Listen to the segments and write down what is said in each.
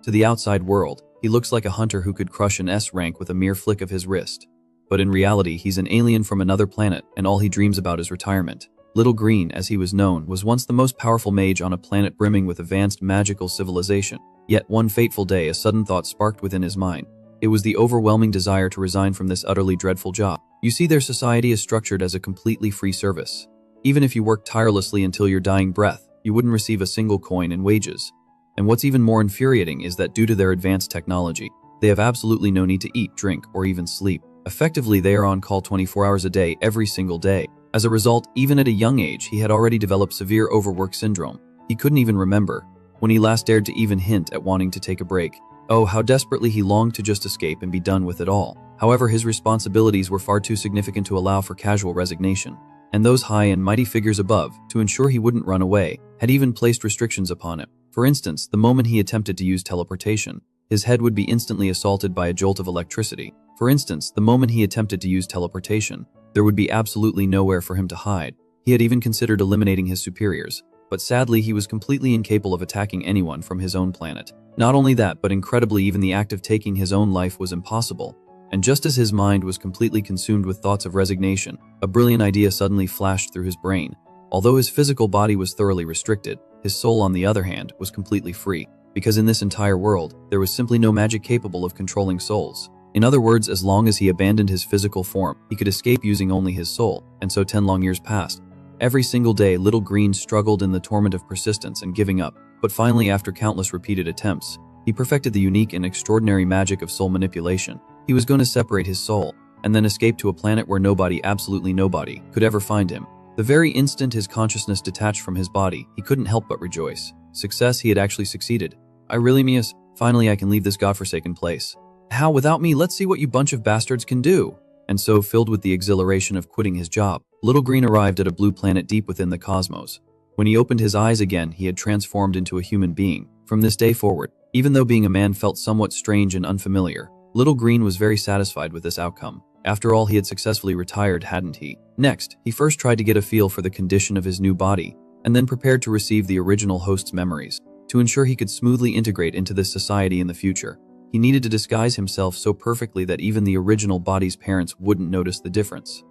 To the outside world, he looks like a hunter who could crush an S rank with a mere flick of his wrist. But in reality, he's an alien from another planet, and all he dreams about is retirement. Little Green, as he was known, was once the most powerful mage on a planet brimming with advanced magical civilization. Yet one fateful day, a sudden thought sparked within his mind. It was the overwhelming desire to resign from this utterly dreadful job. You see, their society is structured as a completely free service. Even if you work tirelessly until your dying breath, you wouldn't receive a single coin in wages. And what's even more infuriating is that due to their advanced technology, they have absolutely no need to eat, drink, or even sleep. Effectively, they are on call 24 hours a day, every single day. As a result, even at a young age, he had already developed severe overwork syndrome. He couldn't even remember when he last dared to even hint at wanting to take a break. Oh, how desperately he longed to just escape and be done with it all. However, his responsibilities were far too significant to allow for casual resignation. And those high and mighty figures above, to ensure he wouldn't run away, had even placed restrictions upon him. For instance, the moment he attempted to use teleportation, his head would be instantly assaulted by a jolt of electricity. For instance, the moment he attempted to use teleportation, there would be absolutely nowhere for him to hide. He had even considered eliminating his superiors, but sadly he was completely incapable of attacking anyone from his own planet. Not only that, but incredibly, even the act of taking his own life was impossible. And just as his mind was completely consumed with thoughts of resignation, a brilliant idea suddenly flashed through his brain. Although his physical body was thoroughly restricted, his soul, on the other hand, was completely free, because in this entire world, there was simply no magic capable of controlling souls. In other words, as long as he abandoned his physical form, he could escape using only his soul, and so 10 long years passed. Every single day, Little Green struggled in the torment of persistence and giving up, but finally, after countless repeated attempts, he perfected the unique and extraordinary magic of soul manipulation. He was going to separate his soul, and then escape to a planet where nobody, absolutely nobody, could ever find him. The very instant his consciousness detached from his body, he couldn't help but rejoice. Success, he had actually succeeded. I really mean, finally I can leave this godforsaken place. How, without me? Let's see what you bunch of bastards can do. And so, filled with the exhilaration of quitting his job, Little Green arrived at a blue planet deep within the cosmos. When he opened his eyes again, he had transformed into a human being. From this day forward, even though being a man felt somewhat strange and unfamiliar, Little Green was very satisfied with this outcome. After all, he had successfully retired, hadn't he? Next, he first tried to get a feel for the condition of his new body, and then prepared to receive the original host's memories. To ensure he could smoothly integrate into this society in the future, he needed to disguise himself so perfectly that even the original body's parents wouldn't notice the difference.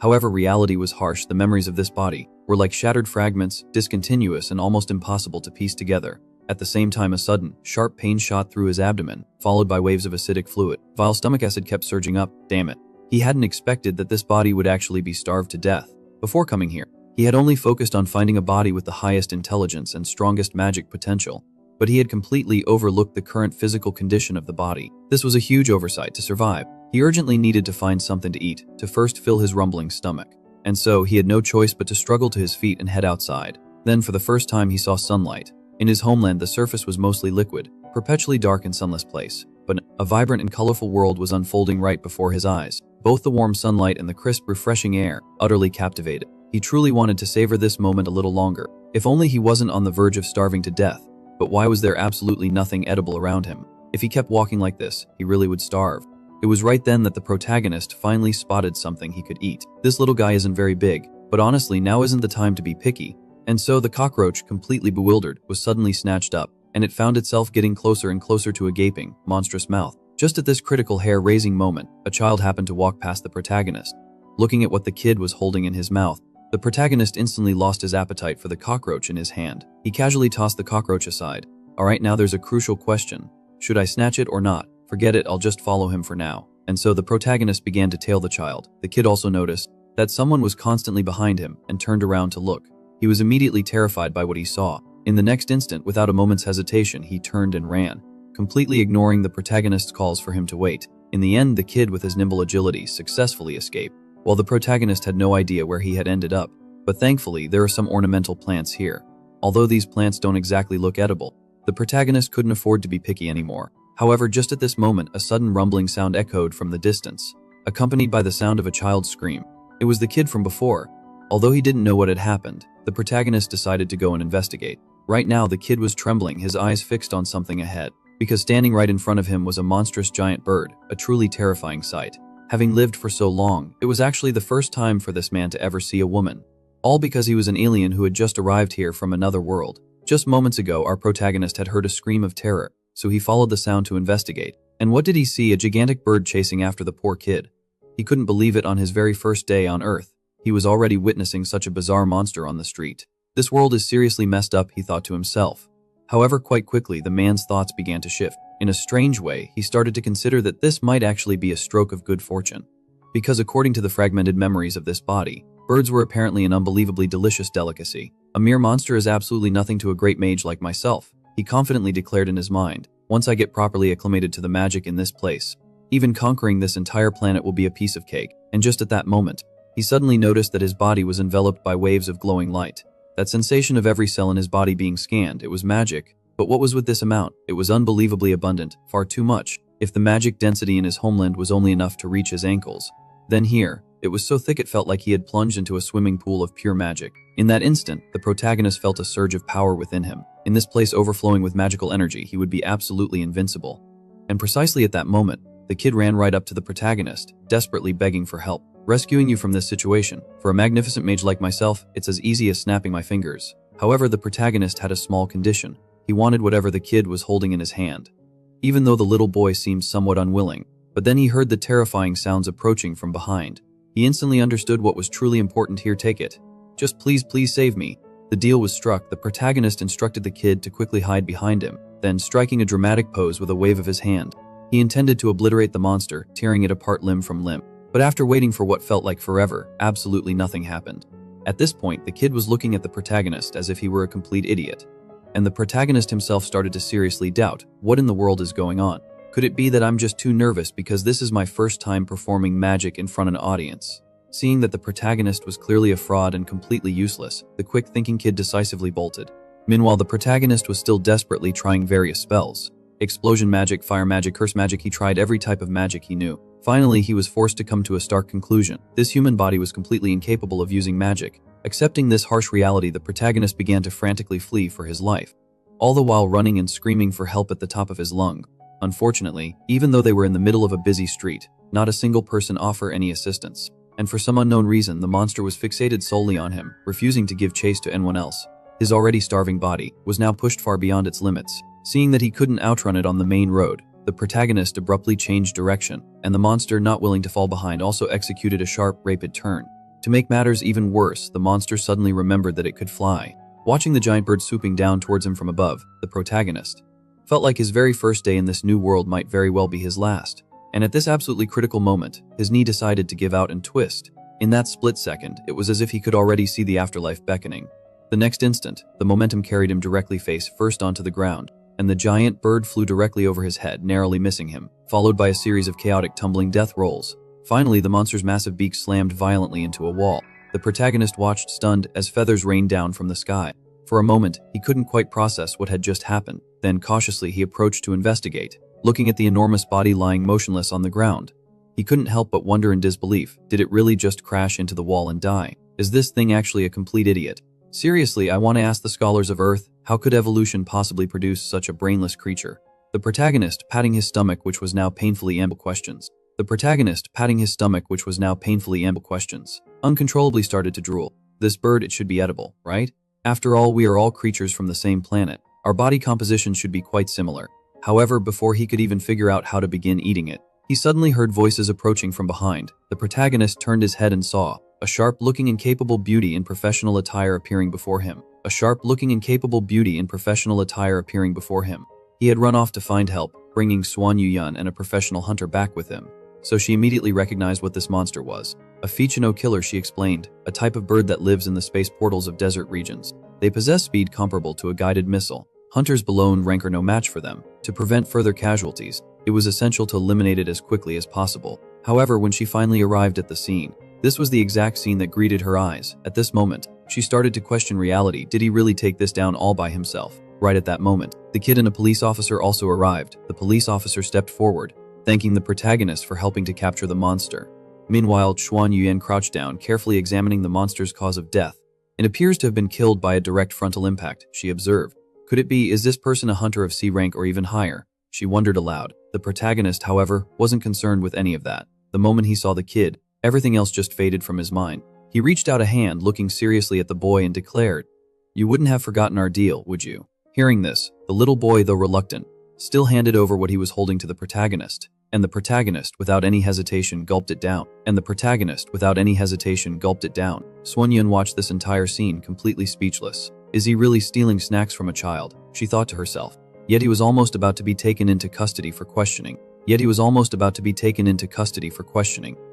However, reality was harsh. The memories of this body were like shattered fragments, discontinuous and almost impossible to piece together. At the same time, a sudden, sharp pain shot through his abdomen, followed by waves of acidic fluid. Vile stomach acid kept surging up. Damn it. He hadn't expected that this body would actually be starved to death. Before coming here, he had only focused on finding a body with the highest intelligence and strongest magic potential, but he had completely overlooked the current physical condition of the body. This was a huge oversight. To survive, he urgently needed to find something to eat, to first fill his rumbling stomach. And so, he had no choice but to struggle to his feet and head outside. Then, for the first time, he saw sunlight. In his homeland, the surface was mostly liquid, perpetually dark and sunless place, but a vibrant and colorful world was unfolding right before his eyes. Both the warm sunlight and the crisp, refreshing air utterly captivated. He truly wanted to savor this moment a little longer. If only he wasn't on the verge of starving to death. But why was there absolutely nothing edible around him? If he kept walking like this, he really would starve. It was right then that the protagonist finally spotted something he could eat. This little guy isn't very big, but honestly, now isn't the time to be picky. And so the cockroach, completely bewildered, was suddenly snatched up, and it found itself getting closer and closer to a gaping, monstrous mouth. Just at this critical hair-raising moment, a child happened to walk past the protagonist. Looking at what the kid was holding in his mouth, the protagonist instantly lost his appetite for the cockroach in his hand. He casually tossed the cockroach aside. Alright, now there's a crucial question. Should I snatch it or not? Forget it, I'll just follow him for now. And so the protagonist began to tail the child. The kid also noticed that someone was constantly behind him and turned around to look. He was immediately terrified by what he saw. In the next instant, without a moment's hesitation, he turned and ran, completely ignoring the protagonist's calls for him to wait. In the end, the kid, with his nimble agility, successfully escaped, while the protagonist had no idea where he had ended up. But thankfully, there are some ornamental plants here. Although these plants don't exactly look edible, the protagonist couldn't afford to be picky anymore. However, just at this moment, a sudden rumbling sound echoed from the distance, accompanied by the sound of a child's scream. It was the kid from before. Although he didn't know what had happened, the protagonist decided to go and investigate. Right now, the kid was trembling, his eyes fixed on something ahead, because standing right in front of him was a monstrous giant bird, a truly terrifying sight. Having lived for so long, it was actually the first time for this man to ever see a woman. All because he was an alien who had just arrived here from another world. Just moments ago, our protagonist had heard a scream of terror, so he followed the sound to investigate. And what did he see? A gigantic bird chasing after the poor kid. He couldn't believe it. On his very first day on Earth, he was already witnessing such a bizarre monster on the street. This world is seriously messed up, he thought to himself. However, quite quickly, the man's thoughts began to shift. In a strange way, he started to consider that this might actually be a stroke of good fortune. Because according to the fragmented memories of this body, birds were apparently an unbelievably delicious delicacy. A mere monster is absolutely nothing to a great mage like myself, he confidently declared in his mind. Once I get properly acclimated to the magic in this place, even conquering this entire planet will be a piece of cake. And just at that moment, he suddenly noticed that his body was enveloped by waves of glowing light. That sensation of every cell in his body being scanned, it was magic. But what was with this amount? It was unbelievably abundant, far too much. If the magic density in his homeland was only enough to reach his ankles, then here, it was so thick it felt like he had plunged into a swimming pool of pure magic. In that instant, the protagonist felt a surge of power within him. In this place overflowing with magical energy, he would be absolutely invincible. And precisely at that moment, the kid ran right up to the protagonist, desperately begging for help. Rescuing you from this situation. For a magnificent mage like myself, it's as easy as snapping my fingers. However, the protagonist had a small condition. He wanted whatever the kid was holding in his hand. Even though the little boy seemed somewhat unwilling, but then he heard the terrifying sounds approaching from behind. He instantly understood what was truly important. Here, take it. Just please save me. The deal was struck. The protagonist instructed the kid to quickly hide behind him, then striking a dramatic pose with a wave of his hand. He intended to obliterate the monster, tearing it apart limb from limb. But after waiting for what felt like forever, absolutely nothing happened. At this point, the kid was looking at the protagonist as if he were a complete idiot. And the protagonist himself started to seriously doubt, what in the world is going on? Could it be that I'm just too nervous because this is my first time performing magic in front of an audience? Seeing that the protagonist was clearly a fraud and completely useless, the quick-thinking kid decisively bolted. Meanwhile, the protagonist was still desperately trying various spells. Explosion magic, fire magic, curse magic. He tried every type of magic he knew. Finally, he was forced to come to a stark conclusion. This human body was completely incapable of using magic. Accepting this harsh reality, the protagonist began to frantically flee for his life, all the while running and screaming for help at the top of his lung. Unfortunately, even though they were in the middle of a busy street, not a single person offered any assistance. And for some unknown reason, the monster was fixated solely on him, refusing to give chase to anyone else. His already starving body was now pushed far beyond its limits. Seeing that he couldn't outrun it on the main road, the protagonist abruptly changed direction, and the monster, not willing to fall behind, also executed a sharp, rapid turn. To make matters even worse, the monster suddenly remembered that it could fly. Watching the giant bird swooping down towards him from above, the protagonist felt like his very first day in this new world might very well be his last. And at this absolutely critical moment, his knee decided to give out and twist. In that split second, it was as if he could already see the afterlife beckoning. The next instant, the momentum carried him directly face first onto the ground, and the giant bird flew directly over his head, narrowly missing him, followed by a series of chaotic tumbling death rolls. Finally, the monster's massive beak slammed violently into a wall. The protagonist watched stunned as feathers rained down from the sky. For a moment, he couldn't quite process what had just happened. Then cautiously he approached to investigate, looking at the enormous body lying motionless on the ground. He couldn't help but wonder in disbelief, did it really just crash into the wall and die? Is this thing actually a complete idiot? Seriously, I want to ask the scholars of Earth, how could evolution possibly produce such a brainless creature? The protagonist, patting his stomach which was now painfully ample questions. Uncontrollably started to drool. This bird, it should be edible, right? After all, we are all creatures from the same planet. Our body composition should be quite similar. However, before he could even figure out how to begin eating it, he suddenly heard voices approaching from behind. The protagonist turned his head and saw a sharp-looking and capable beauty in professional attire appearing before him. He had run off to find help, bringing Swan Yuyun and a professional hunter back with him. So she immediately recognized what this monster was. A Fichino killer, she explained, a type of bird that lives in the space portals of desert regions. They possess speed comparable to a guided missile. Hunters below in rank are no match for them. To prevent further casualties, it was essential to eliminate it as quickly as possible. However, when she finally arrived at the scene, this was the exact scene that greeted her eyes. At this moment, she started to question reality. Did he really take this down all by himself? Right at that moment, the kid and a police officer also arrived. The police officer stepped forward, thanking the protagonist for helping to capture the monster. Meanwhile, Xuan Yuan crouched down, carefully examining the monster's cause of death. It appears to have been killed by a direct frontal impact, she observed. Could it be, is this person a hunter of C rank or even higher? She wondered aloud. The protagonist, however, wasn't concerned with any of that. The moment he saw the kid, everything else just faded from his mind. He reached out a hand, looking seriously at the boy, and declared, "You wouldn't have forgotten our deal, would you?" Hearing this, the little boy, though reluctant, still handed over what he was holding to the protagonist. And the protagonist, without any hesitation, gulped it down. Suan Yun watched this entire scene completely speechless. Is he really stealing snacks from a child? She thought to herself. Yet he was almost about to be taken into custody for questioning.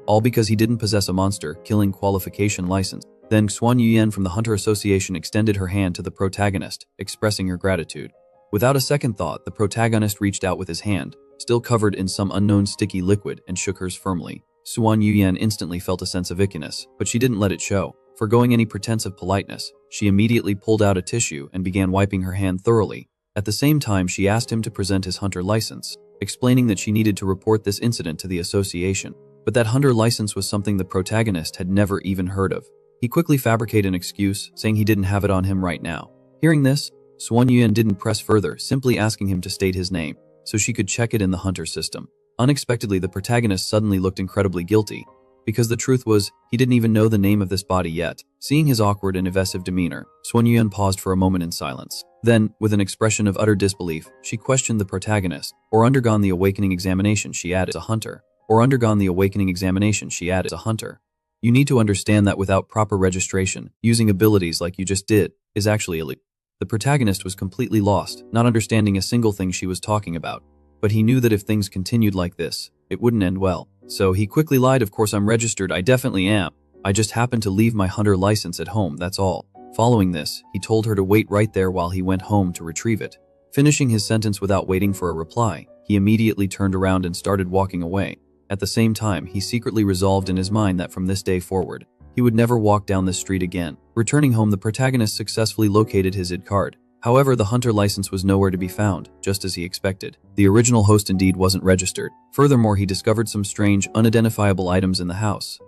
All because he didn't possess a monster killing qualification license. Then Suan Yuan from the Hunter Association extended her hand to the protagonist, expressing her gratitude. Without a second thought, the protagonist reached out with his hand, still covered in some unknown sticky liquid, and shook hers firmly. Suan Yuan instantly felt a sense of ickiness, but she didn't let it show. Forgoing any pretense of politeness, she immediately pulled out a tissue and began wiping her hand thoroughly. At the same time, she asked him to present his hunter license, explaining that she needed to report this incident to the association. But that hunter license was something the protagonist had never even heard of. He quickly fabricated an excuse, saying he didn't have it on him right now. Hearing this, Suan Yuan didn't press further, simply asking him to state his name, so she could check it in the hunter system. Unexpectedly, the protagonist suddenly looked incredibly guilty, because the truth was, he didn't even know the name of this body yet. Seeing his awkward and evasive demeanor, Suan Yuan paused for a moment in silence. Then, with an expression of utter disbelief, she questioned the protagonist. Or undergone the awakening examination, she added, as a hunter. You need to understand that without proper registration, using abilities like you just did, is actually illegal. The protagonist was completely lost, not understanding a single thing she was talking about. But he knew that if things continued like this, it wouldn't end well. So he quickly lied. Of course I'm registered, I definitely am. I just happened to leave my hunter license at home, that's all. Following this, he told her to wait right there while he went home to retrieve it. Finishing his sentence without waiting for a reply, he immediately turned around and started walking away. At the same time, he secretly resolved in his mind that from this day forward, he would never walk down this street again. Returning home, the protagonist successfully located his ID card. However, the hunter license was nowhere to be found, just as he expected. The original host indeed wasn't registered. Furthermore, he discovered some strange, unidentifiable items in the house.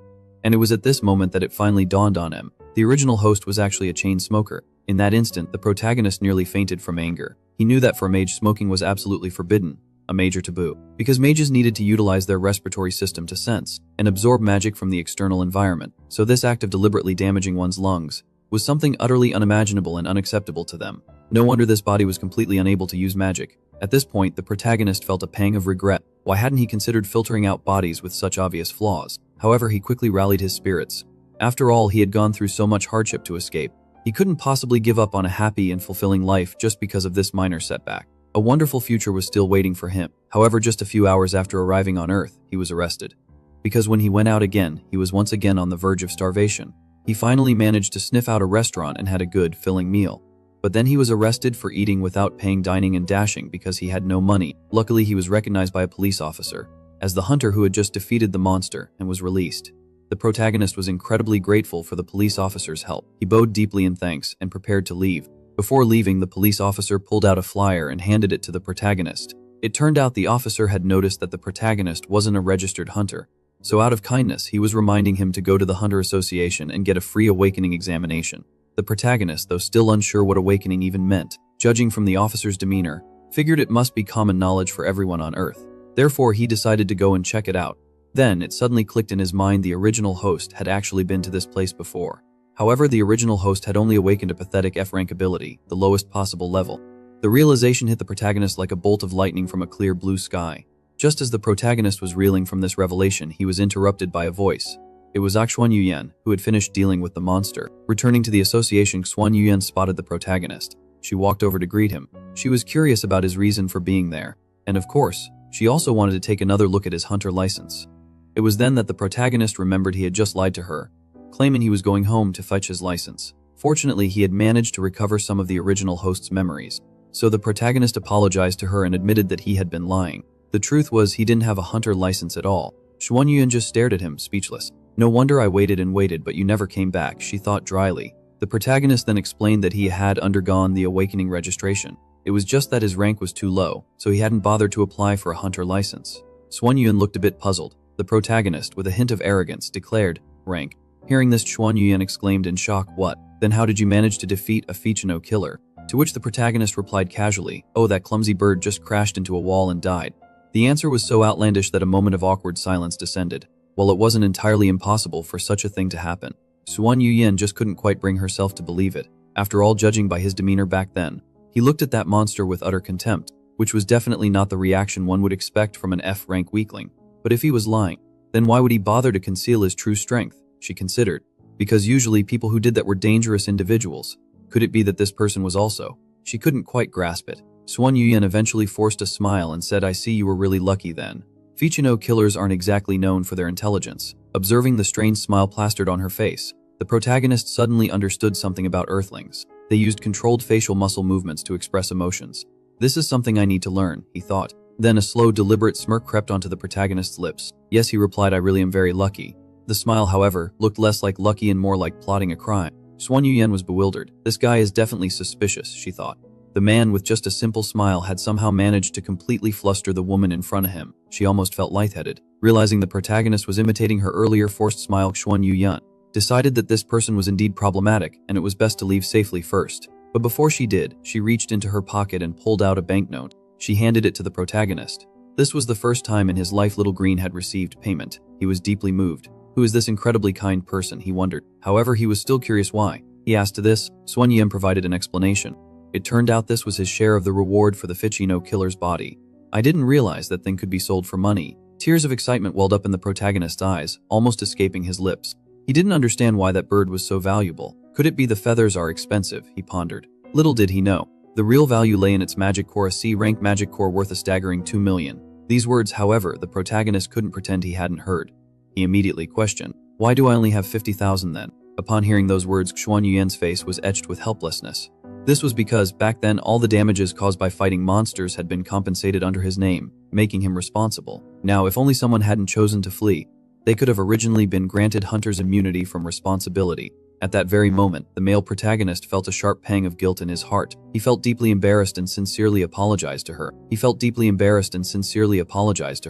And it was at this moment that it finally dawned on him. The original host was actually a chain smoker. In that instant, the protagonist nearly fainted from anger. He knew that for a mage, smoking was absolutely forbidden, a major taboo, because mages needed to utilize their respiratory system to sense and absorb magic from the external environment. So this act of deliberately damaging one's lungs was something utterly unimaginable and unacceptable to them. No wonder this body was completely unable to use magic. At this point, the protagonist felt a pang of regret. Why hadn't he considered filtering out bodies with such obvious flaws? However, he quickly rallied his spirits. After all, he had gone through so much hardship to escape. He couldn't possibly give up on a happy and fulfilling life just because of this minor setback. A wonderful future was still waiting for him. However, just a few hours after arriving on Earth, he was arrested. Because when he went out again, he was once again on the verge of starvation. He finally managed to sniff out a restaurant and had a good, filling meal. But then he was arrested for eating without paying, dining and dashing because he had no money. Luckily, he was recognized by a police officer as the hunter who had just defeated the monster and was released. The protagonist was incredibly grateful for the police officer's help. He bowed deeply in thanks and prepared to leave. Before leaving, the police officer pulled out a flyer and handed it to the protagonist. It turned out the officer had noticed that the protagonist wasn't a registered hunter. So out of kindness, he was reminding him to go to the Hunter Association and get a free awakening examination. The protagonist, though still unsure what awakening even meant, judging from the officer's demeanor, figured it must be common knowledge for everyone on Earth. Therefore, he decided to go and check it out. Then, it suddenly clicked in his mind the original host had actually been to this place before. However, the original host had only awakened a pathetic F-rank ability, the lowest possible level. The realization hit the protagonist like a bolt of lightning from a clear blue sky. Just as the protagonist was reeling from this revelation, he was interrupted by a voice. It was Suan Yuan, who had finished dealing with the monster. Returning to the association, Suan Yuan spotted the protagonist. She walked over to greet him. She was curious about his reason for being there. And of course, she also wanted to take another look at his hunter license. It was then that the protagonist remembered he had just lied to her, claiming he was going home to fetch his license. Fortunately, he had managed to recover some of the original host's memories. So the protagonist apologized to her and admitted that he had been lying. The truth was he didn't have a hunter license at all. Suan Yuan just stared at him, speechless. No wonder I waited and waited, but you never came back, she thought dryly. The protagonist then explained that he had undergone the awakening registration. It was just that his rank was too low, so he hadn't bothered to apply for a hunter license. Suan Yuan looked a bit puzzled. The protagonist, with a hint of arrogance, declared, "Rank." Hearing this, Suan Yuan exclaimed in shock, "What? Then how did you manage to defeat a Fichino killer?" To which the protagonist replied casually, "Oh, that clumsy bird just crashed into a wall and died." The answer was so outlandish that a moment of awkward silence descended. While it wasn't entirely impossible for such a thing to happen, Suan Yuan just couldn't quite bring herself to believe it. After all, judging by his demeanor back then, he looked at that monster with utter contempt. which was definitely not the reaction one would expect from an F-rank weakling. But if he was lying, then why would he bother to conceal his true strength, she considered. Because usually people who did that were dangerous individuals. Could it be that this person was also? She couldn't quite grasp it. Swan Yuyan eventually forced a smile and said, "I see you were really lucky then." Fichino killers aren't exactly known for their intelligence. Observing the strange smile plastered on her face, the protagonist suddenly understood something about Earthlings. They used controlled facial muscle movements to express emotions. This is something I need to learn, he thought. Then a slow, deliberate smirk crept onto the protagonist's lips. Yes, he replied, "I really am very lucky." The smile, however, looked less like lucky and more like plotting a crime. Swan Yuyan was bewildered. This guy is definitely suspicious, she thought. The man with just a simple smile had somehow managed to completely fluster the woman in front of him. She almost felt lightheaded. Realizing the protagonist was imitating her earlier forced smile, Swan Yuyan decided that this person was indeed problematic and it was best to leave safely first. But before she did, she reached into her pocket and pulled out a banknote. She handed it to the protagonist. This was the first time in his life Little Green had received payment. He was deeply moved. Who is this incredibly kind person, he wondered. However, he was still curious why. He asked. To this, Swan Yuyan provided an explanation. It turned out this was his share of the reward for the Fichino killer's body. I didn't realize that thing could be sold for money. Tears of excitement welled up in the protagonist's eyes, almost escaping his lips. He didn't understand why that bird was so valuable. Could it be the feathers are expensive, he pondered. Little did he know. The real value lay in its magic core, a C-rank magic core worth a staggering 2 million. These words, however, the protagonist couldn't pretend he hadn't heard. He immediately questioned, "Why do I only have 50,000 then?" Upon hearing those words, Swan Yuyan's face was etched with helplessness. This was because, back then, all the damages caused by fighting monsters had been compensated under his name, making him responsible. Now, if only someone hadn't chosen to flee, they could have originally been granted hunter's immunity from responsibility. At that very moment, the male protagonist felt a sharp pang of guilt in his heart. He felt deeply embarrassed and sincerely apologized to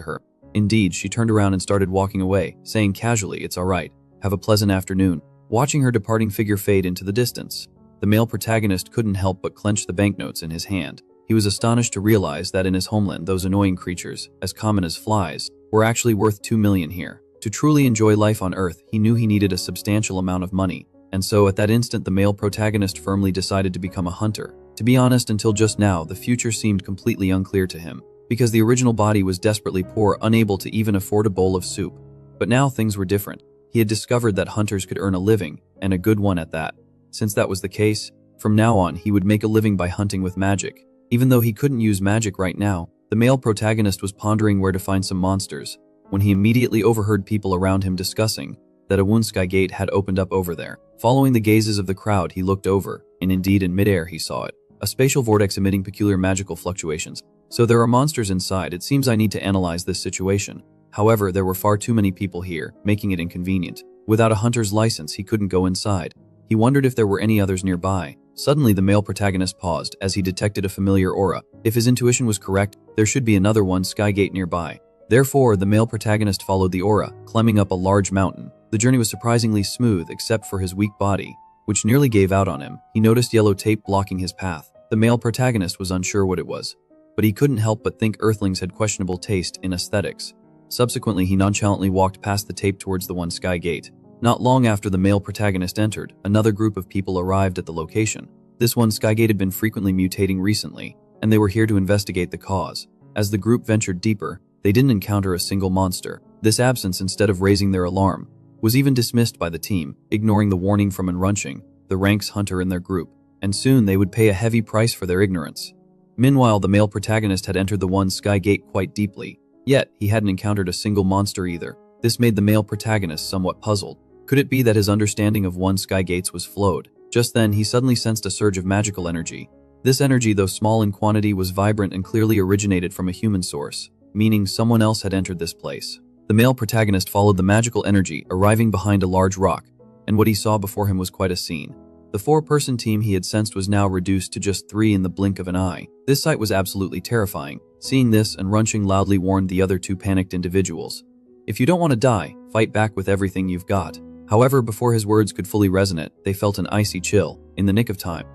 her. Indeed, she turned around and started walking away, saying casually, "It's all right. Have a pleasant afternoon." Watching her departing figure fade into the distance, the male protagonist couldn't help but clench the banknotes in his hand. He was astonished to realize that in his homeland, those annoying creatures, as common as flies, were actually worth 2 million here. To truly enjoy life on Earth, he knew he needed a substantial amount of money. And so at that instant, the male protagonist firmly decided to become a hunter. To be honest, until just now, the future seemed completely unclear to him, because the original body was desperately poor, unable to even afford a bowl of soup. But now things were different. He had discovered that hunters could earn a living, and a good one at that. Since that was the case, from now on he would make a living by hunting with magic. Even though he couldn't use magic right now, the male protagonist was pondering where to find some monsters, when he immediately overheard people around him discussing that a Woonsky gate had opened up over there. Following the gazes of the crowd, he looked over, and indeed in midair he saw it. A spatial vortex emitting peculiar magical fluctuations. So there are monsters inside. It seems I need to analyze this situation. However, there were far too many people here, making it inconvenient. Without a hunter's license, he couldn't go inside. He wondered if there were any others nearby. Suddenly, the male protagonist paused as he detected a familiar aura. If his intuition was correct, there should be another Woonsky gate nearby. Therefore, the male protagonist followed the aura, climbing up a large mountain. The journey was surprisingly smooth except for his weak body, which nearly gave out on him. He noticed yellow tape blocking his path. The male protagonist was unsure what it was, but he couldn't help but think Earthlings had questionable taste in aesthetics. Subsequently, he nonchalantly walked past the tape towards the Woonsky gate. Not long after the male protagonist entered, another group of people arrived at the location. This Woonsky gate had been frequently mutating recently, and they were here to investigate the cause. As the group ventured deeper, they didn't encounter a single monster. This absence, instead of raising their alarm, was even dismissed by the team, ignoring the warning from Enrunching, the ranks hunter in their group, and soon they would pay a heavy price for their ignorance. Meanwhile, the male protagonist had entered the Woonsky gate quite deeply, yet he hadn't encountered a single monster either. This made the male protagonist somewhat puzzled. Could it be that his understanding of Woonsky gates was flawed? Just then, he suddenly sensed a surge of magical energy. This energy, though small in quantity, was vibrant and clearly originated from a human source, meaning someone else had entered this place. The male protagonist followed the magical energy, arriving behind a large rock, and what he saw before him was quite a scene. The 4-person team he had sensed was now reduced to just 3 in the blink of an eye. This sight was absolutely terrifying. Seeing this, Enrunching loudly warned the other 2 panicked individuals. "If you don't want to die, fight back with everything you've got." However, before his words could fully resonate, they felt an icy chill. In the nick of time,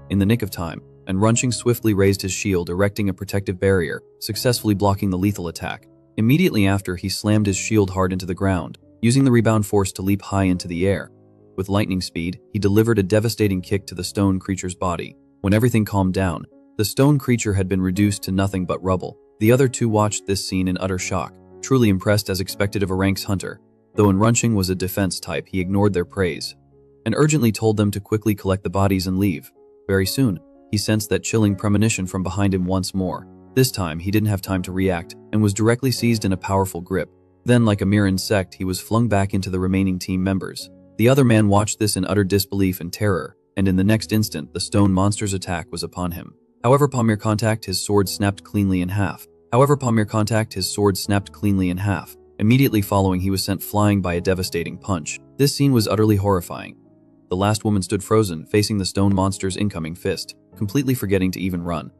Enrunching swiftly raised his shield, erecting a protective barrier, successfully blocking the lethal attack. Immediately after, he slammed his shield hard into the ground, using the rebound force to leap high into the air. With lightning speed, he delivered a devastating kick to the stone creature's body. When everything calmed down, The stone creature had been reduced to nothing but rubble. The other two watched this scene in utter shock, truly impressed as expected of a ranks hunter. Though Enrunching was a defense type, he ignored their praise and urgently told them to quickly collect the bodies and leave. Very soon, he sensed that chilling premonition from behind him once more. This time, he didn't have time to react and was directly seized in a powerful grip. Then, like a mere insect, he was flung back into the remaining team members. The other man watched this in utter disbelief and terror, and in the next instant, the stone monster's attack was upon him. However, upon mere contact, his sword snapped cleanly in half. Immediately following, he was sent flying by a devastating punch. This scene was utterly horrifying. The last woman stood frozen, facing the stone monster's incoming fist, completely forgetting to even run.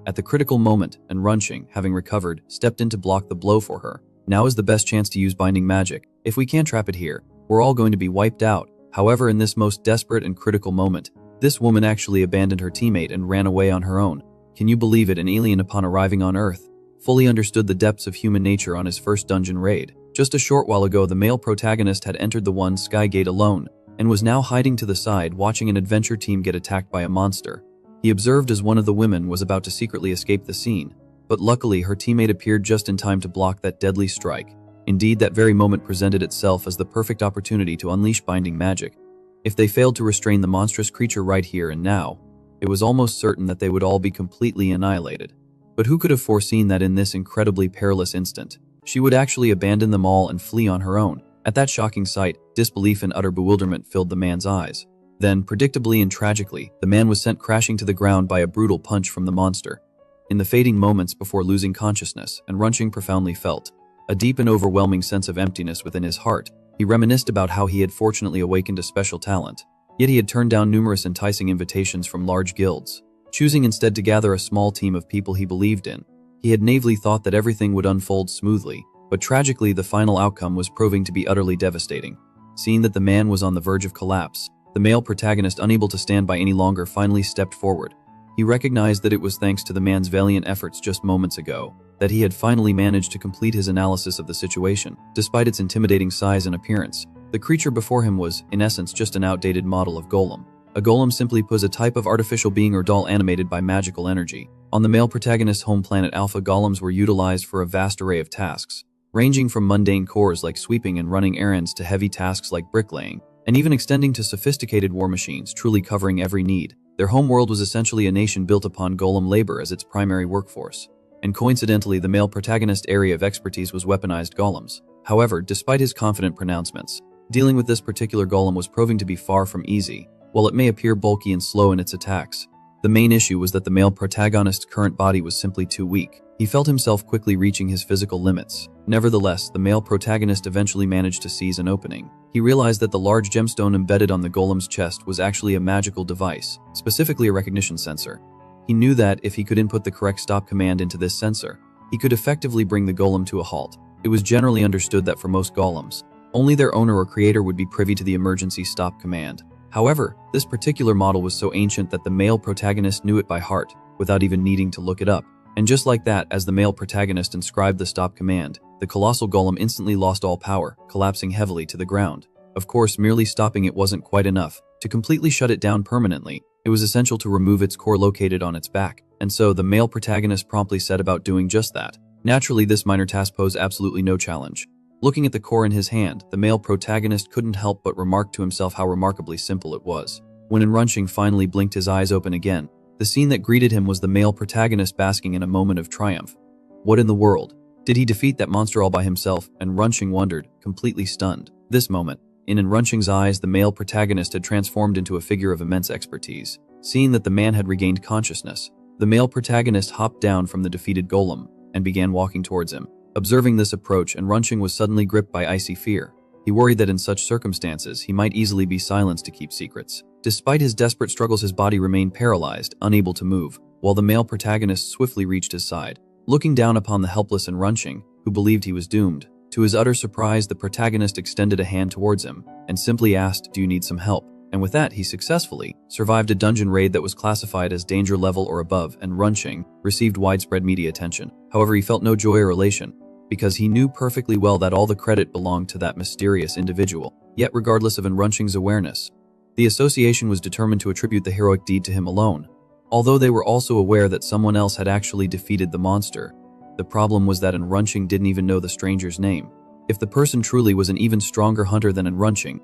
At the critical moment, Enrunching, having recovered, stepped in to block the blow for her. Now is the best chance to use binding magic. If we can't trap it here, we're all going to be wiped out. However, in this most desperate and critical moment, this woman actually abandoned her teammate and ran away on her own. Can you believe it? An alien, upon arriving on Earth, fully understood the depths of human nature on his first dungeon raid. Just a short while ago, the male protagonist had entered the one sky gate alone and was now hiding to the side, watching an adventure team get attacked by a monster. He observed as one of the women was about to secretly escape the scene, but luckily her teammate appeared just in time to block that deadly strike. Indeed, that very moment presented itself as the perfect opportunity to unleash binding magic. If they failed to restrain the monstrous creature right here and now, it was almost certain that they would all be completely annihilated. But who could have foreseen that in this incredibly perilous instant, she would actually abandon them all and flee on her own? At that shocking sight, disbelief and utter bewilderment filled the man's eyes. Then, predictably and tragically, the man was sent crashing to the ground by a brutal punch from the monster. In the fading moments before losing consciousness, Enrunching profoundly felt a deep and overwhelming sense of emptiness within his heart. He reminisced about how he had fortunately awakened a special talent, yet he had turned down numerous enticing invitations from large guilds, choosing instead to gather a small team of people he believed in. He had naively thought that everything would unfold smoothly, but tragically the final outcome was proving to be utterly devastating. Seeing that the man was on the verge of collapse, the male protagonist, unable to stand by any longer, finally stepped forward. He recognized that it was thanks to the man's valiant efforts just moments ago that he had finally managed to complete his analysis of the situation. Despite its intimidating size and appearance, the creature before him was, in essence, just an outdated model of golem. A golem, simply put, is a type of artificial being or doll animated by magical energy. On the male protagonist's home planet Alpha, golems were utilized for a vast array of tasks, ranging from mundane chores like sweeping and running errands to heavy tasks like bricklaying, and even extending to sophisticated war machines, truly covering every need. Their home world was essentially a nation built upon golem labor as its primary workforce. And coincidentally, the male protagonist's area of expertise was weaponized golems. However, despite his confident pronouncements, dealing with this particular golem was proving to be far from easy. While it may appear bulky and slow in its attacks, the main issue was that the male protagonist's current body was simply too weak. He felt himself quickly reaching his physical limits. Nevertheless, the male protagonist eventually managed to seize an opening. He realized that the large gemstone embedded on the golem's chest was actually a magical device, specifically a recognition sensor. He knew that if he could input the correct stop command into this sensor, he could effectively bring the golem to a halt. It was generally understood that for most golems, only their owner or creator would be privy to the emergency stop command. However, this particular model was so ancient that the male protagonist knew it by heart, without even needing to look it up. And just like that, as the male protagonist inscribed the stop command, the colossal golem instantly lost all power, collapsing heavily to the ground. Of course, merely stopping it wasn't quite enough. To completely shut it down permanently, it was essential to remove its core located on its back, and so the male protagonist promptly set about doing just that. Naturally, this minor task posed absolutely no challenge. Looking at the core in his hand, the male protagonist couldn't help but remark to himself how remarkably simple it was. When Enrunching finally blinked his eyes open again, the scene that greeted him was the male protagonist basking in a moment of triumph. What in the world? Did he defeat that monster all by himself? Enrunching wondered, completely stunned. This moment, in Enrunching's eyes, the male protagonist had transformed into a figure of immense expertise. Seeing that the man had regained consciousness, the male protagonist hopped down from the defeated golem and began walking towards him. Observing this approach, Enrunching was suddenly gripped by icy fear. He worried that in such circumstances, he might easily be silenced to keep secrets. Despite his desperate struggles, his body remained paralyzed, unable to move, while the male protagonist swiftly reached his side. Looking down upon the helpless Enrunching, who believed he was doomed, to his utter surprise, the protagonist extended a hand towards him and simply asked, "Do you need some help?" And with that, he successfully survived a dungeon raid that was classified as danger level or above, and Enrunching received widespread media attention. However, he felt no joy or elation, because he knew perfectly well that all the credit belonged to that mysterious individual. Yet, regardless of Enrunching's awareness, the association was determined to attribute the heroic deed to him alone. although they were also aware that someone else had actually defeated the monster. The problem was that Enrunching didn't even know the stranger's name. If the person truly was an even stronger hunter than Enrunching,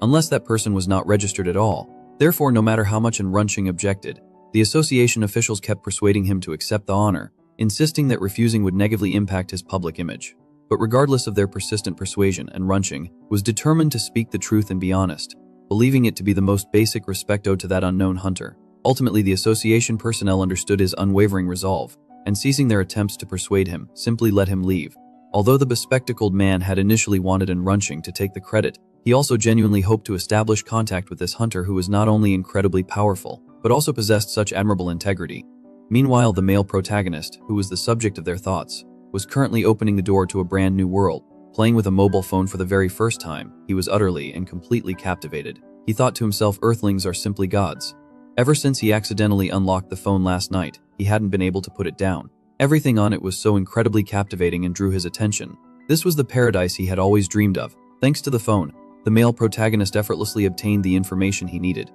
unless that person was not registered at all. Therefore, no matter how much Enrunching objected, the association officials kept persuading him to accept the honor, insisting that refusing would negatively impact his public image. But regardless of their persistent persuasion, Enrunching was determined to speak the truth and be honest, believing it to be the most basic respect owed to that unknown hunter. Ultimately, the association personnel understood his unwavering resolve, and ceasing their attempts to persuade him, simply let him leave. Although the bespectacled man had initially wanted Enrunching to take the credit, he also genuinely hoped to establish contact with this hunter who was not only incredibly powerful, but also possessed such admirable integrity. Meanwhile, the male protagonist, who was the subject of their thoughts, was currently opening the door to a brand new world. Playing with a mobile phone for the very first time, he was utterly and completely captivated. He thought to himself, Earthlings are simply gods. Ever since he accidentally unlocked the phone last night, he hadn't been able to put it down. Everything on it was so incredibly captivating and drew his attention. This was the paradise he had always dreamed of. Thanks to the phone, the male protagonist effortlessly obtained the information he needed.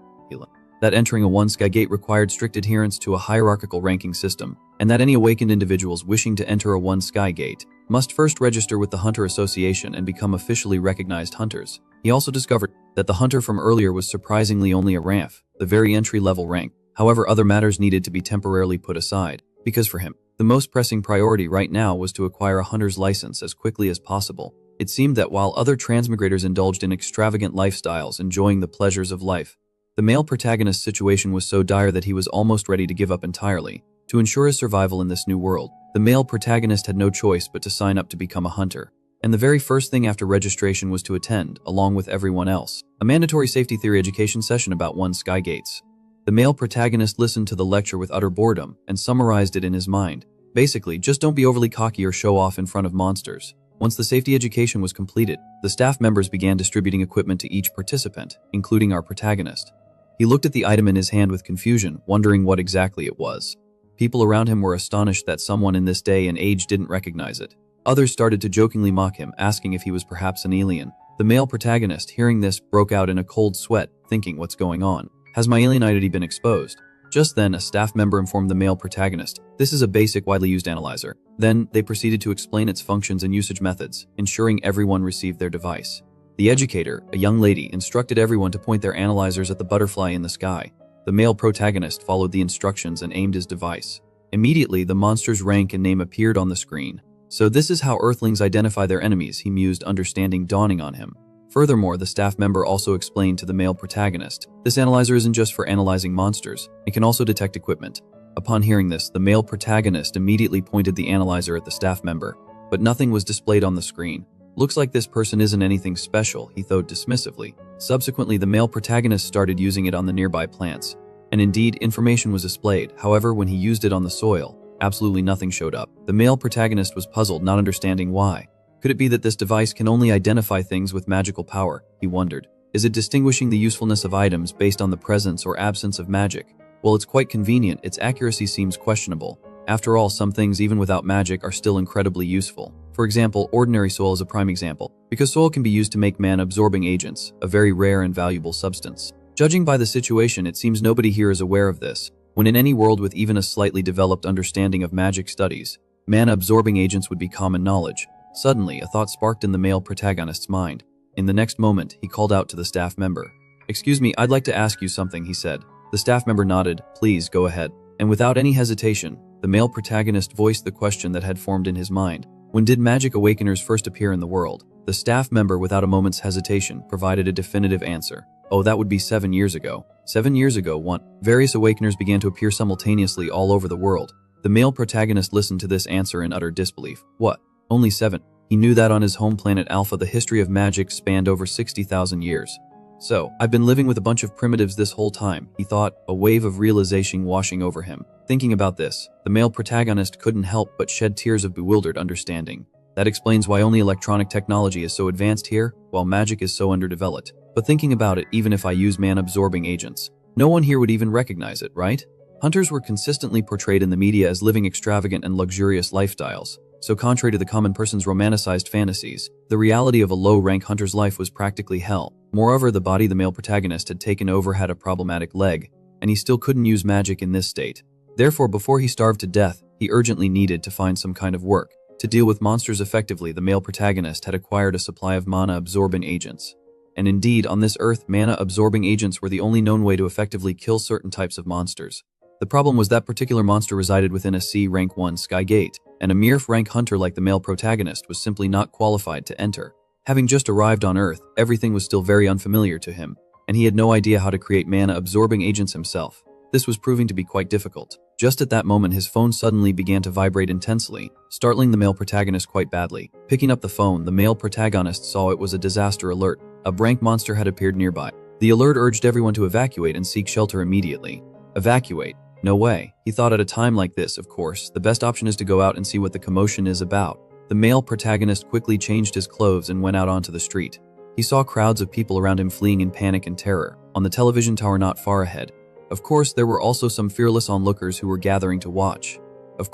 That entering a one sky gate required strict adherence to a hierarchical ranking system, and that any awakened individuals wishing to enter a one sky gate must first register with the Hunter Association and become officially recognized hunters. He also discovered that the hunter from earlier was surprisingly only a RAF, the very entry-level rank. However, other matters needed to be temporarily put aside, because for him, the most pressing priority right now was to acquire a hunter's license as quickly as possible. It seemed that while other transmigrators indulged in extravagant lifestyles, enjoying the pleasures of life, the male protagonist's situation was so dire that he was almost ready to give up entirely. To ensure his survival in this new world, the male protagonist had no choice but to sign up to become a hunter. And the very first thing after registration was to attend, along with everyone else, a mandatory safety theory education session about one sky gates. The male protagonist listened to the lecture with utter boredom and summarized it in his mind. Basically, just don't be overly cocky or show off in front of monsters. Once the safety education was completed, the staff members began distributing equipment to each participant, including our protagonist. He looked at the item in his hand with confusion, wondering what exactly it was. People around him were astonished that someone in this day and age didn't recognize it. Others started to jokingly mock him, asking if he was perhaps an alien. The male protagonist, hearing this, broke out in a cold sweat, thinking, what's going on? Has my alien identity been exposed? Just then, a staff member informed the male protagonist, this is a basic, widely used analyzer. Then, they proceeded to explain its functions and usage methods, ensuring everyone received their device. The educator, a young lady, instructed everyone to point their analyzers at the butterfly in the sky. The male protagonist followed the instructions and aimed his device. Immediately, the monster's rank and name appeared on the screen. So this is how Earthlings identify their enemies, he mused, understanding dawning on him. Furthermore, the staff member also explained to the male protagonist, this analyzer isn't just for analyzing monsters, it can also detect equipment. Upon hearing this, the male protagonist immediately pointed the analyzer at the staff member, but nothing was displayed on the screen. Looks like this person isn't anything special, he thought dismissively. Subsequently, the male protagonist started using it on the nearby plants, and indeed, information was displayed. However, when he used it on the soil, absolutely nothing showed up. The male protagonist was puzzled, not understanding why. Could it be that this device can only identify things with magical power? He wondered. Is it distinguishing the usefulness of items based on the presence or absence of magic? Well, it's quite convenient, its accuracy seems questionable. After all, some things even without magic are still incredibly useful. For example, ordinary soil is a prime example, because soil can be used to make mana-absorbing agents, a very rare and valuable substance. Judging by the situation, it seems nobody here is aware of this. When in any world with even a slightly developed understanding of magic studies, mana-absorbing agents would be common knowledge. Suddenly, a thought sparked in the male protagonist's mind. In the next moment, he called out to the staff member. Excuse me, I'd like to ask you something, he said. The staff member nodded. Please, go ahead. And without any hesitation, the male protagonist voiced the question that had formed in his mind. When did magic awakeners first appear in the world? The staff member, without a moment's hesitation, provided a definitive answer. Oh, that would be 7 years ago. 7 years ago, various awakeners began to appear simultaneously all over the world. The male protagonist listened to this answer in utter disbelief. What? Only 7? He knew that on his home planet Alpha, the history of magic spanned over 60,000 years. So, I've been living with a bunch of primitives this whole time, he thought, a wave of realization washing over him. Thinking about this, the male protagonist couldn't help but shed tears of bewildered understanding. That explains why only electronic technology is so advanced here, while magic is so underdeveloped. But thinking about it, even if I use mana-absorbing agents, no one here would even recognize it, right? Hunters were consistently portrayed in the media as living extravagant and luxurious lifestyles, So contrary to the common person's romanticized fantasies, the reality of a low-rank hunter's life was practically hell. Moreover, the body the male protagonist had taken over had a problematic leg, and he still couldn't use magic in this state. Therefore, before he starved to death, he urgently needed to find some kind of work. To deal with monsters effectively, the male protagonist had acquired a supply of mana-absorbing agents. And indeed, on this earth, mana-absorbing agents were the only known way to effectively kill certain types of monsters. The problem was that particular monster resided within a C rank 1 sky gate, and a mere rank hunter like the male protagonist was simply not qualified to enter. Having just arrived on Earth, everything was still very unfamiliar to him, and he had no idea how to create mana-absorbing agents himself. This was proving to be quite difficult. Just at that moment, his phone suddenly began to vibrate intensely, startling the male protagonist quite badly. Picking up the phone, the male protagonist saw it was a disaster alert. A rank monster had appeared nearby. The alert urged everyone to evacuate and seek shelter immediately. Evacuate? No way. He thought at a time like this, of course, the best option is to go out and see what the commotion is about. The male protagonist quickly changed his clothes and went out onto the street. He saw crowds of people around him fleeing in panic and terror. On the television tower not far ahead, of course, there were also some fearless onlookers who were gathering to watch. While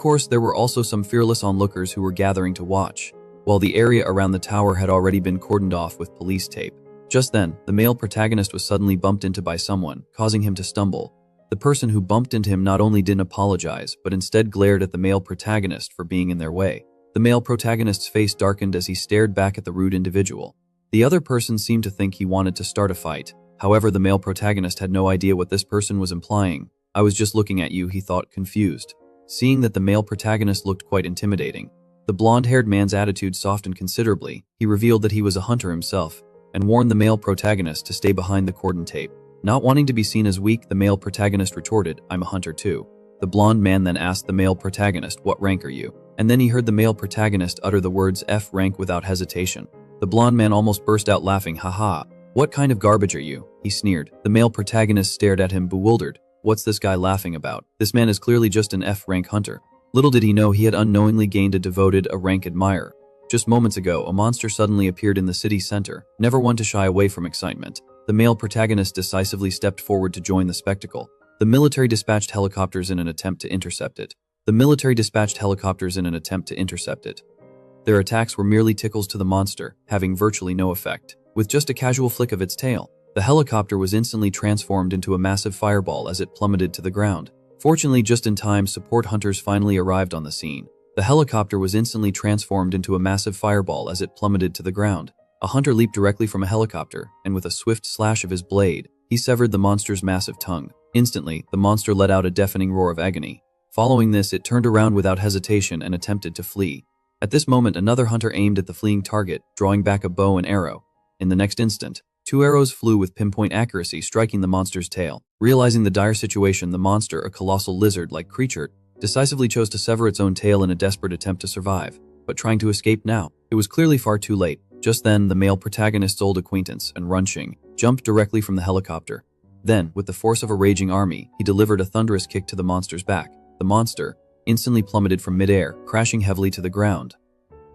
the area around the tower had already been cordoned off with police tape. Just then, the male protagonist was suddenly bumped into by someone, causing him to stumble. The person who bumped into him not only didn't apologize, but instead glared at the male protagonist for being in their way. The male protagonist's face darkened as he stared back at the rude individual. The other person seemed to think he wanted to start a fight. However, the male protagonist had no idea what this person was implying. "I was just looking at you," he thought, confused. Seeing that the male protagonist looked quite intimidating, the blonde-haired man's attitude softened considerably. He revealed that he was a hunter himself, and warned the male protagonist to stay behind the cordon tape. Not wanting to be seen as weak, the male protagonist retorted, "I'm a hunter too." The blonde man then asked the male protagonist, "What rank are you?" And then he heard the male protagonist utter the words F rank without hesitation. The blonde man almost burst out laughing. "Haha, what kind of garbage are you?" he sneered. The male protagonist stared at him bewildered. What's this guy laughing about? This man is clearly just an F rank hunter. Little did he know he had unknowingly gained a rank admirer. Just moments ago, a monster suddenly appeared in the city center, never one to shy away from excitement. The male protagonist decisively stepped forward to join the spectacle. The military dispatched helicopters in an attempt to intercept it. Their attacks were merely tickles to the monster, having virtually no effect. With just a casual flick of its tail, the helicopter was instantly transformed into a massive fireball as it plummeted to the ground. Fortunately, just in time, support hunters finally arrived on the scene. The helicopter was instantly transformed into a massive fireball as it plummeted to the ground. A hunter leaped directly from a helicopter, and with a swift slash of his blade, he severed the monster's massive tongue. Instantly, the monster let out a deafening roar of agony. Following this, it turned around without hesitation and attempted to flee. At this moment, another hunter aimed at the fleeing target, drawing back a bow and arrow. In the next instant, 2 arrows flew with pinpoint accuracy, striking the monster's tail. Realizing the dire situation, the monster, a colossal lizard-like creature, decisively chose to sever its own tail in a desperate attempt to survive. But trying to escape now, it was clearly far too late. Just then, the male protagonist's old acquaintance, and Runching, jumped directly from the helicopter. Then, with the force of a raging army, he delivered a thunderous kick to the monster's back. The monster instantly plummeted from midair, crashing heavily to the ground.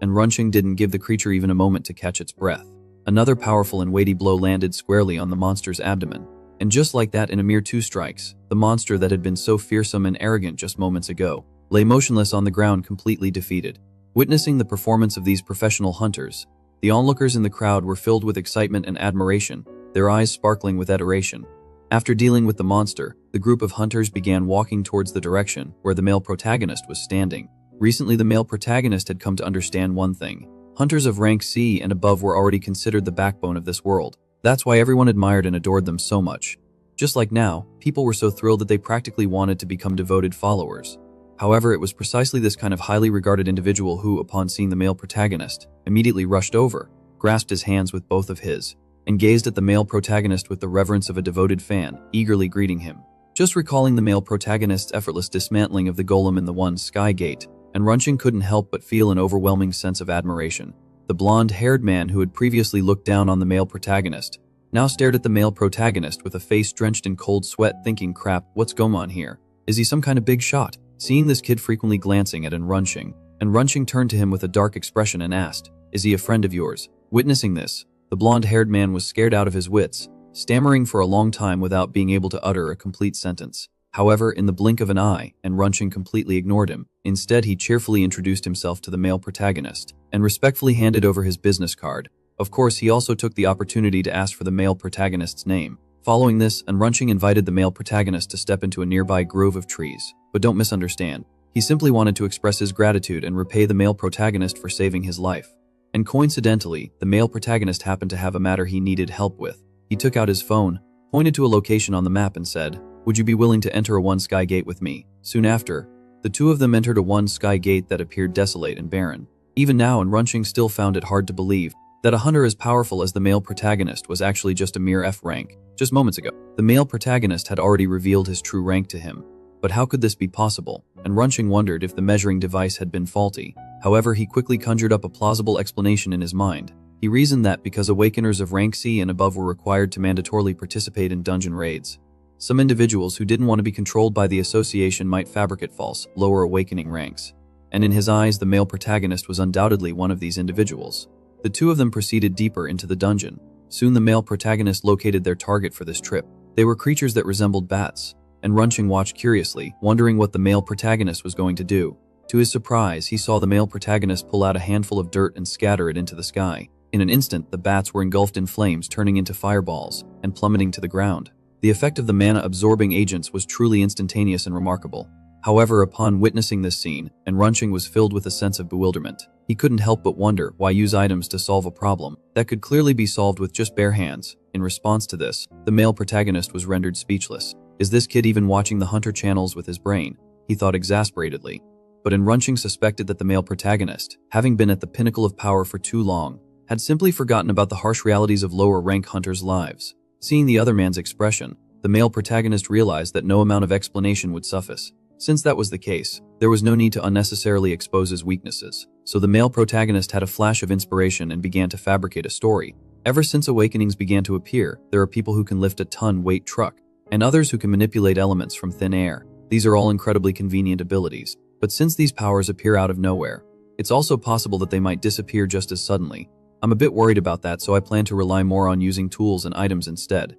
And Runching didn't give the creature even a moment to catch its breath. Another powerful and weighty blow landed squarely on the monster's abdomen. And just like that, in a mere 2 strikes, the monster that had been so fearsome and arrogant just moments ago lay motionless on the ground, completely defeated. Witnessing the performance of these professional hunters, the onlookers in the crowd were filled with excitement and admiration, their eyes sparkling with adoration. After dealing with the monster, the group of hunters began walking towards the direction where the male protagonist was standing. Recently, the male protagonist had come to understand one thing. Hunters of rank C and above were already considered the backbone of this world. That's why everyone admired and adored them so much. Just like now, people were so thrilled that they practically wanted to become devoted followers. However, it was precisely this kind of highly regarded individual who, upon seeing the male protagonist, immediately rushed over, grasped his hands with both of his, and gazed at the male protagonist with the reverence of a devoted fan, eagerly greeting him. Just recalling the male protagonist's effortless dismantling of the golem in the one sky gate, and Runching couldn't help but feel an overwhelming sense of admiration. The blonde-haired man who had previously looked down on the male protagonist now stared at the male protagonist with a face drenched in cold sweat, thinking, crap, what's going on here? Is he some kind of big shot? Seeing this kid frequently glancing at and Runching turned to him with a dark expression and asked, is he a friend of yours? Witnessing this, the blonde-haired man was scared out of his wits, stammering for a long time without being able to utter a complete sentence. However, in the blink of an eye, Enrunching completely ignored him. Instead, he cheerfully introduced himself to the male protagonist and respectfully handed over his business card. Of course, he also took the opportunity to ask for the male protagonist's name. Following this, Enrunching invited the male protagonist to step into a nearby grove of trees. But don't misunderstand. He simply wanted to express his gratitude and repay the male protagonist for saving his life. And coincidentally, the male protagonist happened to have a matter he needed help with. He took out his phone, pointed to a location on the map and said, "Would you be willing to enter a one-sky gate with me?" Soon after, the two of them entered a one-sky gate that appeared desolate and barren. Even now, Enrunching still found it hard to believe that a hunter as powerful as the male protagonist was actually just a mere F rank. Just moments ago, the male protagonist had already revealed his true rank to him. But how could this be possible? Enrunching wondered if the measuring device had been faulty. However, he quickly conjured up a plausible explanation in his mind. He reasoned that because awakeners of rank C and above were required to mandatorily participate in dungeon raids, some individuals who didn't want to be controlled by the association might fabricate false, lower awakening ranks. And in his eyes, the male protagonist was undoubtedly one of these individuals. The two of them proceeded deeper into the dungeon. Soon the male protagonist located their target for this trip. They were creatures that resembled bats. Enrunching watched curiously, wondering what the male protagonist was going to do. To his surprise, he saw the male protagonist pull out a handful of dirt and scatter it into the sky. In an instant, the bats were engulfed in flames, turning into fireballs and plummeting to the ground. The effect of the mana-absorbing agents was truly instantaneous and remarkable. However, upon witnessing this scene, Enrunching was filled with a sense of bewilderment. He couldn't help but wonder why use items to solve a problem that could clearly be solved with just bare hands. In response to this, the male protagonist was rendered speechless. Is this kid even watching the hunter channels with his brain? He thought exasperatedly. But Enrunching suspected that the male protagonist, having been at the pinnacle of power for too long, had simply forgotten about the harsh realities of lower rank hunters' lives. Seeing the other man's expression, the male protagonist realized that no amount of explanation would suffice. Since that was the case, there was no need to unnecessarily expose his weaknesses. So the male protagonist had a flash of inspiration and began to fabricate a story. Ever since awakenings began to appear, there are people who can lift a ton-weight truck, and others who can manipulate elements from thin air. These are all incredibly convenient abilities. But since these powers appear out of nowhere, it's also possible that they might disappear just as suddenly. I'm a bit worried about that, so I plan to rely more on using tools and items instead.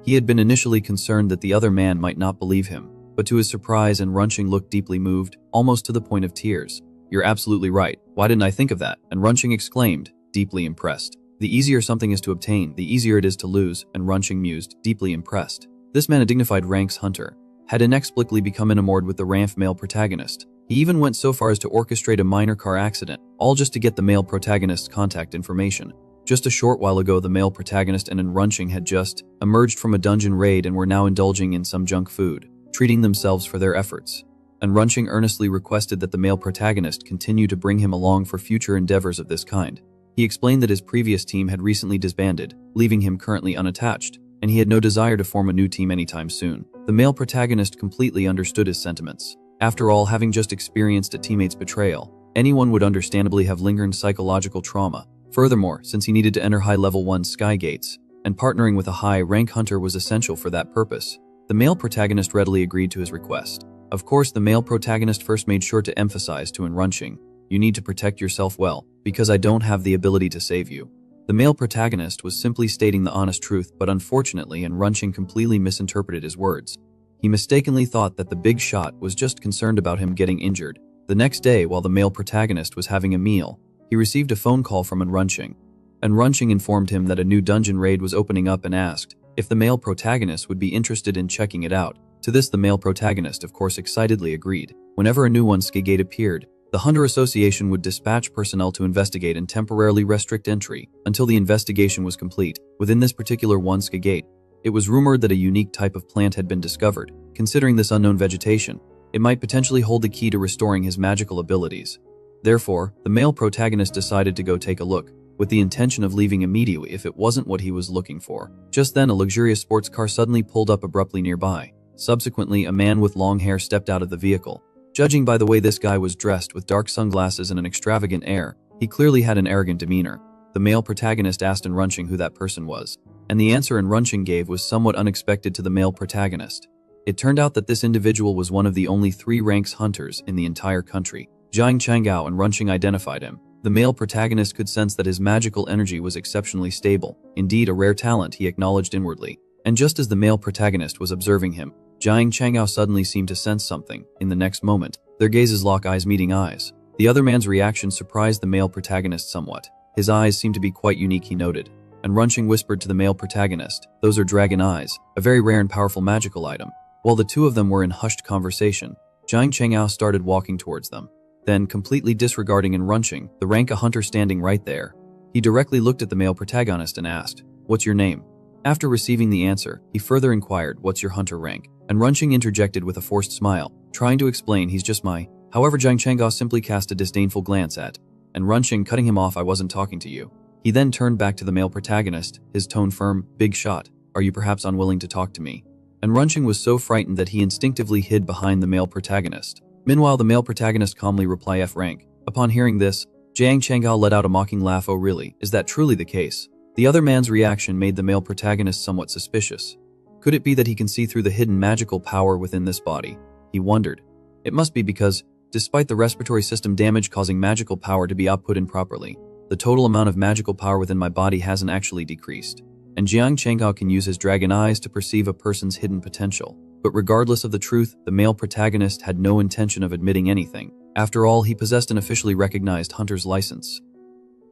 He had been initially concerned that the other man might not believe him, but to his surprise, Enrunching looked deeply moved, almost to the point of tears. "You're absolutely right. Why didn't I think of that?" Enrunching exclaimed, deeply impressed. "The easier something is to obtain, the easier it is to lose," Enrunching mused, deeply impressed. This man, a dignified ranks hunter, had inexplicably become enamored with the Ramf male protagonist. He even went so far as to orchestrate a minor car accident, all just to get the male protagonist's contact information. Just a short while ago, the male protagonist and Enrunching had just emerged from a dungeon raid and were now indulging in some junk food, treating themselves for their efforts. Enrunching earnestly requested that the male protagonist continue to bring him along for future endeavors of this kind. He explained that his previous team had recently disbanded, leaving him currently unattached, and he had no desire to form a new team anytime soon. The male protagonist completely understood his sentiments. After all, having just experienced a teammate's betrayal, anyone would understandably have lingering psychological trauma. Furthermore, since he needed to enter high-level 1 sky gates, and partnering with a high-rank hunter was essential for that purpose, the male protagonist readily agreed to his request. Of course, the male protagonist first made sure to emphasize to Enrunching, "You need to protect yourself well, because I don't have the ability to save you." The male protagonist was simply stating the honest truth, but unfortunately, Enrunching completely misinterpreted his words. He mistakenly thought that the big shot was just concerned about him getting injured. The next day, while the male protagonist was having a meal, he received a phone call from Enrunching. Enrunching informed him that a new dungeon raid was opening up and asked if the male protagonist would be interested in checking it out. To this, the male protagonist, of course, excitedly agreed. Whenever a new one-sky gate appeared, the Hunter Association would dispatch personnel to investigate and temporarily restrict entry until the investigation was complete. Within this particular one-sky gate, it was rumored that a unique type of plant had been discovered. Considering this unknown vegetation, it might potentially hold the key to restoring his magical abilities. Therefore, the male protagonist decided to go take a look, with the intention of leaving immediately if it wasn't what he was looking for. Just then, a luxurious sports car suddenly pulled up abruptly nearby. Subsequently, a man with long hair stepped out of the vehicle. Judging by the way this guy was dressed with dark sunglasses and an extravagant air, he clearly had an arrogant demeanor. The male protagonist asked Enrunching who that person was, and the answer Enrunching gave was somewhat unexpected to the male protagonist. It turned out that this individual was one of the only 3 ranks hunters in the entire country. Jiang Changgao. Enrunching identified him. The male protagonist could sense that his magical energy was exceptionally stable, indeed a rare talent he acknowledged inwardly. And just as the male protagonist was observing him, Jiang Changhao suddenly seemed to sense something. In the next moment, their gazes lock eyes meeting eyes. The other man's reaction surprised the male protagonist somewhat. His eyes seemed to be quite unique, he noted. And Runching whispered to the male protagonist, "Those are dragon eyes, a very rare and powerful magical item." While the two of them were in hushed conversation, Jiang Changhao started walking towards them. Then, completely disregarding and Runching, the rank a hunter standing right there, he directly looked at the male protagonist and asked, "What's your name?" After receiving the answer, he further inquired, "What's your hunter rank?" And Runching interjected with a forced smile, trying to explain, "He's just my..." However, Jiang Changhao simply cast a disdainful glance at, and Runching, cutting him off, "I wasn't talking to you." He then turned back to the male protagonist, his tone firm, "Big shot, are you perhaps unwilling to talk to me?" And Runching was so frightened that he instinctively hid behind the male protagonist. Meanwhile, the male protagonist calmly replied, "F rank." Upon hearing this, Jiang Changhao let out a mocking laugh. "Oh really? Is that truly the case?" The other man's reaction made the male protagonist somewhat suspicious. Could it be that he can see through the hidden magical power within this body? He wondered. It must be because, despite the respiratory system damage causing magical power to be output improperly, the total amount of magical power within my body hasn't actually decreased. And Jiang Changhao can use his dragon eyes to perceive a person's hidden potential. But regardless of the truth, the male protagonist had no intention of admitting anything. After all, he possessed an officially recognized hunter's license.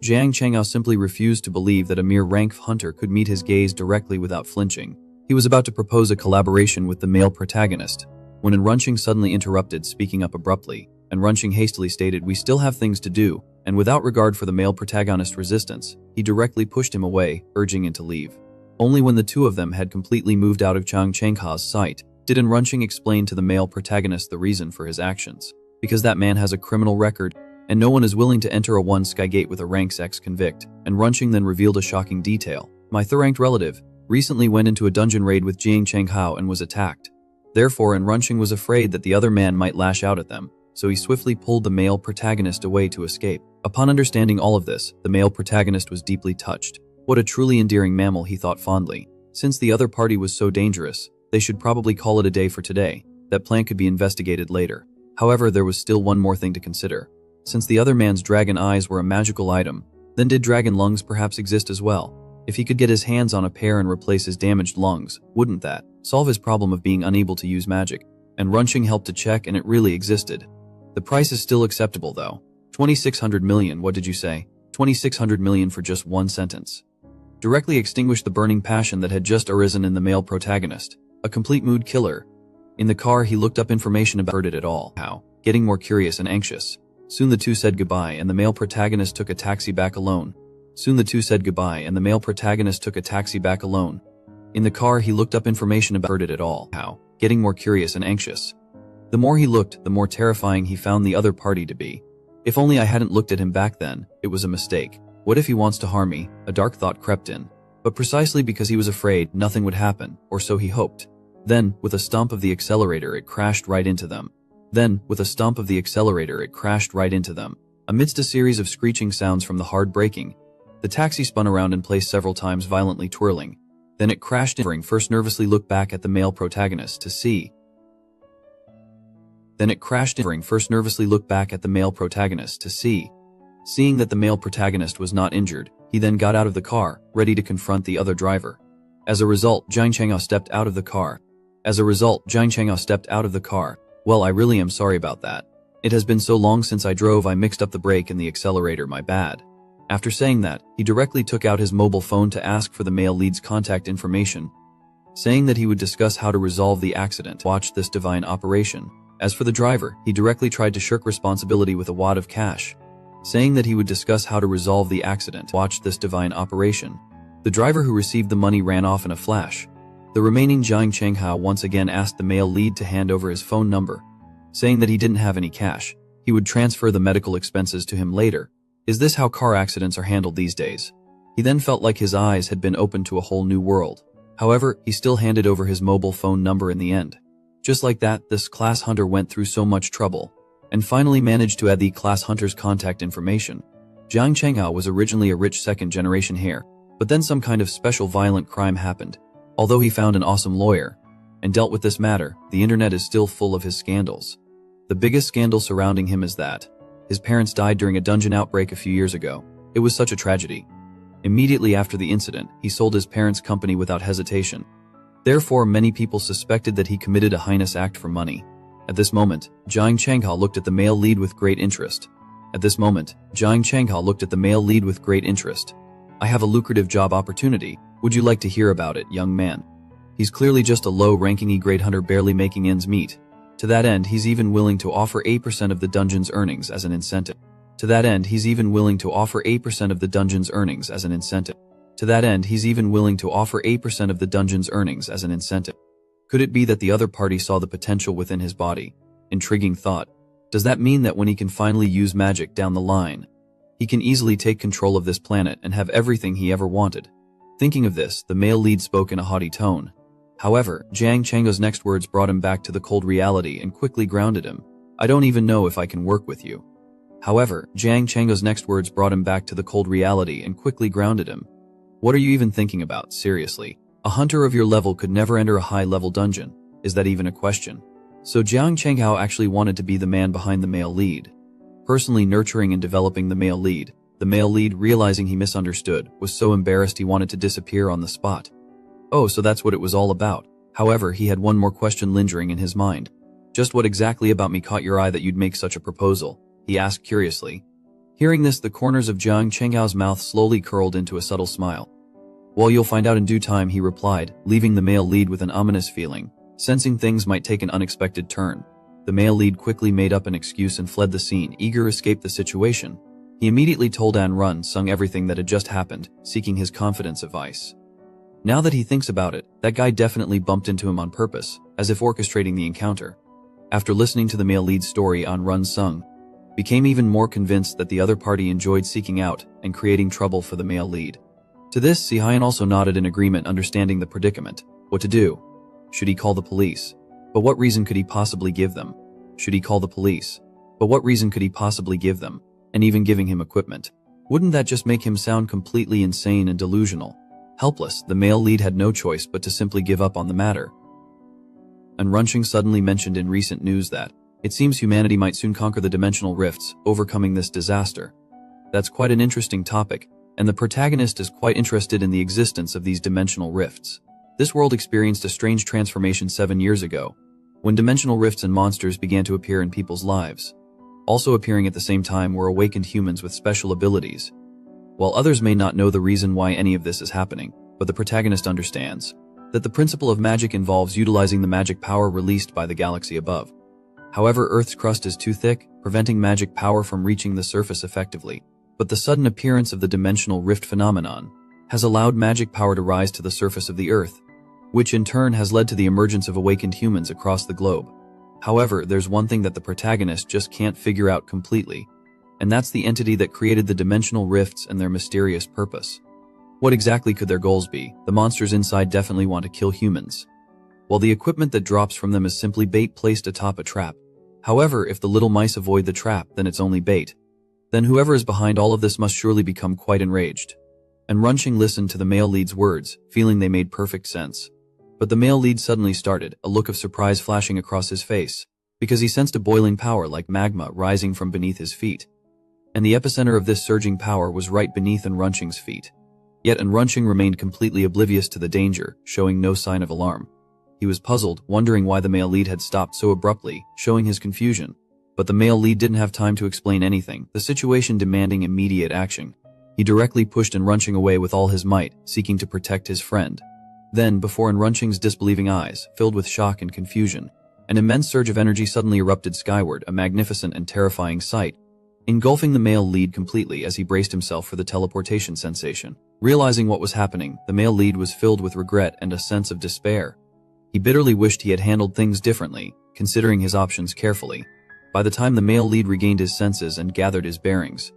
Jiang Changhao simply refused to believe that a mere rank hunter could meet his gaze directly without flinching. He was about to propose a collaboration with the male protagonist, when Runching suddenly interrupted, speaking up abruptly, and Runching hastily stated, "We still have things to do," and without regard for the male protagonist's resistance, he directly pushed him away, urging him to leave. Only when the two of them had completely moved out of Jiang Changhao's sight, did Runching explain to the male protagonist the reason for his actions. Because that man has a criminal record, and no one is willing to enter a one sky gate with a ranks ex-convict. And Runching then revealed a shocking detail. "My third-ranked relative recently went into a dungeon raid with Jiang Changhao and was attacked. Therefore, Runching was afraid that the other man might lash out at them, so he swiftly pulled the male protagonist away to escape." Upon understanding all of this, the male protagonist was deeply touched. What a truly endearing mammal, he thought fondly. Since the other party was so dangerous, they should probably call it a day for today. That plan could be investigated later. However, there was still one more thing to consider. Since the other man's dragon eyes were a magical item, then did dragon lungs perhaps exist as well? If he could get his hands on a pair and replace his damaged lungs, wouldn't that solve his problem of being unable to use magic? And Runching helped to check, and it really existed. The price is still acceptable though. 2,600 million, what did you say? 2,600 million for just one sentence. Directly extinguished the burning passion that had just arisen in the male protagonist. A complete mood killer. In the car, he looked up information about it all. How? Getting more curious and anxious. Soon the two said goodbye and the male protagonist took a taxi back alone. Soon the two said goodbye and the male protagonist took a taxi back alone. In the car, he looked up information about it all. How? Getting more curious and anxious. The more he looked, the more terrifying he found the other party to be. If only I hadn't looked at him back then, it was a mistake. What if he wants to harm me? A dark thought crept in. But precisely because he was afraid, nothing would happen, or so he hoped. Then, with a stomp of the accelerator, it crashed right into them. Amidst a series of screeching sounds from the hard braking, the taxi spun around in place several times, violently twirling. Then it crashed in. First nervously looked back at the male protagonist to see. Seeing that the male protagonist was not injured, he then got out of the car, ready to confront the other driver. As a result, Jiang Changhao stepped out of the car. "Well, I really am sorry about that. It has been so long since I drove, I mixed up the brake and the accelerator, my bad." After saying that, he directly took out his mobile phone to ask for the male lead's contact information, saying that he would discuss how to resolve the accident. Watch this divine operation. As for the driver, he directly tried to shirk responsibility with a wad of cash, saying that he would discuss how to resolve the accident. Watch this divine operation. The driver who received the money ran off in a flash. The remaining Jiang Changhao once again asked the male lead to hand over his phone number, saying that he didn't have any cash. He would transfer the medical expenses to him later. Is this how car accidents are handled these days? He then felt like his eyes had been opened to a whole new world. However, he still handed over his mobile phone number in the end. Just like that, this class hunter went through so much trouble, and finally managed to add the class hunter's contact information. Jiang Changhao was originally a rich second-generation heir, but then some kind of special violent crime happened. Although he found an awesome lawyer and dealt with this matter, the internet is still full of his scandals. The biggest scandal surrounding him is that his parents died during a dungeon outbreak a few years ago. It was such a tragedy. Immediately after the incident, he sold his parents' company without hesitation. Therefore, many people suspected that he committed a heinous act for money. At this moment, Jiang Changha looked at the male lead with great interest. I have a lucrative job opportunity. Would you like to hear about it, young man? He's clearly just a low-ranking E-grade hunter barely making ends meet. To that end, he's even willing to offer 8% of the dungeon's earnings as an incentive. Could that mean that the other party saw the potential within his body? Intriguing thought. Does that mean that when he can finally use magic down the line, he can easily take control of this planet and have everything he ever wanted? Thinking of this, the male lead spoke in a haughty tone. However, Jiang Changha's next words brought him back to the cold reality and quickly grounded him. I don't even know if I can work with you. What are you even thinking about, seriously? A hunter of your level could never enter a high-level dungeon. Is that even a question? So Jiang Changha actually wanted to be the man behind the male lead. Personally nurturing and developing the male lead, realizing he misunderstood, was so embarrassed he wanted to disappear on the spot. Oh, so that's what it was all about. However, he had one more question lingering in his mind. Just what exactly about me caught your eye that you'd make such a proposal? He asked curiously. Hearing this, the corners of Jiang Changhao's mouth slowly curled into a subtle smile. Well, you'll find out in due time, he replied, leaving the male lead with an ominous feeling, sensing things might take an unexpected turn. The male lead quickly made up an excuse and fled the scene, eager to escape the situation. He immediately told An Run Sung everything that had just happened, seeking his confidence advice. Now that he thinks about it, that guy definitely bumped into him on purpose, as if orchestrating the encounter. After listening to the male lead's story, An Run Sung became even more convinced that the other party enjoyed seeking out and creating trouble for the male lead. To this, Si Hyun also nodded in agreement, understanding the predicament. What to do? Should he call the police? But what reason could he possibly give them? And even giving him equipment. Wouldn't that just make him sound completely insane and delusional? Helpless, the male lead had no choice but to simply give up on the matter. And Runching suddenly mentioned in recent news that it seems humanity might soon conquer the dimensional rifts, overcoming this disaster. That's quite an interesting topic, and the protagonist is quite interested in the existence of these dimensional rifts. This world experienced a strange transformation 7 years ago, when dimensional rifts and monsters began to appear in people's lives. Also appearing at the same time were awakened humans with special abilities. While others may not know the reason why any of this is happening, but the protagonist understands that the principle of magic involves utilizing the magic power released by the galaxy above. However, Earth's crust is too thick, preventing magic power from reaching the surface effectively. But the sudden appearance of the dimensional rift phenomenon has allowed magic power to rise to the surface of the Earth, which in turn has led to the emergence of awakened humans across the globe. However, there's one thing that the protagonist just can't figure out completely, and that's the entity that created the dimensional rifts and their mysterious purpose. What exactly could their goals be? The monsters inside definitely want to kill humans, while the equipment that drops from them is simply bait placed atop a trap. However, if the little mice avoid the trap, then it's only bait. Then whoever is behind all of this must surely become quite enraged. And Runching listened to the male lead's words, feeling they made perfect sense. But the male lead suddenly started, a look of surprise flashing across his face, because he sensed a boiling power like magma rising from beneath his feet. And the epicenter of this surging power was right beneath An Runching's feet. Yet An Runching remained completely oblivious to the danger, showing no sign of alarm. He was puzzled, wondering why the male lead had stopped so abruptly, showing his confusion. But the male lead didn't have time to explain anything, the situation demanding immediate action. He directly pushed An Runching away with all his might, seeking to protect his friend. Then, before An Runching's disbelieving eyes, filled with shock and confusion, an immense surge of energy suddenly erupted skyward, a magnificent and terrifying sight, engulfing the male lead completely as he braced himself for the teleportation sensation. Realizing what was happening, the male lead was filled with regret and a sense of despair. He bitterly wished he had handled things differently, considering his options carefully. By the time the male lead regained his senses and gathered his bearings,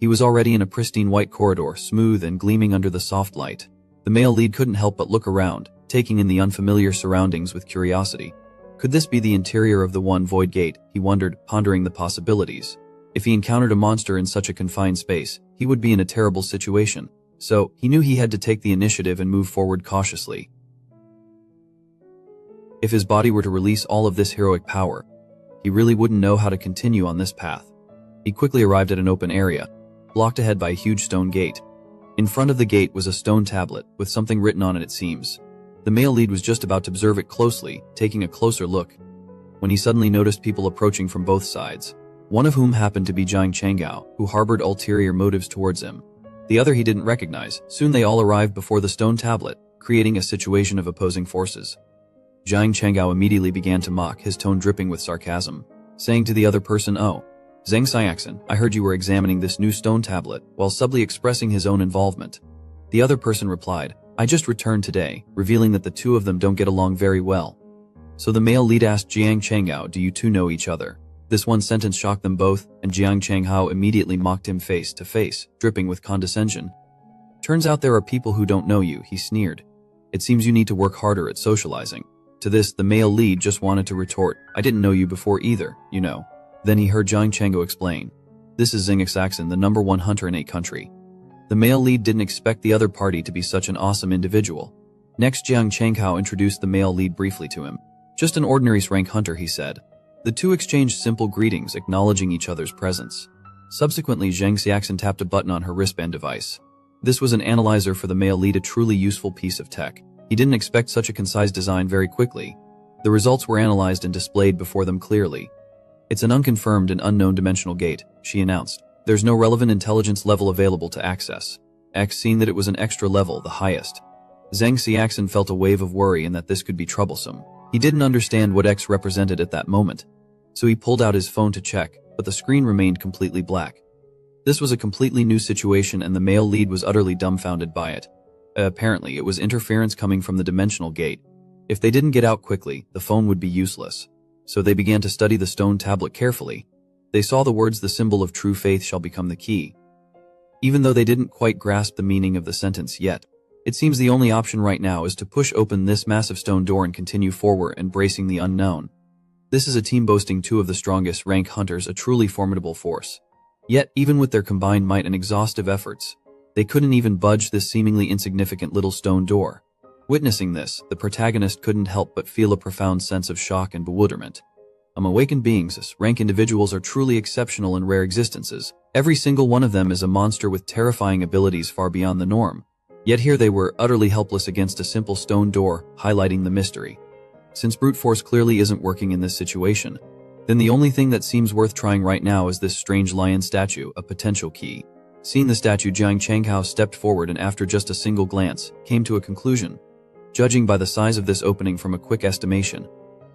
he was already in a pristine white corridor, smooth and gleaming under the soft light. The male lead couldn't help but look around, taking in the unfamiliar surroundings with curiosity. Could this be the interior of the One Void Gate? He wondered, pondering the possibilities. If he encountered a monster in such a confined space, he would be in a terrible situation. So, he knew he had to take the initiative and move forward cautiously. If his body were to release all of this heroic power, he really wouldn't know how to continue on this path. He quickly arrived at an open area, blocked ahead by a huge stone gate. In front of the gate was a stone tablet with something written on it seems. The male lead was just about to observe it closely, taking a closer look, when he suddenly noticed people approaching from both sides, one of whom happened to be Jiang Changgao, who harbored ulterior motives towards him. The other he didn't recognize. Soon they all arrived before the stone tablet, creating a situation of opposing forces. Jiang Changgao immediately began to mock, his tone dripping with sarcasm, saying to the other person, "Oh, Zheng Xiaxin, I heard you were examining this new stone tablet," while subtly expressing his own involvement. The other person replied, "I just returned today," revealing that the two of them don't get along very well. So the male lead asked Jiang Changgao, "Do you two know each other?" This one sentence shocked them both, and Jiang Changgao immediately mocked him face to face, dripping with condescension. "Turns out there are people who don't know you," he sneered. "It seems you need to work harder at socializing." To this, the male lead just wanted to retort, "I didn't know you before either, you know." Then he heard Jiang Changgao explain, "This is Zheng Xiaxin, the #1 hunter in a country." The male lead didn't expect the other party to be such an awesome individual. Next, Jiang Changgao introduced the male lead briefly to him. "Just an ordinary rank hunter," he said. The two exchanged simple greetings, acknowledging each other's presence. Subsequently, Zheng Xiaxin tapped a button on her wristband device. This was an analyzer for the male lead, a truly useful piece of tech. He didn't expect such a concise design very quickly. The results were analyzed and displayed before them clearly. "It's an unconfirmed and unknown dimensional gate," she announced. "There's no relevant intelligence level available to access." X, seeing that it was an extra level, the highest. Zheng Xiaxin felt a wave of worry and that this could be troublesome. He didn't understand what X represented at that moment, so he pulled out his phone to check, but the screen remained completely black. This was a completely new situation and the male lead was utterly dumbfounded by it. Apparently, it was interference coming from the dimensional gate. If they didn't get out quickly, the phone would be useless. So they began to study the stone tablet carefully. They saw the words, "The symbol of true faith shall become the key." Even though they didn't quite grasp the meaning of the sentence yet, it seems the only option right now is to push open this massive stone door and continue forward, embracing the unknown. This is a team boasting two of the strongest rank hunters, a truly formidable force. Yet, even with their combined might and exhaustive efforts, they couldn't even budge this seemingly insignificant little stone door. Witnessing this, the protagonist couldn't help but feel a profound sense of shock and bewilderment. Awakened beings, rank individuals are truly exceptional and rare existences. Every single one of them is a monster with terrifying abilities far beyond the norm. Yet here they were, utterly helpless against a simple stone door, highlighting the mystery. Since brute force clearly isn't working in this situation, then the only thing that seems worth trying right now is this strange lion statue, a potential key. Seeing the statue, Jiang Changgao stepped forward and after just a single glance, came to a conclusion. Judging by the size of this opening from a quick estimation,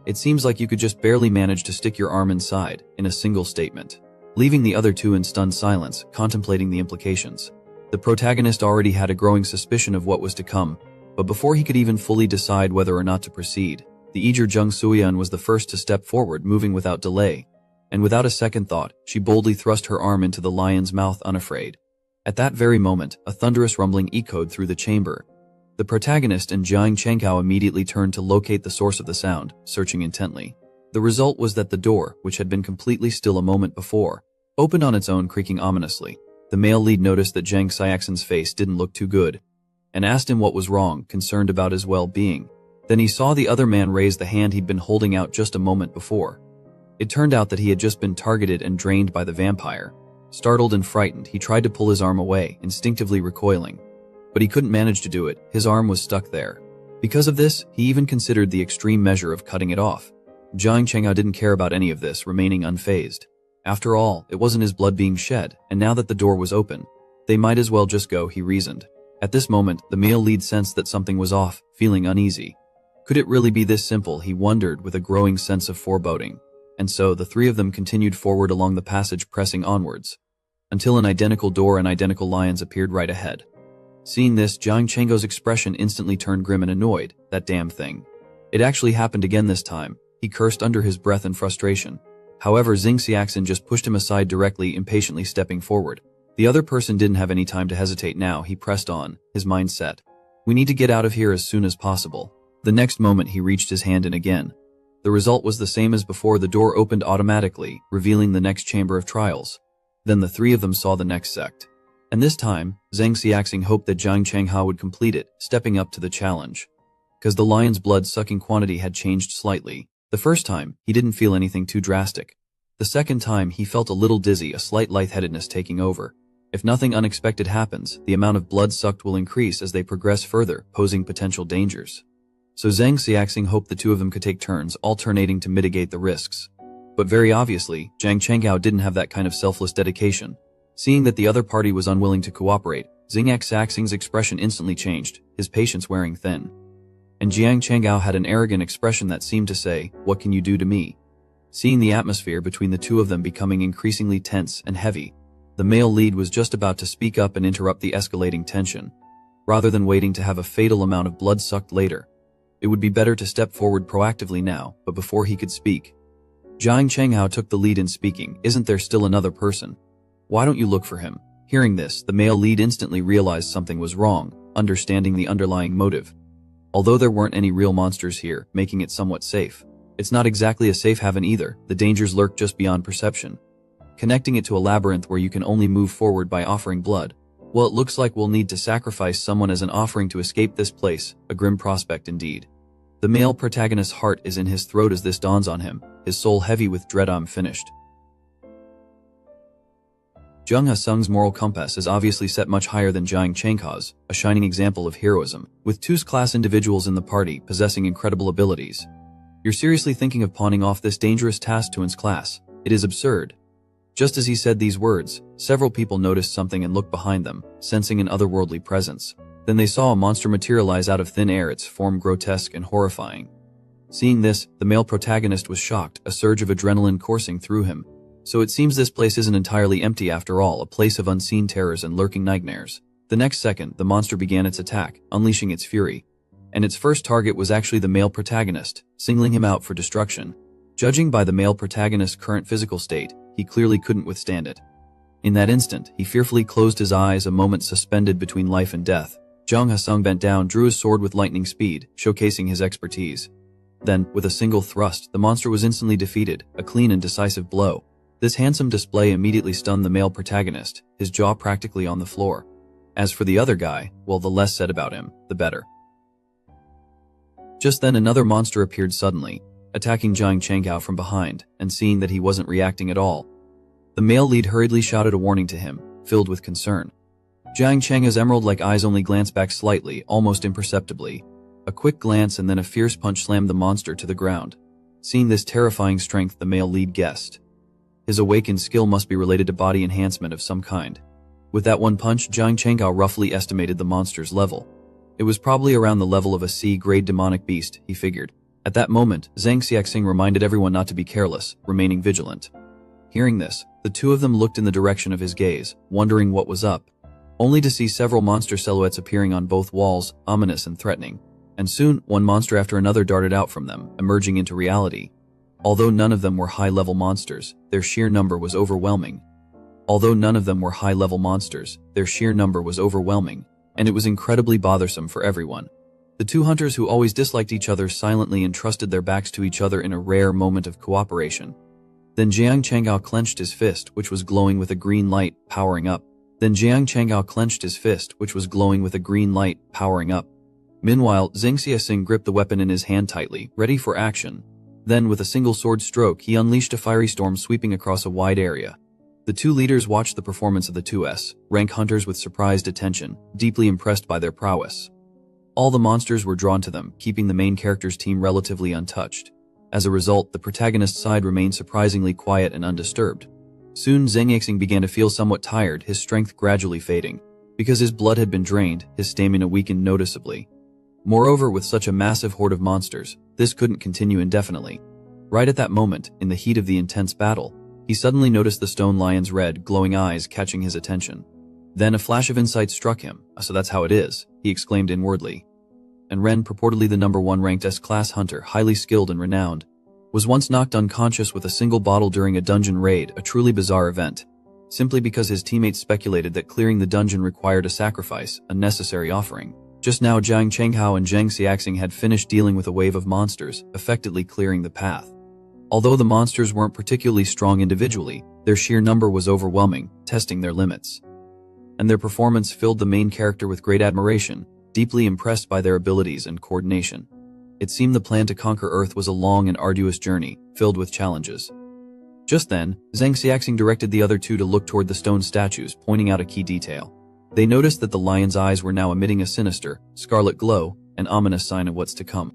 it seems like you could just barely manage to stick your arm inside, in a single statement, leaving the other two in stunned silence, contemplating the implications. The protagonist already had a growing suspicion of what was to come, but before he could even fully decide whether or not to proceed, the Eager Zheng Suyan was the first to step forward, moving without delay, and without a second thought, she boldly thrust her arm into the lion's mouth unafraid. At that very moment, a thunderous rumbling echoed through the chamber. The protagonist and Jiang Changgao immediately turned to locate the source of the sound, searching intently. The result was that the door, which had been completely still a moment before, opened on its own, creaking ominously. The male lead noticed that Zheng Xiaxin's face didn't look too good, and asked him what was wrong, concerned about his well-being. Then he saw the other man raise the hand he'd been holding out just a moment before. It turned out that he had just been targeted and drained by the vampire. Startled and frightened, he tried to pull his arm away, instinctively recoiling. But he couldn't manage to do it, his arm was stuck there. Because of this, he even considered the extreme measure of cutting it off. Jiang Changgao didn't care about any of this, remaining unfazed. After all, it wasn't his blood being shed, and now that the door was open, they might as well just go, he reasoned. At this moment, the male lead sensed that something was off, feeling uneasy. Could it really be this simple, he wondered with a growing sense of foreboding. And so, the three of them continued forward along the passage, pressing onwards, until an identical door and identical lions appeared right ahead. Seeing this, Jiang Changgao's expression instantly turned grim and annoyed. That damn thing. It actually happened again this time, he cursed under his breath in frustration. However, Zheng Xiaxin just pushed him aside directly, impatiently stepping forward. The other person didn't have any time to hesitate now, he pressed on, his mind set. We need to get out of here as soon as possible. The next moment he reached his hand in again. The result was the same as before, the door opened automatically, revealing the next chamber of trials. Then the three of them saw the next sect. And this time, Zheng Xiaxin hoped that Jiang Changgao would complete it, stepping up to the challenge. Because the lion's blood-sucking quantity had changed slightly. The first time, he didn't feel anything too drastic. The second time, he felt a little dizzy, a slight lightheadedness taking over. If nothing unexpected happens, the amount of blood sucked will increase as they progress further, posing potential dangers. so Zhang Xiaxing hoped the two of them could take turns, alternating to mitigate the risks. But very obviously, Zhang Chenghao didn't have that kind of selfless dedication. Seeing that the other party was unwilling to cooperate, Zhang Xiaxing's expression instantly changed, his patience wearing thin. And Jiang Chenghao had an arrogant expression that seemed to say, "What can you do to me?" Seeing the atmosphere between the two of them becoming increasingly tense and heavy, the male lead was just about to speak up and interrupt the escalating tension. Rather than waiting to have a fatal amount of blood sucked later, it would be better to step forward proactively now. But before he could speak, Jiang Chenghao took the lead in speaking. "Isn't there still another person? Why don't you look for him?" Hearing this, the male lead instantly realized something was wrong, understanding the underlying motive. Although there weren't any real monsters here, making it somewhat safe, it's not exactly a safe haven either. The dangers lurk just beyond perception, connecting it to a labyrinth where you can only move forward by offering blood. Well, it looks like we'll need to sacrifice someone as an offering to escape this place, a grim prospect indeed. The male protagonist's heart is in his throat as this dawns on him, his soul heavy with dread. "I'm finished." Zheng Hasung's moral compass is obviously set much higher than Jiang Chenghao's, a shining example of heroism, with two class individuals in the party possessing incredible abilities. "You're seriously thinking of pawning off this dangerous task to his class? It is absurd." Just as he said these words, several people noticed something and looked behind them, sensing an otherworldly presence. Then they saw a monster materialize out of thin air, its form grotesque and horrifying. Seeing this, the male protagonist was shocked, a surge of adrenaline coursing through him. So it seems this place isn't entirely empty after all, a place of unseen terrors and lurking nightmares. The next second, the monster began its attack, unleashing its fury. And its first target was actually the male protagonist, singling him out for destruction. Judging by the male protagonist's current physical state, he clearly couldn't withstand it. In that instant, he fearfully closed his eyes, a moment suspended between life and death. Zhang Hasung bent down, drew his sword with lightning speed, showcasing his expertise. Then, with a single thrust, the monster was instantly defeated, a clean and decisive blow. This handsome display immediately stunned the male protagonist, his jaw practically on the floor. As for the other guy, well, the less said about him, the better. Just then another monster appeared suddenly, attacking Jiang Chenghao from behind, and seeing that he wasn't reacting at all, the male lead hurriedly shouted a warning to him, filled with concern. Jiang Chenghao's emerald-like eyes only glanced back slightly, almost imperceptibly. A quick glance and then a fierce punch slammed the monster to the ground. Seeing this terrifying strength, the male lead guessed his awakened skill must be related to body enhancement of some kind. With that one punch, Jiang Chenghao roughly estimated the monster's level. It was probably around the level of a C-grade demonic beast, he figured. At that moment, Zhang Xiaxing reminded everyone not to be careless, remaining vigilant. Hearing this, the two of them looked in the direction of his gaze, wondering what was up, only to see several monster silhouettes appearing on both walls, ominous and threatening. And soon, one monster after another darted out from them, emerging into reality. Although none of them were high-level monsters, their sheer number was overwhelming. And it was incredibly bothersome for everyone. The two hunters who always disliked each other silently entrusted their backs to each other in a rare moment of cooperation. Then Jiang Chenghao clenched his fist, which was glowing with a green light, powering up. Meanwhile, Zhang Xiaxing gripped the weapon in his hand tightly, ready for action. Then, with a single sword stroke, he unleashed a fiery storm sweeping across a wide area. The two leaders watched the performance of the two rank hunters with surprised attention, deeply impressed by their prowess. All the monsters were drawn to them, keeping the main character's team relatively untouched. As a result, the protagonist's side remained surprisingly quiet and undisturbed. Soon Zhang Xiaxing began to feel somewhat tired, his strength gradually fading. Because his blood had been drained, his stamina weakened noticeably. Moreover, with such a massive horde of monsters, this couldn't continue indefinitely. Right at that moment, in the heat of the intense battle, he suddenly noticed the stone lion's red, glowing eyes catching his attention. Then a flash of insight struck him. So that's how it is, he exclaimed inwardly. And Ren, purportedly the #1 ranked S-class hunter, highly skilled and renowned, was once knocked unconscious with a single bottle during a dungeon raid, a truly bizarre event. Simply because his teammates speculated that clearing the dungeon required a sacrifice, a necessary offering. Just now Jiang Chenghao and Zhang Xiaxing had finished dealing with a wave of monsters, effectively clearing the path. Although the monsters weren't particularly strong individually, their sheer number was overwhelming, testing their limits. And their performance filled the main character with great admiration, deeply impressed by their abilities and coordination. It seemed the plan to conquer Earth was a long and arduous journey, filled with challenges. Just then, Zhang Xiaxing directed the other two to look toward the stone statues, pointing out a key detail. They noticed that the lion's eyes were now emitting a sinister, scarlet glow, an ominous sign of what's to come.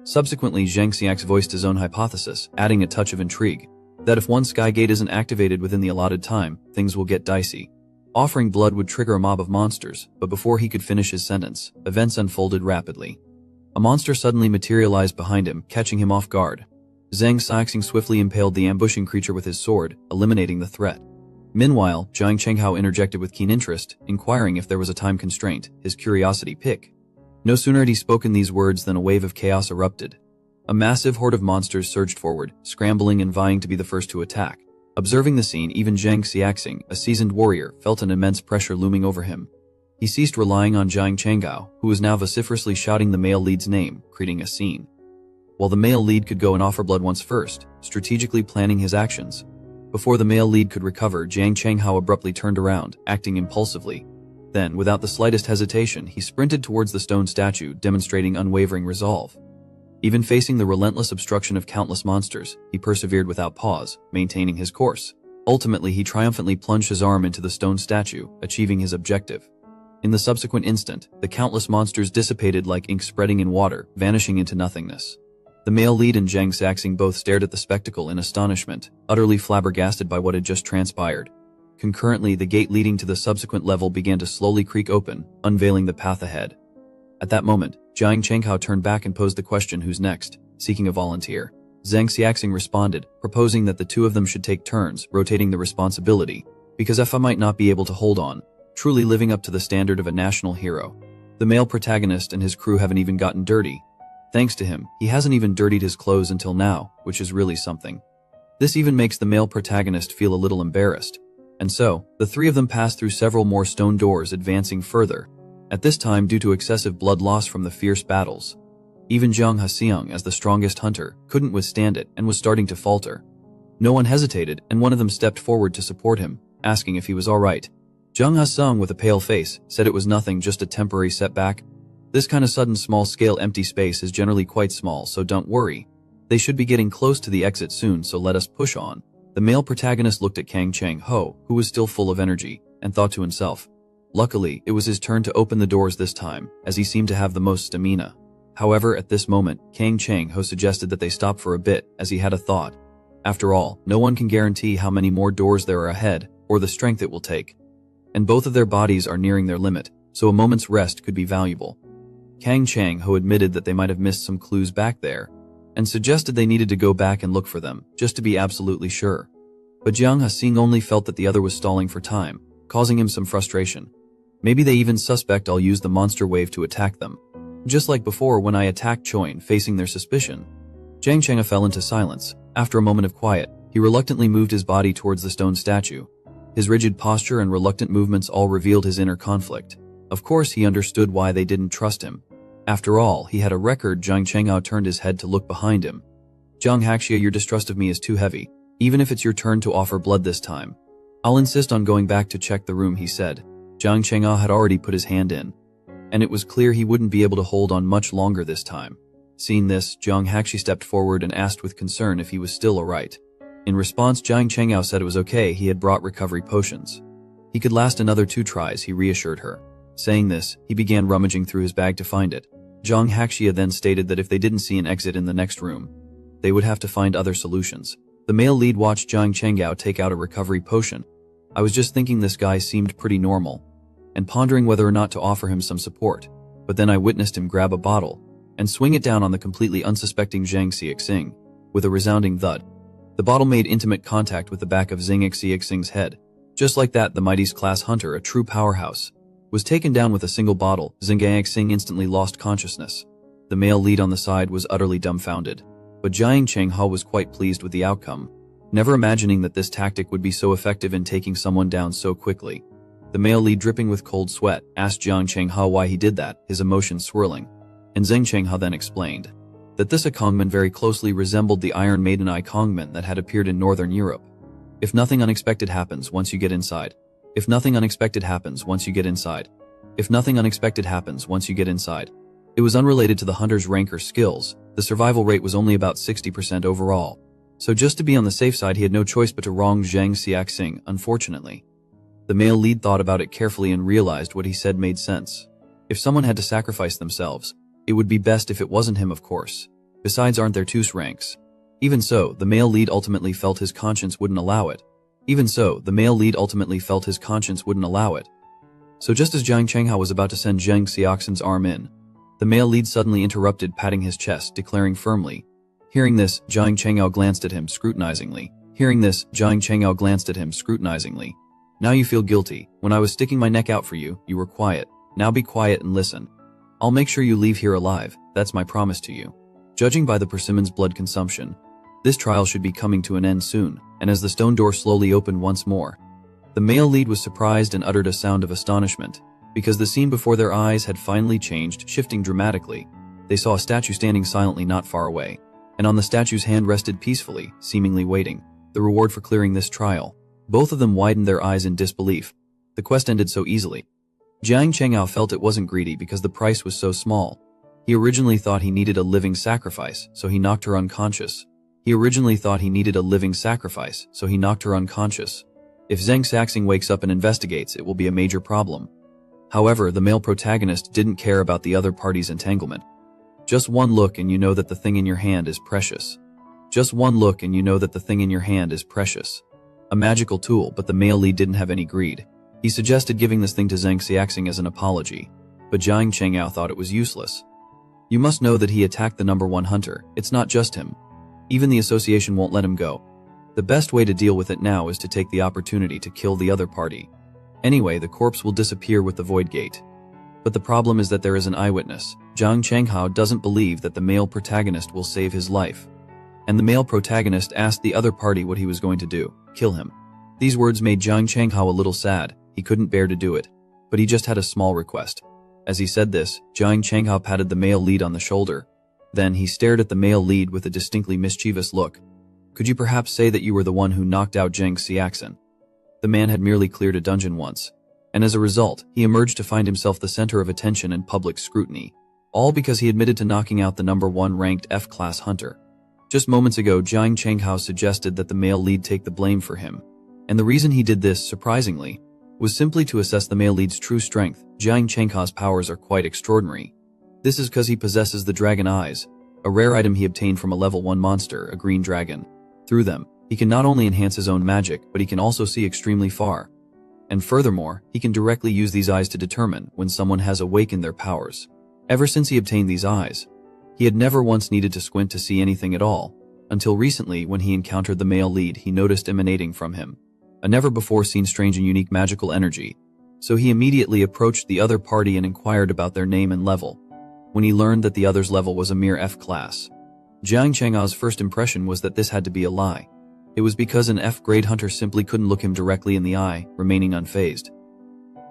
Subsequently, Zhang Xiax voiced his own hypothesis, adding a touch of intrigue, that if one sky gate isn't activated within the allotted time, things will get dicey. Offering blood would trigger a mob of monsters, but before he could finish his sentence, events unfolded rapidly. A monster suddenly materialized behind him, catching him off guard. Zhang Xiaxing swiftly impaled the ambushing creature with his sword, eliminating the threat. Meanwhile, Zhang Chenghao interjected with keen interest, inquiring if there was a time constraint, his curiosity piqued. No sooner had he spoken these words than a wave of chaos erupted. A massive horde of monsters surged forward, scrambling and vying to be the first to attack. Observing the scene, even Zhang Xiaxing, a seasoned warrior, felt an immense pressure looming over him. He ceased relying on Zhang Chenghao, who was now vociferously shouting the male lead's name, creating a scene. While the male lead could go and offer blood once first, strategically planning his actions. Before the male lead could recover, Zhang Chenghao abruptly turned around, acting impulsively. Then, without the slightest hesitation, he sprinted towards the stone statue, demonstrating unwavering resolve. Even facing the relentless obstruction of countless monsters, he persevered without pause, maintaining his course. Ultimately, he triumphantly plunged his arm into the stone statue, achieving his objective. In the subsequent instant, the countless monsters dissipated like ink spreading in water, vanishing into nothingness. The male lead and Zhang Xiaxing both stared at the spectacle in astonishment, utterly flabbergasted by what had just transpired. Concurrently, the gate leading to the subsequent level began to slowly creak open, unveiling the path ahead. At that moment, Zhang Chenghao turned back and posed the question, "Who's next?" seeking a volunteer. Zhang Xiaxing responded, proposing that the two of them should take turns, rotating the responsibility, because Fa might not be able to hold on, truly living up to the standard of a national hero. The male protagonist and his crew haven't even gotten dirty. Thanks to him, he hasn't even dirtied his clothes until now, which is really something. This even makes the male protagonist feel a little embarrassed. And so, the three of them passed through several more stone doors, advancing further. At this time, due to excessive blood loss from the fierce battles, even Zhang Haxiang, as the strongest hunter, couldn't withstand it and was starting to falter. No one hesitated, and one of them stepped forward to support him, asking if he was alright. Zhang Haxiang, with a pale face, said it was nothing, just a temporary setback. This kind of sudden small-scale empty space is generally quite small, so don't worry. They should be getting close to the exit soon, so let us push on. The male protagonist looked at Kang Cheng Ho, who was still full of energy, and thought to himself. Luckily, it was his turn to open the doors this time, as he seemed to have the most stamina. However, at this moment, Kang Cheng Ho suggested that they stop for a bit, as he had a thought. After all, no one can guarantee how many more doors there are ahead, or the strength it will take. And both of their bodies are nearing their limit, so a moment's rest could be valuable. Kang Cheng Ho admitted that they might have missed some clues back there, and suggested they needed to go back and look for them, just to be absolutely sure. But Jiang Hasing only felt that the other was stalling for time, causing him some frustration. Maybe they even suspect I'll use the monster wave to attack them. Just like before when I attacked Choin, facing their suspicion. Zhang Chengha fell into silence. After a moment of quiet, he reluctantly moved his body towards the stone statue. His rigid posture and reluctant movements all revealed his inner conflict. Of course, he understood why they didn't trust him. After all, he had a record. Zhang Chenghao turned his head to look behind him. Zhang Haxia, your distrust of me is too heavy. Even if it's your turn to offer blood this time, I'll insist on going back to check the room, he said. Zhang Chenghao had already put his hand in, and it was clear he wouldn't be able to hold on much longer this time. Seeing this, Zhang Haxi stepped forward and asked with concern if he was still alright. In response, Zhang Chenghao said it was okay, he had brought recovery potions. He could last another 2 tries, he reassured her. Saying this, he began rummaging through his bag to find it. Zhang Haxia then stated that if they didn't see an exit in the next room, they would have to find other solutions. The male lead watched Zhang Chenghao take out a recovery potion. I was just thinking this guy seemed pretty normal, and pondering whether or not to offer him some support, but then I witnessed him grab a bottle and swing it down on the completely unsuspecting Zhang Xiaxing. With a resounding thud, the bottle made intimate contact with the back of Zhang Xiaxing's head. Just like that, the Mighty's class hunter, a true powerhouse, was taken down with a single bottle. Zhang Xiaxing instantly lost consciousness. The male lead on the side was utterly dumbfounded, but Jiang Chenghao was quite pleased with the outcome, never imagining that this tactic would be so effective in taking someone down so quickly. The male lead, dripping with cold sweat, asked Jiang Chenghao why he did that, his emotions swirling. And Zhang Chenghao then explained that this Ikongman very closely resembled the Iron Maiden Ikongman that had appeared in Northern Europe. If nothing unexpected happens once you get inside. If nothing unexpected happens once you get inside. If nothing unexpected happens once you get inside. It was unrelated to the hunter's rank or skills. The survival rate was only about 60% overall. So just to be on the safe side, he had no choice but to wrong Zhang Xiaxing, unfortunately. The male lead thought about it carefully and realized what he said made sense. If someone had to sacrifice themselves, it would be best if it wasn't him, of course. Besides, aren't there two ranks? Even so, the male lead ultimately felt his conscience wouldn't allow it. So just as Jiang Changhao was about to send Zheng Xiaoxin's arm in, the male lead suddenly interrupted, patting his chest, declaring firmly. Hearing this, Jiang Changhao glanced at him scrutinizingly. Now you feel guilty. When I was sticking my neck out for you, you were quiet. Now be quiet and listen. I'll make sure you leave here alive. That's my promise to you. Judging by the persimmon's blood consumption, this trial should be coming to an end soon, and as the stone door slowly opened once more, the male lead was surprised and uttered a sound of astonishment, because the scene before their eyes had finally changed, shifting dramatically. They saw a statue standing silently not far away, and on the statue's hand rested peacefully, seemingly waiting the reward for clearing this trial. Both of them widened their eyes in disbelief. The quest ended so easily. Jiang Changhao felt it wasn't greedy because the price was so small. He originally thought he needed a living sacrifice, so he knocked her unconscious. If Zheng Xiaoxin wakes up and investigates, it will be a major problem. However, the male protagonist didn't care about the other party's entanglement. Just one look and you know that the thing in your hand is precious. A magical tool, but the male lead didn't have any greed. He suggested giving this thing to Zheng Xiaoxin as an apology, but Jiang Changhao thought it was useless. You must know that he attacked the #1 hunter. It's not just him. Even the association won't let him go. The best way to deal with it now is to take the opportunity to kill the other party. Anyway, the corpse will disappear with the void gate. But the problem is that there is an eyewitness. Jiang Changhao doesn't believe that the male protagonist will save his life. And the male protagonist asked the other party what he was going to do. Kill him. These words made Jiang Changhao a little sad. He couldn't bear to do it. But he just had a small request. As he said this, Jiang Changhao patted the male lead on the shoulder. Then he stared at the male lead with a distinctly mischievous look. Could you perhaps say that you were the one who knocked out Zheng Xiaoxin? The man had merely cleared a dungeon once, and as a result, he emerged to find himself the center of attention and public scrutiny, all because he admitted to knocking out the #1 ranked F-class hunter. Just moments ago, Jiang Changhao suggested that the male lead take the blame for him, and the reason he did this, surprisingly, was simply to assess the male lead's true strength. Jiang Changhao's powers are quite extraordinary. This is because he possesses the dragon eyes, a rare item he obtained from a level 1 monster, a green dragon. Through them, he can not only enhance his own magic, but he can also see extremely far. And furthermore, he can directly use these eyes to determine when someone has awakened their powers. Ever since he obtained these eyes, he had never once needed to squint to see anything at all, until recently when he encountered the male lead he noticed emanating from him a never-before-seen strange and unique magical energy, so he immediately approached the other party and inquired about their name and level. When he learned that the other's level was a mere F-class, Jiang Changhao's first impression was that this had to be a lie. It was because an F-grade hunter simply couldn't look him directly in the eye, remaining unfazed.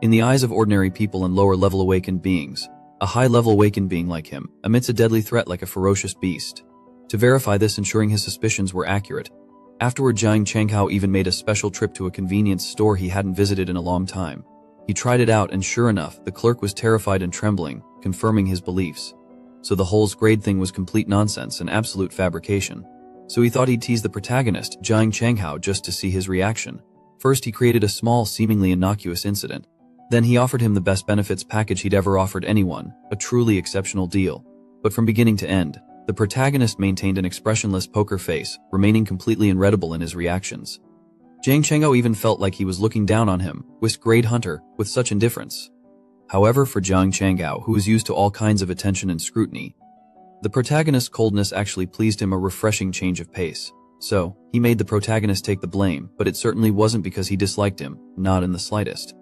In the eyes of ordinary people and lower-level awakened beings, a high-level awakened being like him emits a deadly threat like a ferocious beast. To verify this, ensuring his suspicions were accurate, afterward Jiang Changhao even made a special trip to a convenience store he hadn't visited in a long time. He tried it out and sure enough, the clerk was terrified and trembling, confirming his beliefs. So the whole grade thing was complete nonsense and absolute fabrication. So he thought he'd tease the protagonist, Jiang Changhao, just to see his reaction. First he created a small, seemingly innocuous incident. Then he offered him the best benefits package he'd ever offered anyone, a truly exceptional deal. But from beginning to end, the protagonist maintained an expressionless poker face, remaining completely unreadable in his reactions. Jiang Changhao even felt like he was looking down on him, grade hunter, with such indifference. However, for Jiang Changhao, who was used to all kinds of attention and scrutiny, the protagonist's coldness actually pleased him, a refreshing change of pace. So, he made the protagonist take the blame, but it certainly wasn't because he disliked him, not in the slightest.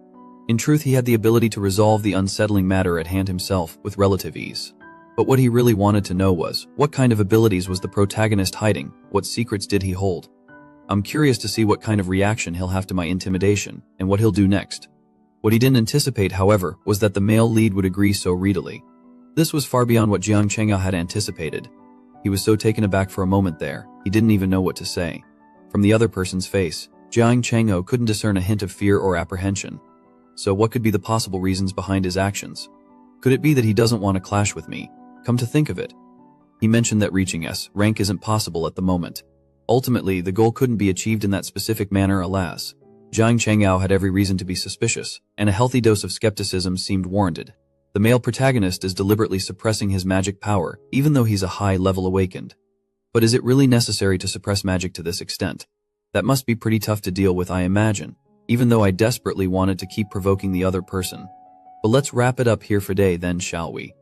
In truth, he had the ability to resolve the unsettling matter at hand himself with relative ease. But what he really wanted to know was, what kind of abilities was the protagonist hiding? What secrets did he hold? I'm curious to see what kind of reaction he'll have to my intimidation, and what he'll do next. What he didn't anticipate, however, was that the male lead would agree so readily. This was far beyond what Jiang Changhao had anticipated. He was so taken aback for a moment there, he didn't even know what to say. From the other person's face, Jiang Changhao couldn't discern a hint of fear or apprehension. So what could be the possible reasons behind his actions? Could it be that he doesn't want to clash with me? Come to think of it, he mentioned that reaching S rank isn't possible at the moment. Ultimately, the goal couldn't be achieved in that specific manner, alas. Jiang Changhao had every reason to be suspicious, and a healthy dose of skepticism seemed warranted. The male protagonist is deliberately suppressing his magic power, even though he's a high-level awakened. But is it really necessary to suppress magic to this extent? That must be pretty tough to deal with, I imagine, even though I desperately wanted to keep provoking the other person. But let's wrap it up here for today then, shall we?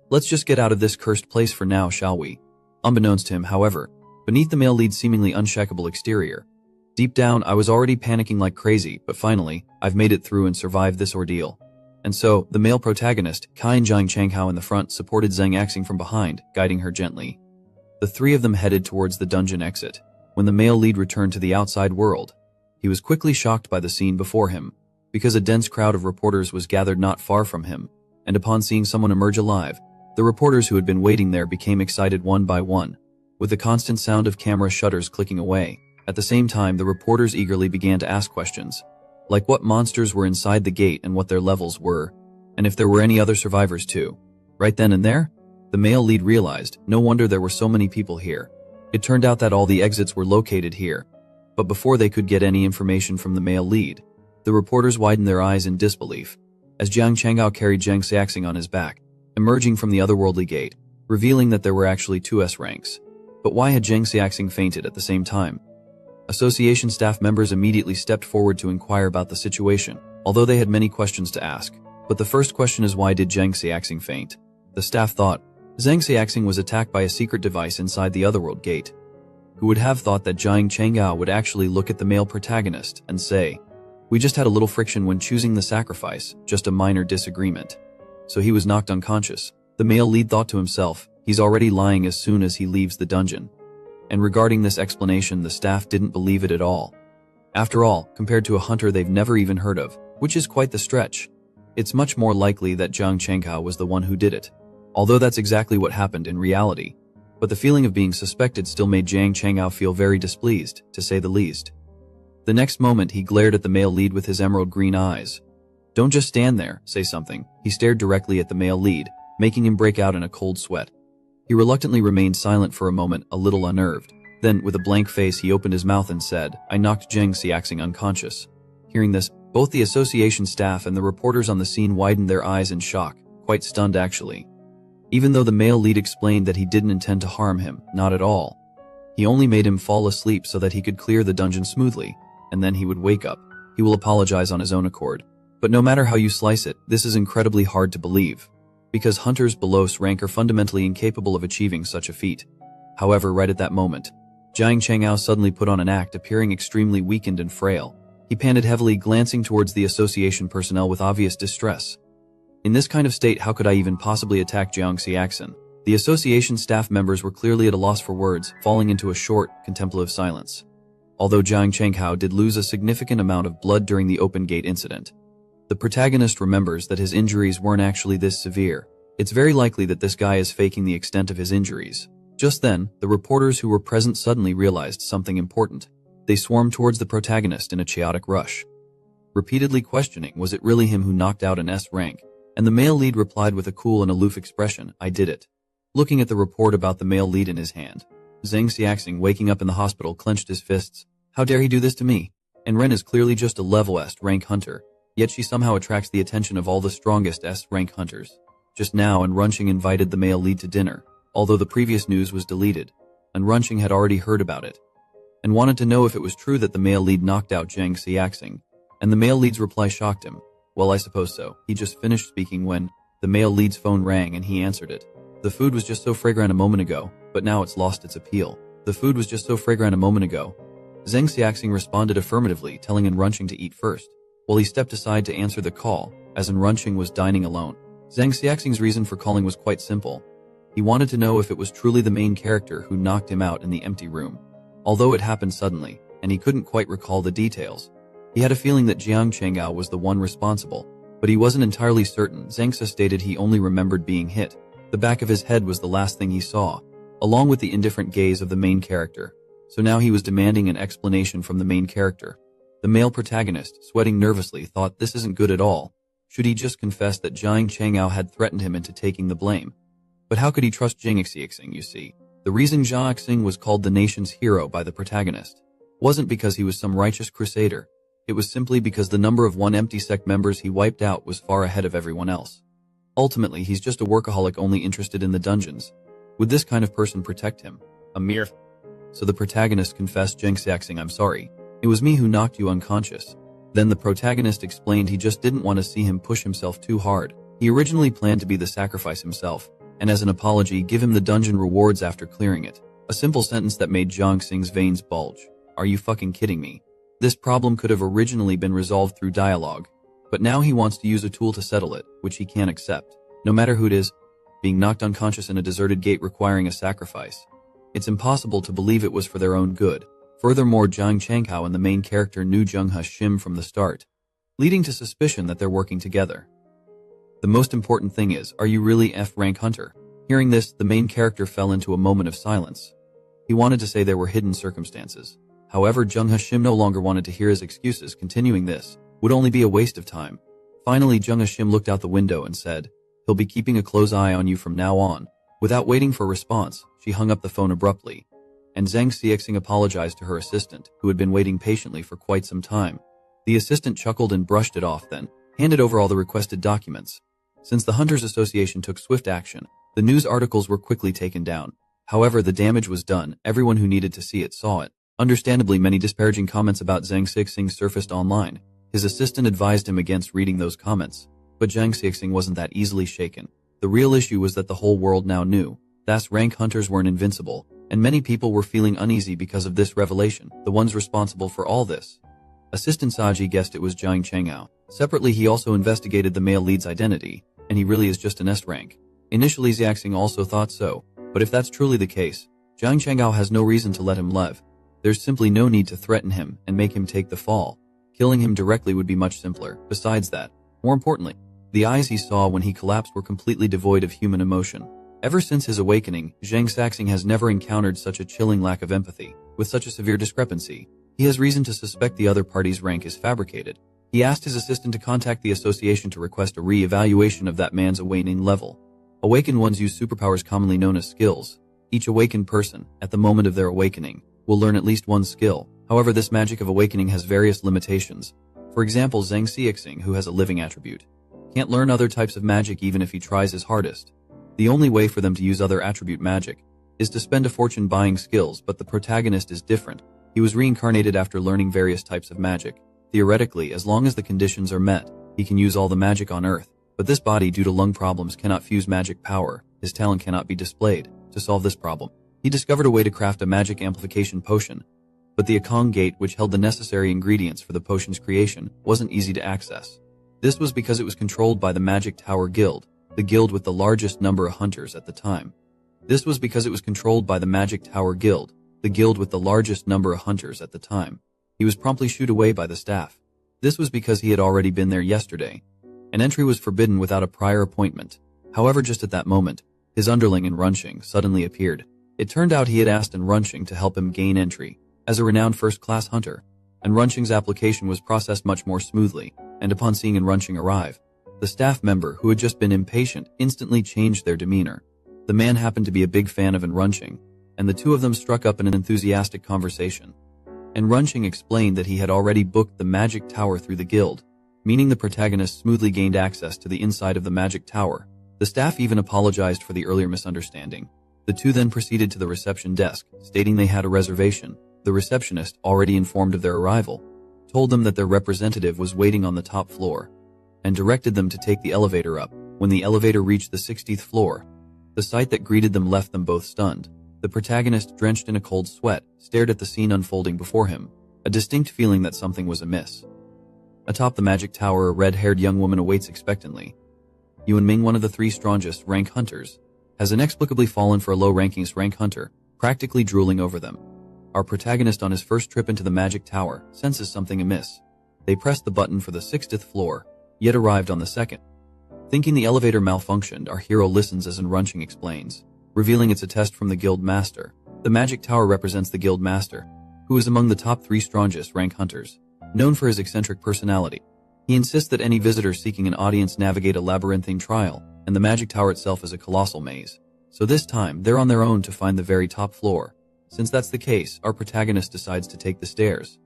Let's just get out of this cursed place for now, shall we? Unbeknownst to him, however, beneath the male lead's seemingly unshakable exterior, deep down I was already panicking like crazy, but finally, I've made it through and survived this ordeal. And so, the male protagonist, Kai and Jiang Changhao in the front, supported Zhang Axing from behind, guiding her gently. The three of them headed towards the dungeon exit. When the male lead returned to the outside world, he was quickly shocked by the scene before him, because a dense crowd of reporters was gathered not far from him, and upon seeing someone emerge alive, the reporters who had been waiting there became excited one by one, with the constant sound of camera shutters clicking away. At the same time, the reporters eagerly began to ask questions, like what monsters were inside the gate and what their levels were, and if there were any other survivors too. Right then and there, the male lead realized, no wonder there were so many people here. It turned out that all the exits were located here. But before they could get any information from the male lead, the reporters widened their eyes in disbelief, as Jiang Changhao carried Zhang Xiaxing on his back, emerging from the otherworldly gate, revealing that there were actually 2 S ranks. But why had Zhang Xiaxing fainted at the same time? Association staff members immediately stepped forward to inquire about the situation, although they had many questions to ask. But the first question is, why did Zhang Xiaxing faint? The staff thought, Zhang Xiaxing was attacked by a secret device inside the otherworld gate. Who would have thought that Jiang Changhao would actually look at the male protagonist and say, we just had a little friction when choosing the sacrifice, just a minor disagreement. So he was knocked unconscious. The male lead thought to himself, he's already lying as soon as he leaves the dungeon. And regarding this explanation, the staff didn't believe it at all. After all, compared to a hunter they've never even heard of, which is quite the stretch, it's much more likely that Jiang Changhao was the one who did it. Although that's exactly what happened in reality. But the feeling of being suspected still made Jiang Changhao feel very displeased, to say the least. The next moment he glared at the male lead with his emerald green eyes. Don't just stand there, say something. He stared directly at the male lead, making him break out in a cold sweat. He reluctantly remained silent for a moment, a little unnerved. Then, with a blank face, he opened his mouth and said, I knocked Zhang Xiaxing unconscious. Hearing this, both the association staff and the reporters on the scene widened their eyes in shock, quite stunned actually. Even though the male lead explained that he didn't intend to harm him, not at all. He only made him fall asleep so that he could clear the dungeon smoothly, and then he would wake up. He will apologize on his own accord. But no matter how you slice it, this is incredibly hard to believe, because hunters below S rank are fundamentally incapable of achieving such a feat. However, right at that moment, Jiang Changhao suddenly put on an act, appearing extremely weakened and frail. He panted heavily, glancing towards the association personnel with obvious distress. In this kind of state, how could I even possibly attack Jiang Xiaxing? The association staff members were clearly at a loss for words, falling into a short, contemplative silence. Although Jiang Changhao did lose a significant amount of blood during the open gate incident, the protagonist remembers that his injuries weren't actually this severe. It's very likely that this guy is faking the extent of his injuries. Just then, the reporters who were present suddenly realized something important. They swarmed towards the protagonist in a chaotic rush, repeatedly questioning, was it really him who knocked out an S rank? And the male lead replied with a cool and aloof expression, I did it. Looking at the report about the male lead in his hand, Zhang Xiaxing, waking up in the hospital, clenched his fists. How dare he do this to me? And Ren is clearly just a level S rank hunter, yet she somehow attracts the attention of all the strongest S rank hunters. Just now, and Runching invited the male lead to dinner, although the previous news was deleted, and Runching had already heard about it, and wanted to know if it was true that the male lead knocked out Zhang Xiaxing, and the male lead's reply shocked him. Well, I suppose so. He just finished speaking when the male lead's phone rang and he answered it. The food was just so fragrant a moment ago, but now it's lost its appeal. The food was just so fragrant a moment ago. Zhang Xiaxing responded affirmatively, telling Runching to eat first, while he stepped aside to answer the call, as Runching was dining alone. Zhang Xiaxing's reason for calling was quite simple. He wanted to know if it was truly the main character who knocked him out in the empty room. Although it happened suddenly, and he couldn't quite recall the details, he had a feeling that Jiang Changhao was the one responsible, but he wasn't entirely certain. Zhang Xiaxing stated he only remembered being hit. The back of his head was the last thing he saw, along with the indifferent gaze of the main character. So now he was demanding an explanation from the main character. The male protagonist, sweating nervously, thought this isn't good at all. Should he just confess that Jiang Changhao had threatened him into taking the blame? But how could he trust Jiang Xiaxing, you see? The reason Jiang Xiaxing was called the nation's hero by the protagonist wasn't because he was some righteous crusader. It was simply because the number of one empty sect members he wiped out was far ahead of everyone else. Ultimately, he's just a workaholic only interested in the dungeons. Would this kind of person protect him? A mere... So the protagonist confessed, Zhang, I'm sorry. It was me who knocked you unconscious. Then the protagonist explained he just didn't want to see him push himself too hard. He originally planned to be the sacrifice himself, and as an apology, give him the dungeon rewards after clearing it. A simple sentence that made Zhang Xing's veins bulge. Are you fucking kidding me? This problem could have originally been resolved through dialogue, but now he wants to use a tool to settle it, which he can't accept. No matter who it is, being knocked unconscious in a deserted gate requiring a sacrifice. It's impossible to believe it was for their own good. Furthermore, Zhang Changhao and the main character knew Zheng Shim from the start, leading to suspicion that they're working together. The most important thing is, are you really F-rank hunter? Hearing this, the main character fell into a moment of silence. He wanted to say there were hidden circumstances. However, Zheng Shim no longer wanted to hear his excuses. Continuing this would only be a waste of time. Finally, Zheng Shim looked out the window and said, he'll be keeping a close eye on you from now on. Without waiting for a response, she hung up the phone abruptly, and Zhang Xiexing apologized to her assistant, who had been waiting patiently for quite some time. The assistant chuckled and brushed it off, then handed over all the requested documents. Since the Hunters Association took swift action, the news articles were quickly taken down. However, the damage was done. Everyone who needed to see it saw it. Understandably, many disparaging comments about Zhang Xiexing surfaced online. His assistant advised him against reading those comments, but Zhang Xiexing wasn't that easily shaken. The real issue was that the whole world now knew that rank hunters weren't invincible, and many people were feeling uneasy because of this revelation. The ones responsible for all this. Assistant Saji guessed it was Zhang Changhao. Separately, he also investigated the male lead's identity, and he really is just an S rank. Initially, Xiaxing also thought so, but if that's truly the case, Zhang Changhao has no reason to let him live. There's simply no need to threaten him and make him take the fall. Killing him directly would be much simpler. Besides that, more importantly, the eyes he saw when he collapsed were completely devoid of human emotion. Ever since his awakening, Zhang Xiexing has never encountered such a chilling lack of empathy. With such a severe discrepancy, he has reason to suspect the other party's rank is fabricated. He asked his assistant to contact the association to request a re-evaluation of that man's awakening level. Awakened ones use superpowers commonly known as skills. Each awakened person, at the moment of their awakening, will learn at least one skill. However, this magic of awakening has various limitations. For example, Zhang Xiexing, who has a living attribute, can't learn other types of magic even if he tries his hardest. The only way for them to use other attribute magic is to spend a fortune buying skills, but the protagonist is different. He was reincarnated after learning various types of magic. Theoretically, as long as the conditions are met, he can use all the magic on Earth. But this body, due to lung problems, cannot fuse magic power. His talent cannot be displayed. To solve this problem, he discovered a way to craft a magic amplification potion. But the Akong Gate, which held the necessary ingredients for the potion's creation, wasn't easy to access. This was because it was controlled by the Magic Tower Guild, the guild with the largest number of hunters at the time. This was because it was controlled by the Magic Tower Guild, the guild with the largest number of hunters at the time. He was promptly shooed away by the staff. This was because he had already been there yesterday. An entry was forbidden without a prior appointment. However, just at that moment, his underling in Runxing suddenly appeared. It turned out he had asked in Runxing to help him gain entry as a renowned first-class hunter, and Runxing's application was processed much more smoothly, and upon seeing in Runxing arrive, the staff member, who had just been impatient, instantly changed their demeanor. The man happened to be a big fan of Runxing, and the two of them struck up in an enthusiastic conversation. And Runxing explained that he had already booked the magic tower through the guild, meaning the protagonist smoothly gained access to the inside of the magic tower. The staff even apologized for the earlier misunderstanding. The two then proceeded to the reception desk, stating they had a reservation. The receptionist, already informed of their arrival, told them that their representative was waiting on the top floor, and directed them to take the elevator up. When the elevator reached the 60th floor, the sight that greeted them left them both stunned. The protagonist, drenched in a cold sweat, stared at the scene unfolding before him, a distinct feeling that something was amiss. Atop the magic tower, a red-haired young woman awaits expectantly. Yuan Ming, one of the three strongest rank hunters, has inexplicably fallen for a low-ranking rank hunter, practically drooling over them. Our protagonist, on his first trip into the magic tower, senses something amiss. They press the button for the 60th floor, yet arrived on the second. Thinking the elevator malfunctioned, our hero listens as Runxing explains, revealing it's a test from the guild master. The magic tower represents the guild master, who is among the top three strongest rank hunters, known for his eccentric personality. He insists that any visitor seeking an audience navigate a labyrinthine trial, and the magic tower itself is a colossal maze. So this time, they're on their own to find the very top floor. Since that's the case, our protagonist decides to take the stairs.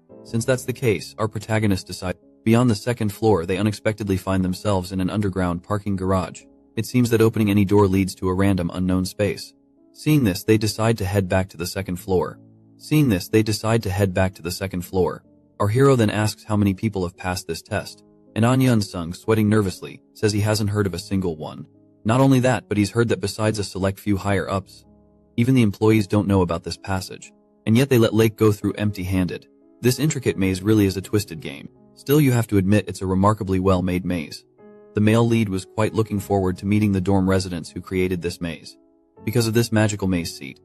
Beyond the second floor, they unexpectedly find themselves in an underground parking garage. It seems that opening any door leads to a random unknown space. Seeing this, they decide to head back to the second floor. Our hero then asks how many people have passed this test, and An Yun-sung, sweating nervously, says he hasn't heard of a single one. Not only that, but he's heard that besides a select few higher-ups, even the employees don't know about this passage, and yet they let Lake go through empty-handed. This intricate maze really is a twisted game. Still, you have to admit it's a remarkably well-made maze. The male lead was quite looking forward to meeting the dorm residents who created this maze. Because of this magical maze seat,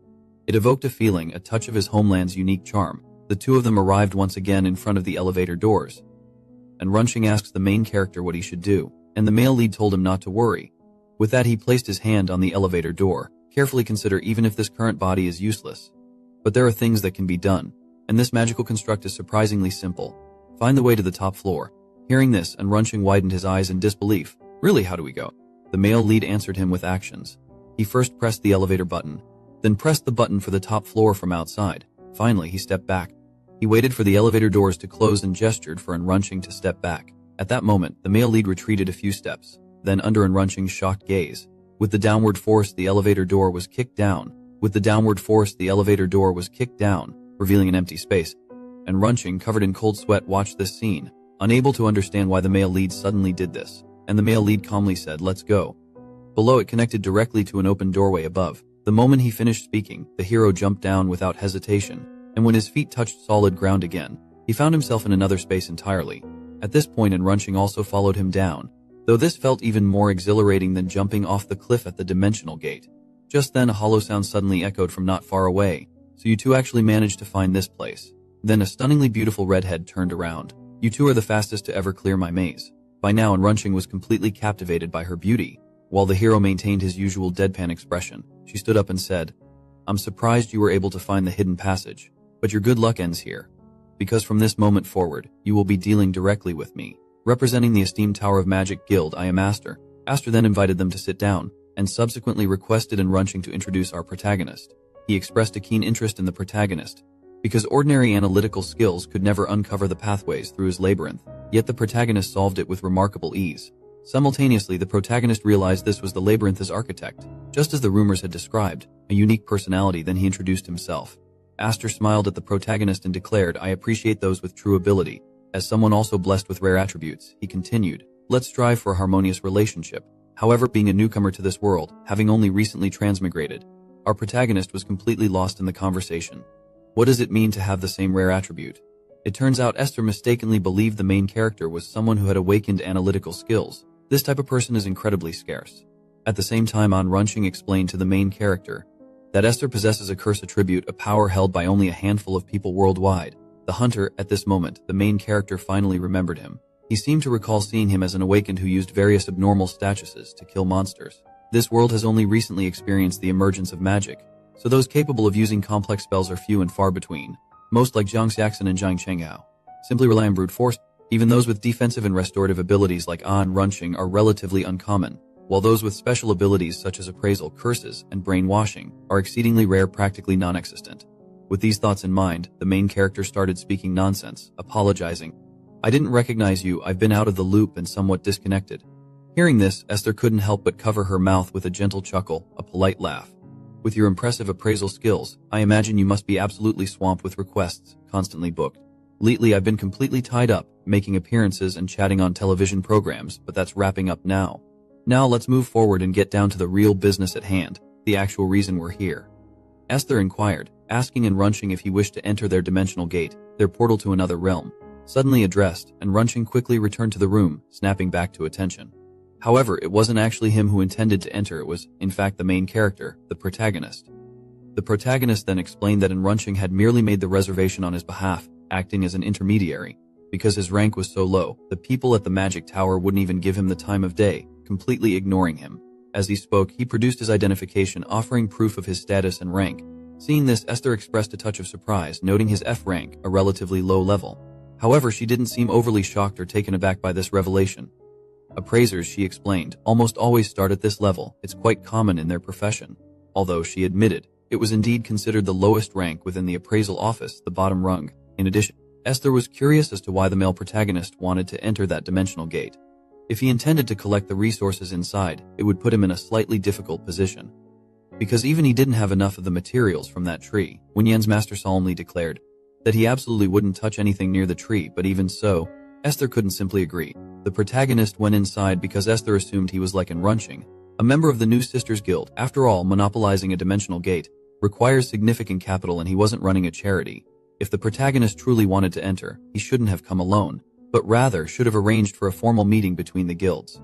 it evoked a feeling, a touch of his homeland's unique charm. The two of them arrived once again in front of the elevator doors, and Runching asks the main character what he should do, and the male lead told him not to worry. With that, he placed his hand on the elevator door. Carefully consider, even if this current body is useless, but there are things that can be done, and this magical construct is surprisingly simple. Find the way to the top floor. Hearing this, and Runching widened his eyes in disbelief. Really, how do we go? The male lead answered him with actions. He first pressed the elevator button, then pressed the button for the top floor from outside. Finally, he stepped back. He waited for the elevator doors to close and gestured for Runching to step back. At that moment, the male lead retreated a few steps. Then, under Runching's shocked gaze, with the downward force, the elevator door was kicked down. Revealing an empty space. And Runching, covered in cold sweat, watched this scene, unable to understand why the male lead suddenly did this. And the male lead calmly said, "Let's go." Below, it connected directly to an open doorway above. The moment he finished speaking, the hero jumped down without hesitation, and when his feet touched solid ground again, he found himself in another space entirely. At this point, Runching also followed him down, though this felt even more exhilarating than jumping off the cliff at the dimensional gate. Just then, a hollow sound suddenly echoed from not far away. "So you two actually managed to find this place." Then a stunningly beautiful redhead turned around. "You two are the fastest to ever clear my maze." By now, Runching was completely captivated by her beauty. While the hero maintained his usual deadpan expression, she stood up and said, "I'm surprised you were able to find the hidden passage, but your good luck ends here. Because from this moment forward, you will be dealing directly with me. Representing the esteemed Tower of Magic Guild, I am Aster." Aster then invited them to sit down, and subsequently requested Runching to introduce our protagonist. He expressed a keen interest in the protagonist, because ordinary analytical skills could never uncover the pathways through his labyrinth, yet the protagonist solved it with remarkable ease. Simultaneously, the protagonist realized this was the labyrinth's architect, just as the rumors had described, a unique personality. Then he introduced himself. Aster smiled at the protagonist and declared, "I appreciate those with true ability. As someone also blessed with rare attributes," he continued, "let's strive for a harmonious relationship." However, being a newcomer to this world, having only recently transmigrated, our protagonist was completely lost in the conversation. What does it mean to have the same rare attribute? It turns out Esther mistakenly believed the main character was someone who had awakened analytical skills. This type of person is incredibly scarce. At the same time, Runching explained to the main character that Esther possesses a curse attribute, a power held by only a handful of people worldwide. The hunter, at this moment, the main character finally remembered him. He seemed to recall seeing him as an awakened who used various abnormal statuses to kill monsters. This world has only recently experienced the emergence of magic, so those capable of using complex spells are few and far between. Most, like Zhang Xiaxin and Zhang Chenghao, simply rely on brute force. Even those with defensive and restorative abilities like Runching are relatively uncommon, while those with special abilities such as appraisal, curses, and brainwashing are exceedingly rare, practically non-existent. With these thoughts in mind, the main character started speaking nonsense, apologizing. "I didn't recognize you, I've been out of the loop and somewhat disconnected." Hearing this, Esther couldn't help but cover her mouth with a gentle chuckle, a polite laugh. "With your impressive appraisal skills, I imagine you must be absolutely swamped with requests, constantly booked. Lately, I've been completely tied up, making appearances and chatting on television programs, but that's wrapping up now. Now let's move forward and get down to the real business at hand, the actual reason we're here." Esther inquired, asking Runching if he wished to enter their dimensional gate, their portal to another realm. Suddenly addressed, and Runching quickly returned to the room, snapping back to attention. However, it wasn't actually him who intended to enter, it was, in fact, the main character, the protagonist. The protagonist then explained that Runching had merely made the reservation on his behalf, acting as an intermediary. Because his rank was so low, the people at the Magic Tower wouldn't even give him the time of day, completely ignoring him. As he spoke, he produced his identification, offering proof of his status and rank. Seeing this, Esther expressed a touch of surprise, noting his F rank, a relatively low level. However, she didn't seem overly shocked or taken aback by this revelation. Appraisers, she explained, almost always start at this level. It's quite common in their profession. Although, she admitted, it was indeed considered the lowest rank within the appraisal office, the bottom rung. In addition, Esther was curious as to why the male protagonist wanted to enter that dimensional gate. If he intended to collect the resources inside, it would put him in a slightly difficult position. Because even he didn't have enough of the materials from that tree, when Yan's master solemnly declared that he absolutely wouldn't touch anything near the tree, but even so, Esther couldn't simply agree. The protagonist went inside because Esther assumed he was like an Runching, a member of the New Sisters Guild. After all, monopolizing a dimensional gate requires significant capital and he wasn't running a charity. If the protagonist truly wanted to enter, he shouldn't have come alone, but rather should have arranged for a formal meeting between the guilds.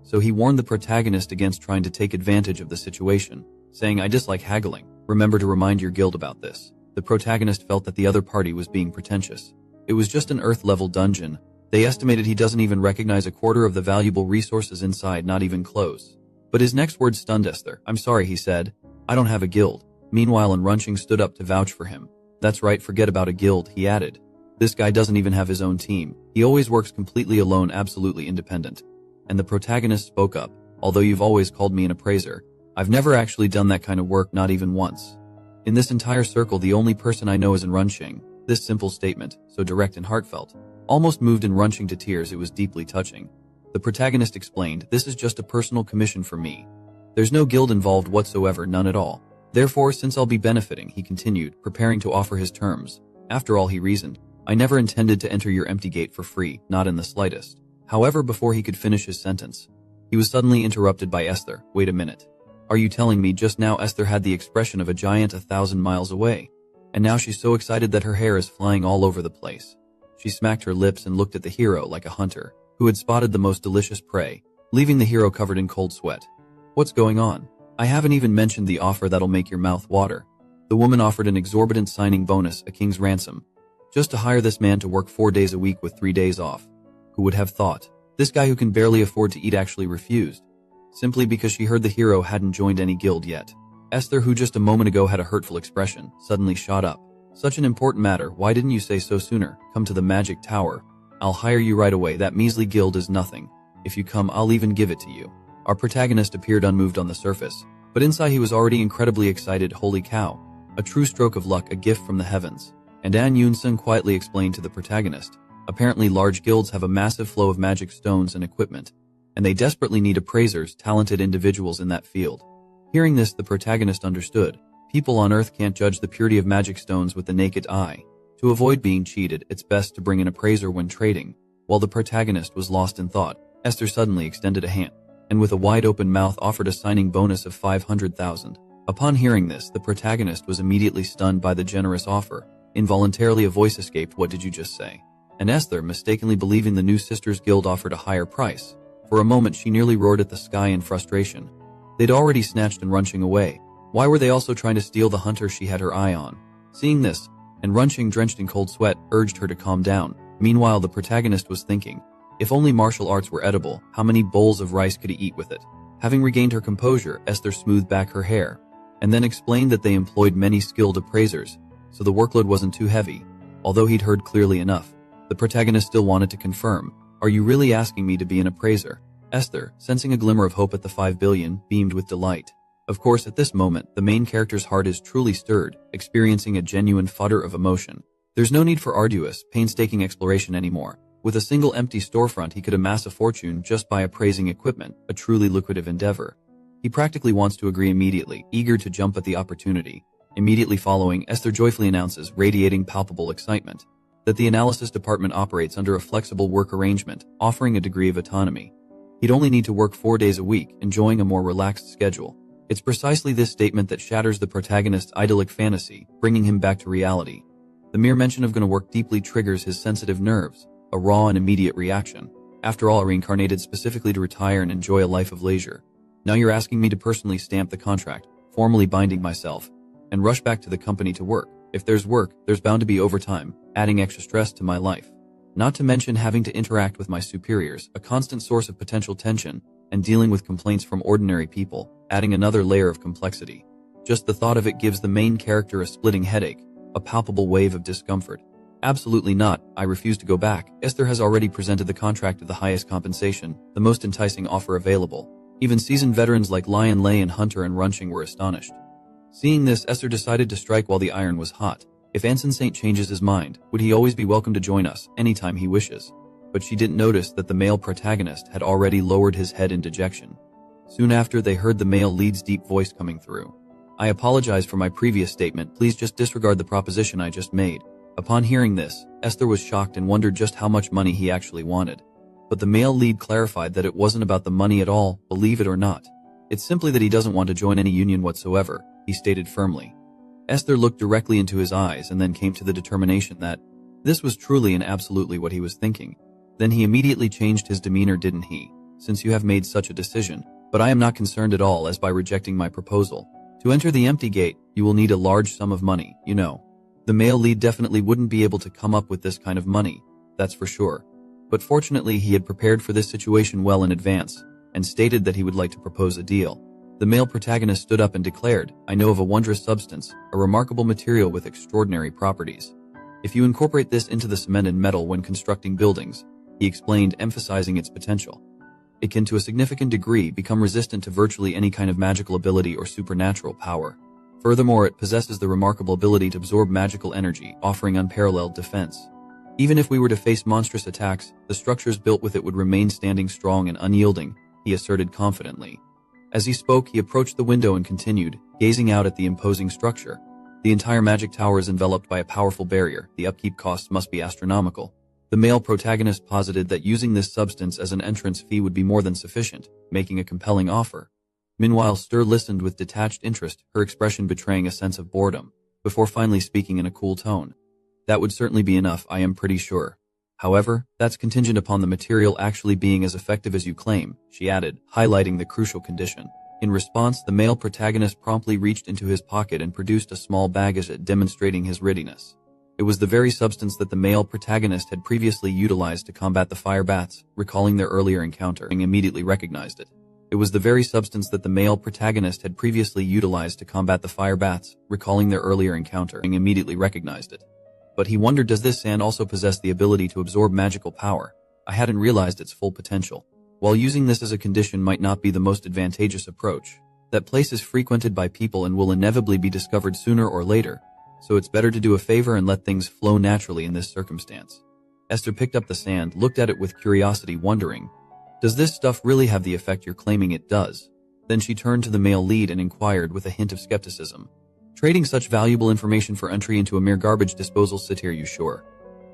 So he warned the protagonist against trying to take advantage of the situation, saying, "I dislike haggling. Remember to remind your guild about this." The protagonist felt that the other party was being pretentious. It was just an Earth-level dungeon. They estimated he doesn't even recognize a quarter of the valuable resources inside, not even close. But his next words stunned Esther. "I'm sorry," he said. "I don't have a guild." Meanwhile, Runching stood up to vouch for him. "That's right, forget about a guild," he added. "This guy doesn't even have his own team. He always works completely alone, absolutely independent." And the protagonist spoke up. "Although you've always called me an appraiser, I've never actually done that kind of work, not even once. In this entire circle, the only person I know is Runching." This simple statement, so direct and heartfelt, almost moved Runching to tears. It was deeply touching. The protagonist explained, "This is just a personal commission for me. There's no guild involved whatsoever, none at all. Therefore, since I'll be benefiting," he continued, preparing to offer his terms. "After all," he reasoned, "I never intended to enter your empty gate for free, not in the slightest." However, before he could finish his sentence, he was suddenly interrupted by Esther. "Wait a minute. Are you telling me just now?" Esther had the expression of a giant 1,000 miles away, and now she's so excited that her hair is flying all over the place. She smacked her lips and looked at the hero like a hunter who had spotted the most delicious prey, leaving the hero covered in cold sweat. "What's going on? I haven't even mentioned the offer that'll make your mouth water." The woman offered an exorbitant signing bonus, a king's ransom, just to hire this man to work 4 days a week with 3 days off. Who would have thought? This guy who can barely afford to eat actually refused, simply because she heard the hero hadn't joined any guild yet. Esther, who just a moment ago had a hurtful expression, suddenly shot up. "Such an important matter, why didn't you say so sooner? Come to the magic tower. I'll hire you right away. That measly guild is nothing. If you come, I'll even give it to you." Our protagonist appeared unmoved on the surface, but inside he was already incredibly excited. "Holy cow. A true stroke of luck, a gift from the heavens." And An Yoon-sung quietly explained to the protagonist, "Apparently large guilds have a massive flow of magic stones and equipment, and they desperately need appraisers, talented individuals in that field." Hearing this, the protagonist understood. People on Earth can't judge the purity of magic stones with the naked eye. To avoid being cheated, it's best to bring an appraiser when trading. While the protagonist was lost in thought, Esther suddenly extended a hand, and with a wide-open mouth offered a signing bonus of 500,000. Upon hearing this, the protagonist was immediately stunned by the generous offer. Involuntarily a voice escaped, "What did you just say?" And Esther, mistakenly believing the New Sisters Guild offered a higher price. For a moment she nearly roared at the sky in frustration. They'd already snatched Runching away. Why were they also trying to steal the hunter she had her eye on? Seeing this, Runching, drenched in cold sweat, urged her to calm down. Meanwhile, the protagonist was thinking, if only martial arts were edible, how many bowls of rice could he eat with it? Having regained her composure, Esther smoothed back her hair, and then explained that they employed many skilled appraisers, so the workload wasn't too heavy. Although he'd heard clearly enough, the protagonist still wanted to confirm, "Are you really asking me to be an appraiser?" Esther, sensing a glimmer of hope at the 5 billion, beamed with delight. Of course, at this moment, the main character's heart is truly stirred, experiencing a genuine flutter of emotion. There's no need for arduous, painstaking exploration anymore. With a single empty storefront, he could amass a fortune just by appraising equipment, a truly lucrative endeavor. He practically wants to agree immediately, eager to jump at the opportunity. Immediately following, Esther joyfully announces, radiating palpable excitement, that the analysis department operates under a flexible work arrangement, offering a degree of autonomy. He'd only need to work 4 days a week, enjoying a more relaxed schedule. It's precisely this statement that shatters the protagonist's idyllic fantasy, bringing him back to reality. The mere mention of gonna work deeply triggers his sensitive nerves, a raw and immediate reaction. After all, reincarnated specifically to retire and enjoy a life of leisure. Now you're asking me to personally stamp the contract, formally binding myself, and rush back to the company to work. If there's work, there's bound to be overtime, adding extra stress to my life. Not to mention having to interact with my superiors, a constant source of potential tension, and dealing with complaints from ordinary people, adding another layer of complexity. Just the thought of it gives the main character a splitting headache, a palpable wave of discomfort. Absolutely not, I refuse to go back. Esther has already presented the contract of the highest compensation, the most enticing offer available. Even seasoned veterans like Lion Lei and Hunter and Runching were astonished. Seeing this, Esther decided to strike while the iron was hot. If Anson Saint changes his mind, would he always be welcome to join us, anytime he wishes? but she didn't notice that the male protagonist had already lowered his head in dejection. Soon after, they heard the male lead's deep voice coming through. "I apologize for my previous statement. Please just disregard the proposition I just made." Upon hearing this, Esther was shocked and wondered just how much money he actually wanted. But the male lead clarified that it wasn't about the money at all, believe it or not. It's simply that he doesn't want to join any union whatsoever, he stated firmly. Esther looked directly into his eyes and then came to the determination that this was truly and absolutely what he was thinking. Then he immediately changed his demeanor, didn't he? "Since you have made such a decision, but I am not concerned at all, as by rejecting my proposal. To enter the empty gate, you will need a large sum of money, you know." The male lead definitely wouldn't be able to come up with this kind of money, that's for sure. But fortunately, he had prepared for this situation well in advance, and stated that he would like to propose a deal. The male protagonist stood up and declared, "I know of a wondrous substance, a remarkable material with extraordinary properties. If you incorporate this into the cement and metal when constructing buildings," he explained, emphasizing its potential, "it can to a significant degree become resistant to virtually any kind of magical ability or supernatural power. Furthermore, it possesses the remarkable ability to absorb magical energy, offering unparalleled defense. Even if we were to face monstrous attacks, the structures built with it would remain standing strong and unyielding," he asserted confidently. As he spoke, he approached the window and continued, gazing out at the imposing structure. "The entire magic tower is enveloped by a powerful barrier. The upkeep costs must be astronomical." The male protagonist posited that using this substance as an entrance fee would be more than sufficient, making a compelling offer. Meanwhile, Stir listened with detached interest, her expression betraying a sense of boredom, before finally speaking in a cool tone. "That would certainly be enough, I am pretty sure. However, that's contingent upon the material actually being as effective as you claim," she added, highlighting the crucial condition. In response, the male protagonist promptly reached into his pocket and produced a small baggage, demonstrating his readiness. It was the very substance that the male protagonist had previously utilized to combat the fire bats, recalling their earlier encounter, and immediately recognized it. It was the very substance that the male protagonist had previously utilized to combat the fire bats, recalling their earlier encounter, and immediately recognized it. But he wondered, does this sand also possess the ability to absorb magical power? I hadn't realized its full potential. While using this as a condition might not be the most advantageous approach, that place is frequented by people and will inevitably be discovered sooner or later, so it's better to do a favor and let things flow naturally in this circumstance. Esther picked up the sand, looked at it with curiosity, wondering, does this stuff really have the effect you're claiming it does? Then she turned to the male lead and inquired with a hint of skepticism, trading such valuable information for entry into a mere garbage disposal sit, are you sure?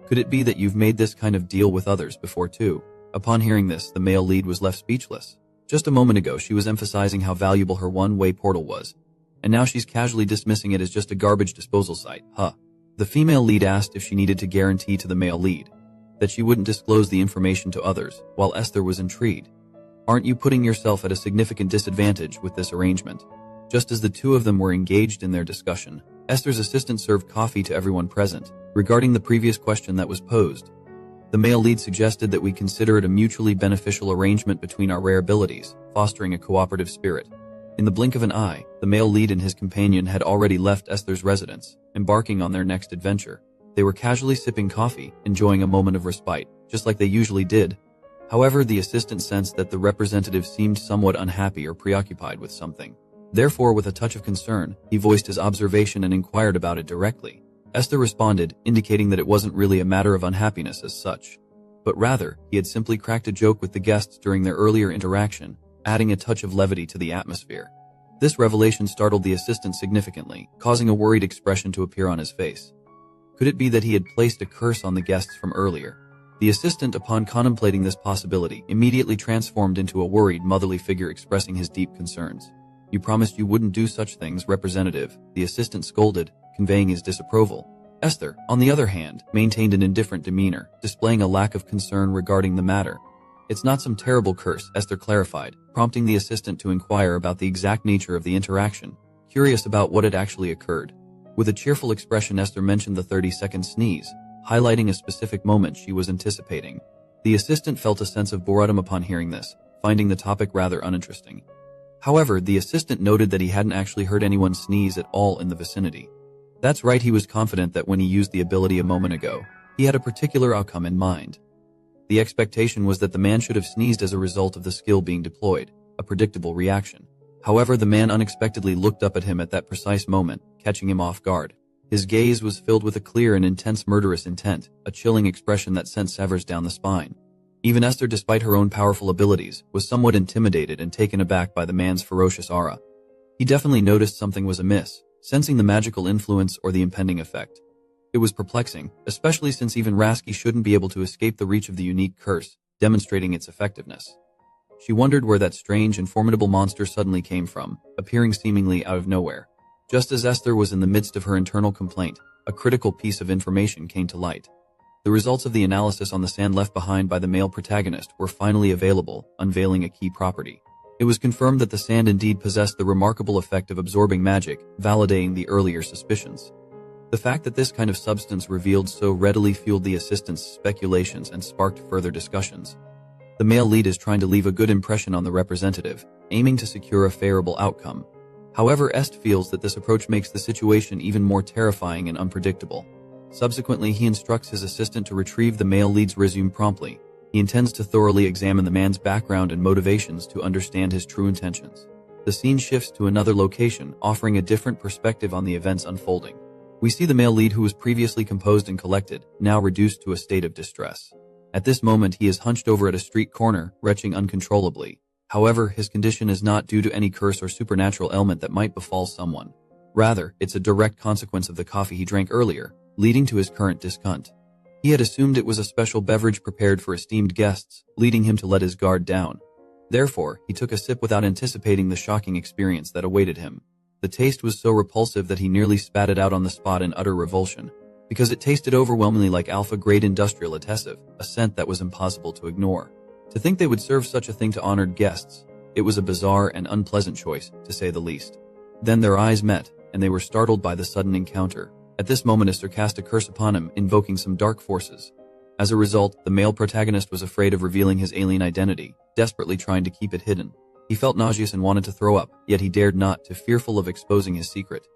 Could it be that you've made this kind of deal with others before too? Upon hearing this, the male lead was left speechless. Just a moment ago, she was emphasizing how valuable her one-way portal was, and now she's casually dismissing it as just a garbage disposal site, huh? The female lead asked if she needed to guarantee to the male lead that she wouldn't disclose the information to others, while Esther was intrigued. Aren't you putting yourself at a significant disadvantage with this arrangement? Just as the two of them were engaged in their discussion, Esther's assistant served coffee to everyone present. Regarding the previous question that was posed, the male lead suggested that we consider it a mutually beneficial arrangement between our rare abilities, fostering a cooperative spirit. In the blink of an eye, the male lead and his companion had already left Esther's residence, embarking on their next adventure. They were casually sipping coffee, enjoying a moment of respite, just like they usually did. However, the assistant sensed that the representative seemed somewhat unhappy or preoccupied with something. Therefore, with a touch of concern, he voiced his observation and inquired about it directly. Esther responded, indicating that it wasn't really a matter of unhappiness as such, but rather, he had simply cracked a joke with the guests during their earlier interaction, adding a touch of levity to the atmosphere. This revelation startled the assistant significantly, causing a worried expression to appear on his face. Could it be that he had placed a curse on the guests from earlier? The assistant, upon contemplating this possibility, immediately transformed into a worried, motherly figure expressing his deep concerns. You promised you wouldn't do such things, representative, the assistant scolded, conveying his disapproval. Esther, on the other hand, maintained an indifferent demeanor, displaying a lack of concern regarding the matter. It's not some terrible curse, Esther clarified, prompting the assistant to inquire about the exact nature of the interaction, curious about what had actually occurred. With a cheerful expression, Esther mentioned the 30-second sneeze, highlighting a specific moment she was anticipating. The assistant felt a sense of boredom upon hearing this, finding the topic rather uninteresting. However, the assistant noted that he hadn't actually heard anyone sneeze at all in the vicinity. That's right, he was confident that when he used the ability a moment ago, he had a particular outcome in mind. The expectation was that the man should have sneezed as a result of the skill being deployed, a predictable reaction. However, the man unexpectedly looked up at him at that precise moment, catching him off guard. His gaze was filled with a clear and intense murderous intent, a chilling expression that sent shivers down the spine. Even Esther, despite her own powerful abilities, was somewhat intimidated and taken aback by the man's ferocious aura. He definitely noticed something was amiss, sensing the magical influence or the impending effect. It was perplexing, especially since even Rasky shouldn't be able to escape the reach of the unique curse, demonstrating its effectiveness. She wondered where that strange and formidable monster suddenly came from, appearing seemingly out of nowhere. Just as Esther was in the midst of her internal complaint, a critical piece of information came to light. The results of the analysis on the sand left behind by the male protagonist were finally available, unveiling a key property. It was confirmed that the sand indeed possessed the remarkable effect of absorbing magic, validating the earlier suspicions. The fact that this kind of substance revealed so readily fueled the assistant's speculations and sparked further discussions. The male lead is trying to leave a good impression on the representative, aiming to secure a favorable outcome. However, Est feels that this approach makes the situation even more terrifying and unpredictable. Subsequently, he instructs his assistant to retrieve the male lead's resume promptly. He intends to thoroughly examine the man's background and motivations to understand his true intentions. The scene shifts to another location, offering a different perspective on the events unfolding. We see the male lead, who was previously composed and collected, now reduced to a state of distress. At this moment, he is hunched over at a street corner, retching uncontrollably. However, his condition is not due to any curse or supernatural ailment that might befall someone. Rather, it's a direct consequence of the coffee he drank earlier, leading to his current discomfort. He had assumed it was a special beverage prepared for esteemed guests, leading him to let his guard down. Therefore, he took a sip without anticipating the shocking experience that awaited him. The taste was so repulsive that he nearly spat it out on the spot in utter revulsion, because it tasted overwhelmingly like alpha-grade industrial adhesive, a scent that was impossible to ignore. To think they would serve such a thing to honored guests, it was a bizarre and unpleasant choice, to say the least. Then their eyes met, and they were startled by the sudden encounter. At this moment, Esther cast a curse upon him, invoking some dark forces. As a result, the male protagonist was afraid of revealing his alien identity, desperately trying to keep it hidden. He felt nauseous and wanted to throw up, yet he dared not, fearful of exposing his secret.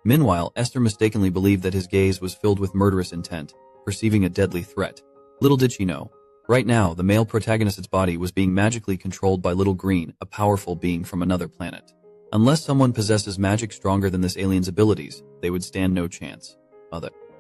Meanwhile, Esther mistakenly believed that his gaze was filled with murderous intent, perceiving a deadly threat. Little did she know. Right now, the male protagonist's body was being magically controlled by Little Green, a powerful being from another planet. Unless someone possesses magic stronger than this alien's abilities, they would stand no chance.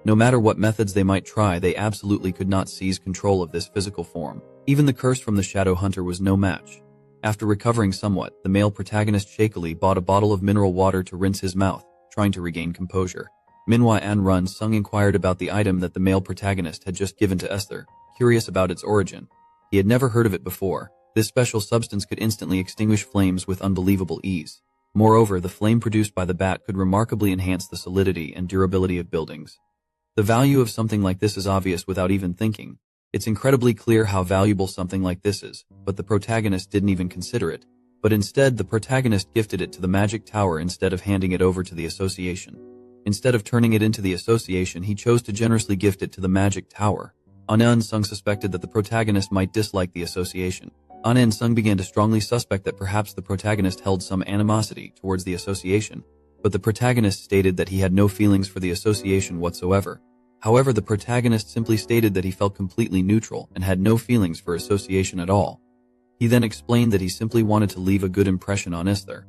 No matter what methods they might try, they absolutely could not seize control of this physical form. Even the curse from the Shadow Hunter was no match. After recovering somewhat, the male protagonist shakily bought a bottle of mineral water to rinse his mouth, trying to regain composure. Manhwaandmanhuasummaries inquired about the item that the male protagonist had just given to Esther, curious about its origin. He had never heard of it before. This special substance could instantly extinguish flames with unbelievable ease. Moreover, the flame produced by the bat could remarkably enhance the solidity and durability of buildings. The value of something like this is obvious without even thinking. It's incredibly clear how valuable something like this is, but the protagonist didn't even consider it. But instead, the protagonist gifted it to the magic tower instead of handing it over to the association. Instead of turning it into the association, he chose to generously gift it to the magic tower. Sung suspected that the protagonist might dislike the association. Sung began to strongly suspect that perhaps the protagonist held some animosity towards the association, but the protagonist stated that he had no feelings for the association whatsoever. However, the protagonist simply stated that he felt completely neutral and had no feelings for association at all. He then explained that he simply wanted to leave a good impression on Esther.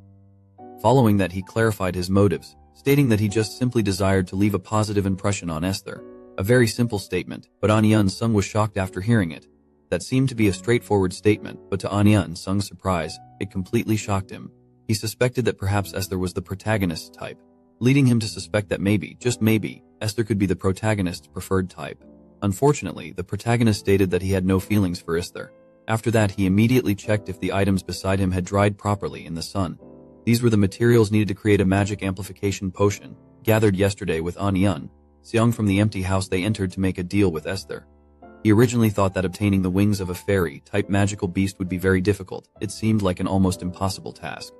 Following that, he clarified his motives, stating that he just simply desired to leave a positive impression on Esther. A very simple statement, but Sung was shocked after hearing it. That seemed to be a straightforward statement, but to Sung's surprise, it completely shocked him. He suspected that perhaps Esther was the protagonist's type, leading him to suspect that maybe, just maybe, Esther could be the protagonist's preferred type. Unfortunately, the protagonist stated that he had no feelings for Esther. After that, he immediately checked if the items beside him had dried properly in the sun. These were the materials needed to create a magic amplification potion, gathered yesterday with Seong from the empty house they entered to make a deal with Esther. He originally thought that obtaining the wings of a fairy-type magical beast would be very difficult. It seemed like an almost impossible task.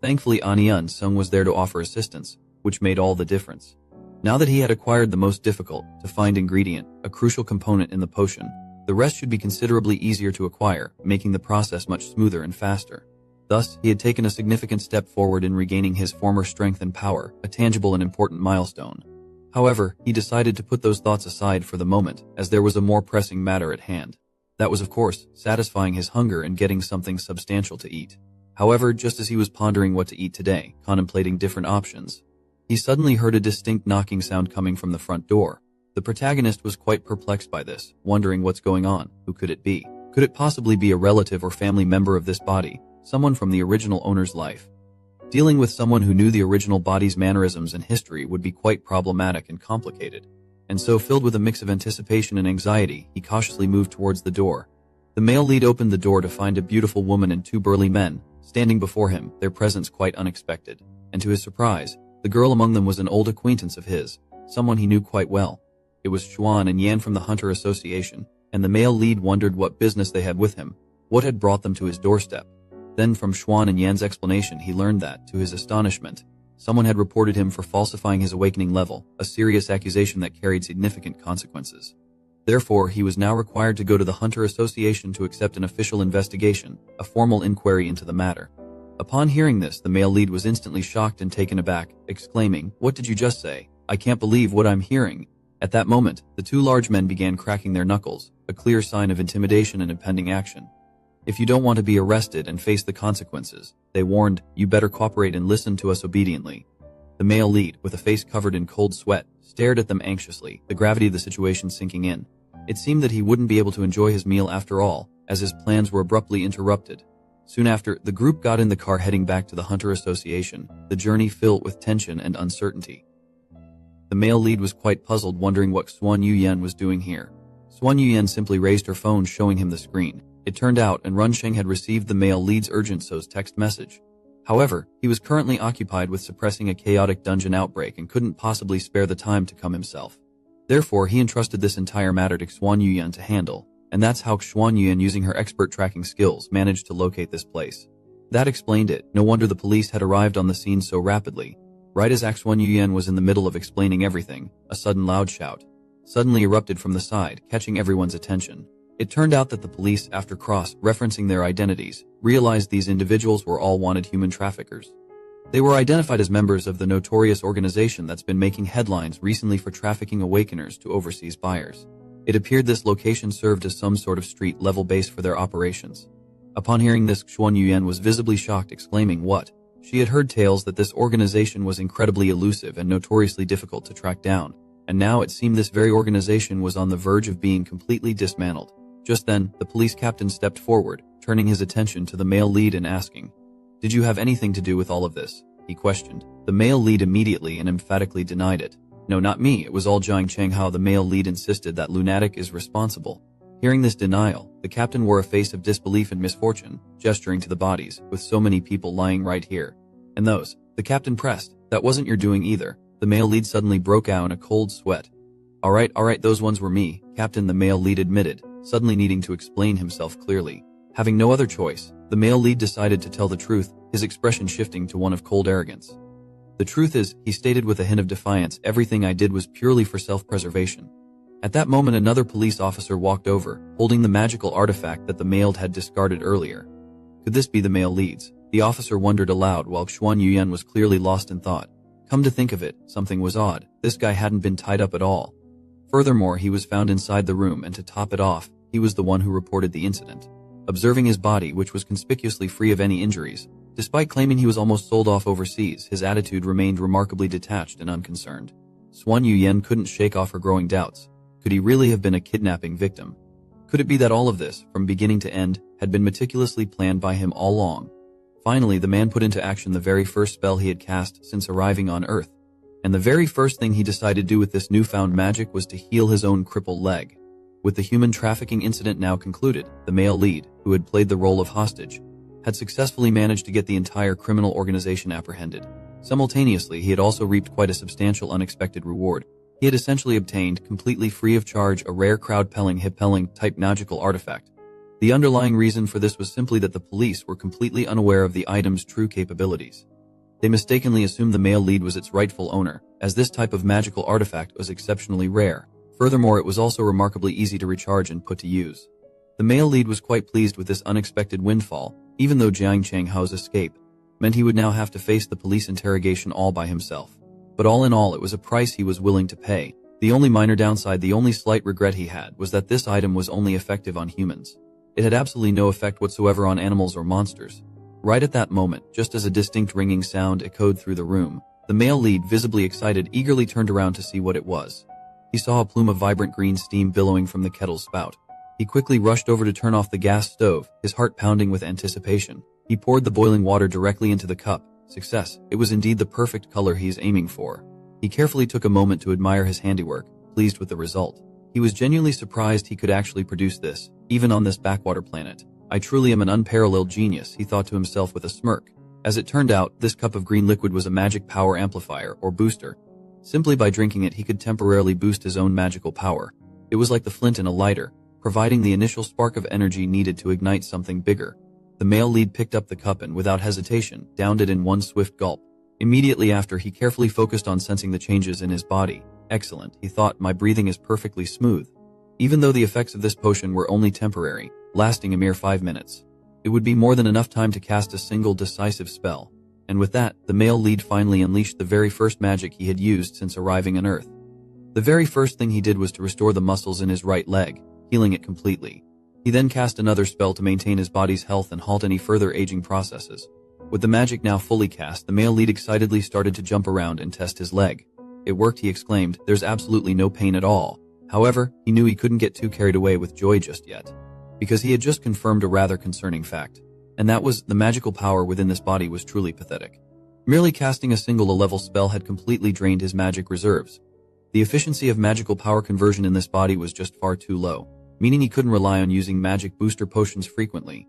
Thankfully, Sung was there to offer assistance, which made all the difference. Now that he had acquired the most difficult-to-find ingredient, a crucial component in the potion, the rest should be considerably easier to acquire, making the process much smoother and faster. Thus, he had taken a significant step forward in regaining his former strength and power, a tangible and important milestone. However, he decided to put those thoughts aside for the moment, as there was a more pressing matter at hand. That was, of course, satisfying his hunger and getting something substantial to eat. However, just as he was pondering what to eat today, contemplating different options, he suddenly heard a distinct knocking sound coming from the front door. The protagonist was quite perplexed by this, wondering what's going on. Who could it be? Could it possibly be a relative or family member of this body, someone from the original owner's life? Dealing with someone who knew the original body's mannerisms and history would be quite problematic and complicated. And so, filled with a mix of anticipation and anxiety, he cautiously moved towards the door. The male lead opened the door to find a beautiful woman and two burly men standing before him, their presence quite unexpected. And to his surprise, the girl among them was an old acquaintance of his, someone he knew quite well. It was Xuan and Yan from the Hunter Association, and the male lead wondered what business they had with him, what had brought them to his doorstep. Then from Xuan and Yan's explanation he learned that, to his astonishment, someone had reported him for falsifying his awakening level, a serious accusation that carried significant consequences. Therefore, he was now required to go to the Hunter Association to accept an official investigation, a formal inquiry into the matter. Upon hearing this, the male lead was instantly shocked and taken aback, exclaiming, "What did you just say? I can't believe what I'm hearing." At that moment, the two large men began cracking their knuckles, a clear sign of intimidation and impending action. "If you don't want to be arrested and face the consequences," they warned, "you better cooperate and listen to us obediently." The male lead, with a face covered in cold sweat, stared at them anxiously, the gravity of the situation sinking in. It seemed that he wouldn't be able to enjoy his meal after all, as his plans were abruptly interrupted. Soon after, the group got in the car heading back to the Hunter Association, the journey filled with tension and uncertainty. The male lead was quite puzzled, wondering what Xuan Yuyan was doing here. Xuan Yuyan simply raised her phone, showing him the screen. It turned out and Runsheng had received the male lead's urgent SOS text message. However, he was currently occupied with suppressing a chaotic dungeon outbreak and couldn't possibly spare the time to come himself. Therefore, he entrusted this entire matter to Xuan Yuyan to handle, and that's how Xuan Yuyan, using her expert tracking skills, managed to locate this place. That explained it. No wonder the police had arrived on the scene so rapidly. Right as Xuan Yuyan was in the middle of explaining everything, a sudden loud shout suddenly erupted from the side, catching everyone's attention. It turned out that the police, after cross-referencing their identities, realized these individuals were all wanted human traffickers. They were identified as members of the notorious organization that's been making headlines recently for trafficking awakeners to overseas buyers. It appeared this location served as some sort of street-level base for their operations. Upon hearing this, Xuan Yuyan was visibly shocked, exclaiming, "What?" She had heard tales that this organization was incredibly elusive and notoriously difficult to track down, and now it seemed this very organization was on the verge of being completely dismantled. Just then, the police captain stepped forward, turning his attention to the male lead and asking, "Did you have anything to do with all of this?" he questioned. The male lead immediately and emphatically denied it. "No, not me, it was all Jiang Chenghao." The male lead insisted that lunatic is responsible. Hearing this denial, the captain wore a face of disbelief and misfortune, gesturing to the bodies, with so many people lying right here. "And those?" the captain pressed. "That wasn't your doing either." The male lead suddenly broke out in a cold sweat. All right, those ones were me, Captain," the male lead admitted, suddenly needing to explain himself clearly. Having no other choice, the male lead decided to tell the truth, his expression shifting to one of cold arrogance. "The truth is," he stated with a hint of defiance, "everything I did was purely for self-preservation." At that moment, another police officer walked over, holding the magical artifact that the male had discarded earlier. Could this be the male lead's? The officer wondered aloud while Xuan Yuyan was clearly lost in thought. Come to think of it, something was odd. This guy hadn't been tied up at all. Furthermore, he was found inside the room, and to top it off, he was the one who reported the incident. Observing his body, which was conspicuously free of any injuries, despite claiming he was almost sold off overseas, his attitude remained remarkably detached and unconcerned. Xuan Yuyan couldn't shake off her growing doubts. Could he really have been a kidnapping victim? Could it be that all of this, from beginning to end, had been meticulously planned by him all along? Finally, the man put into action the very first spell he had cast since arriving on Earth. And the very first thing he decided to do with this newfound magic was to heal his own crippled leg. With the human trafficking incident now concluded, the male lead, who had played the role of hostage, had successfully managed to get the entire criminal organization apprehended. Simultaneously, he had also reaped quite a substantial unexpected reward. He had essentially obtained, completely free of charge, a rare crowd-pelling type magical artifact. The underlying reason for this was simply that the police were completely unaware of the item's true capabilities. They mistakenly assumed the male lead was its rightful owner, as this type of magical artifact was exceptionally rare. Furthermore, it was also remarkably easy to recharge and put to use. The male lead was quite pleased with this unexpected windfall, even though Jiang Chenghao's escape meant he would now have to face the police interrogation all by himself. But all in all, it was a price he was willing to pay. The only minor downside, the only slight regret he had, was that this item was only effective on humans. It had absolutely no effect whatsoever on animals or monsters. Right at that moment, just as a distinct ringing sound echoed through the room, the male lead, visibly excited, eagerly turned around to see what it was. He saw a plume of vibrant green steam billowing from the kettle's spout. He quickly rushed over to turn off the gas stove, his heart pounding with anticipation. He poured the boiling water directly into the cup. Success. It was indeed the perfect color he is aiming for. He carefully took a moment to admire his handiwork, pleased with the result. He was genuinely surprised he could actually produce this, even on this backwater planet. I truly am an unparalleled genius, he thought to himself with a smirk. As it turned out, this cup of green liquid was a magic power amplifier, or booster. Simply by drinking it, he could temporarily boost his own magical power. It was like the flint in a lighter, providing the initial spark of energy needed to ignite something bigger. The male lead picked up the cup and, without hesitation, downed it in one swift gulp. Immediately after, he carefully focused on sensing the changes in his body. Excellent, he thought, my breathing is perfectly smooth. Even though the effects of this potion were only temporary, lasting a mere 5 minutes, it would be more than enough time to cast a single decisive spell. And with that, the male lead finally unleashed the very first magic he had used since arriving on Earth. The very first thing he did was to restore the muscles in his right leg, healing it completely. He then cast another spell to maintain his body's health and halt any further aging processes. With the magic now fully cast, the male lead excitedly started to jump around and test his leg. It worked, he exclaimed. There's absolutely no pain at all. However, he knew he couldn't get too carried away with joy just yet, because he had just confirmed a rather concerning fact. And that was, the magical power within this body was truly pathetic. Merely casting a single level spell had completely drained his magic reserves. The efficiency of magical power conversion in this body was just far too low, meaning he couldn't rely on using magic booster potions frequently.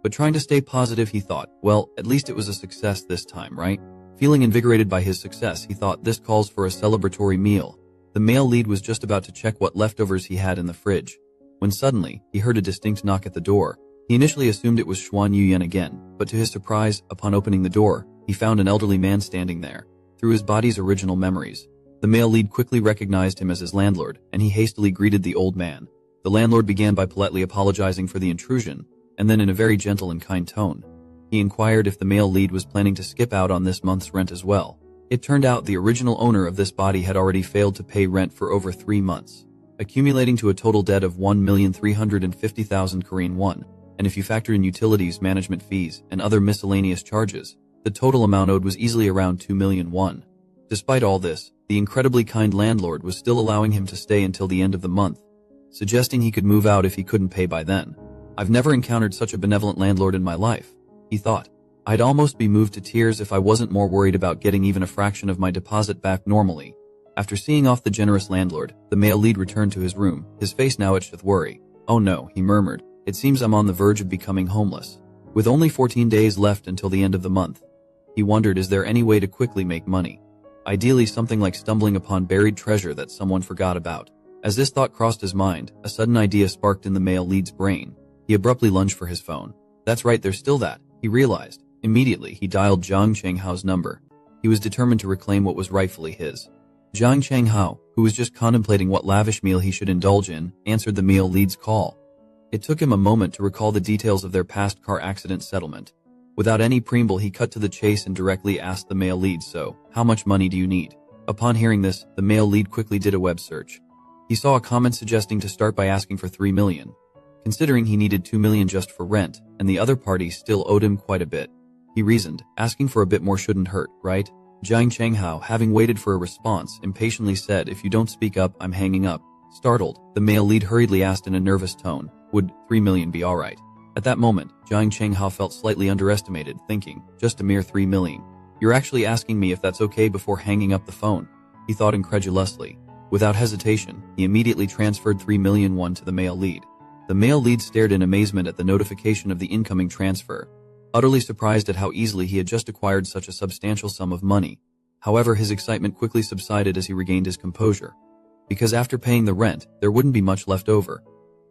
But trying to stay positive, he thought, well, at least it was a success this time, right? Feeling invigorated by his success, he thought, this calls for a celebratory meal. The male lead was just about to check what leftovers he had in the fridge, when suddenly, he heard a distinct knock at the door. He initially assumed it was Xuan Yuyan again, but to his surprise, upon opening the door, he found an elderly man standing there. Through his body's original memories, the male lead quickly recognized him as his landlord, and he hastily greeted the old man. The landlord began by politely apologizing for the intrusion, and then in a very gentle and kind tone, he inquired if the male lead was planning to skip out on this month's rent as well. It turned out the original owner of this body had already failed to pay rent for over 3 months, accumulating to a total debt of 1,350,000 Korean won, and if you factor in utilities, management fees, and other miscellaneous charges, the total amount owed was easily around 2 million won. Despite all this, the incredibly kind landlord was still allowing him to stay until the end of the month, suggesting he could move out if he couldn't pay by then. I've never encountered such a benevolent landlord in my life, he thought. I'd almost be moved to tears if I wasn't more worried about getting even a fraction of my deposit back normally. After seeing off the generous landlord, the male lead returned to his room, his face now itched with worry. Oh no, he murmured. It seems I'm on the verge of becoming homeless. With only 14 days left until the end of the month, he wondered, is there any way to quickly make money? Ideally something like stumbling upon buried treasure that someone forgot about. As this thought crossed his mind, a sudden idea sparked in the male lead's brain. He abruptly lunged for his phone. That's right, there's still that, he realized. Immediately, he dialed Zhang Chenghao's number. He was determined to reclaim what was rightfully his. Zhang Chenghao, who was just contemplating what lavish meal he should indulge in, answered the male lead's call. It took him a moment to recall the details of their past car accident settlement. Without any preamble, he cut to the chase and directly asked the male lead, so, how much money do you need? Upon hearing this, the male lead quickly did a web search. He saw a comment suggesting to start by asking for 3 million. Considering he needed 2 million just for rent, and the other party still owed him quite a bit, he reasoned, asking for a bit more shouldn't hurt, right? Zhang Chenghao, having waited for a response, impatiently said, if you don't speak up, I'm hanging up. Startled, the male lead hurriedly asked in a nervous tone, would 3 million be alright? At that moment, Zhang Chenghao felt slightly underestimated, thinking, just a mere 3 million. You're actually asking me if that's okay before hanging up the phone? He thought incredulously. Without hesitation, he immediately transferred 3 million won to the male lead. The male lead stared in amazement at the notification of the incoming transfer, utterly surprised at how easily he had just acquired such a substantial sum of money. However, his excitement quickly subsided as he regained his composure, because after paying the rent, there wouldn't be much left over.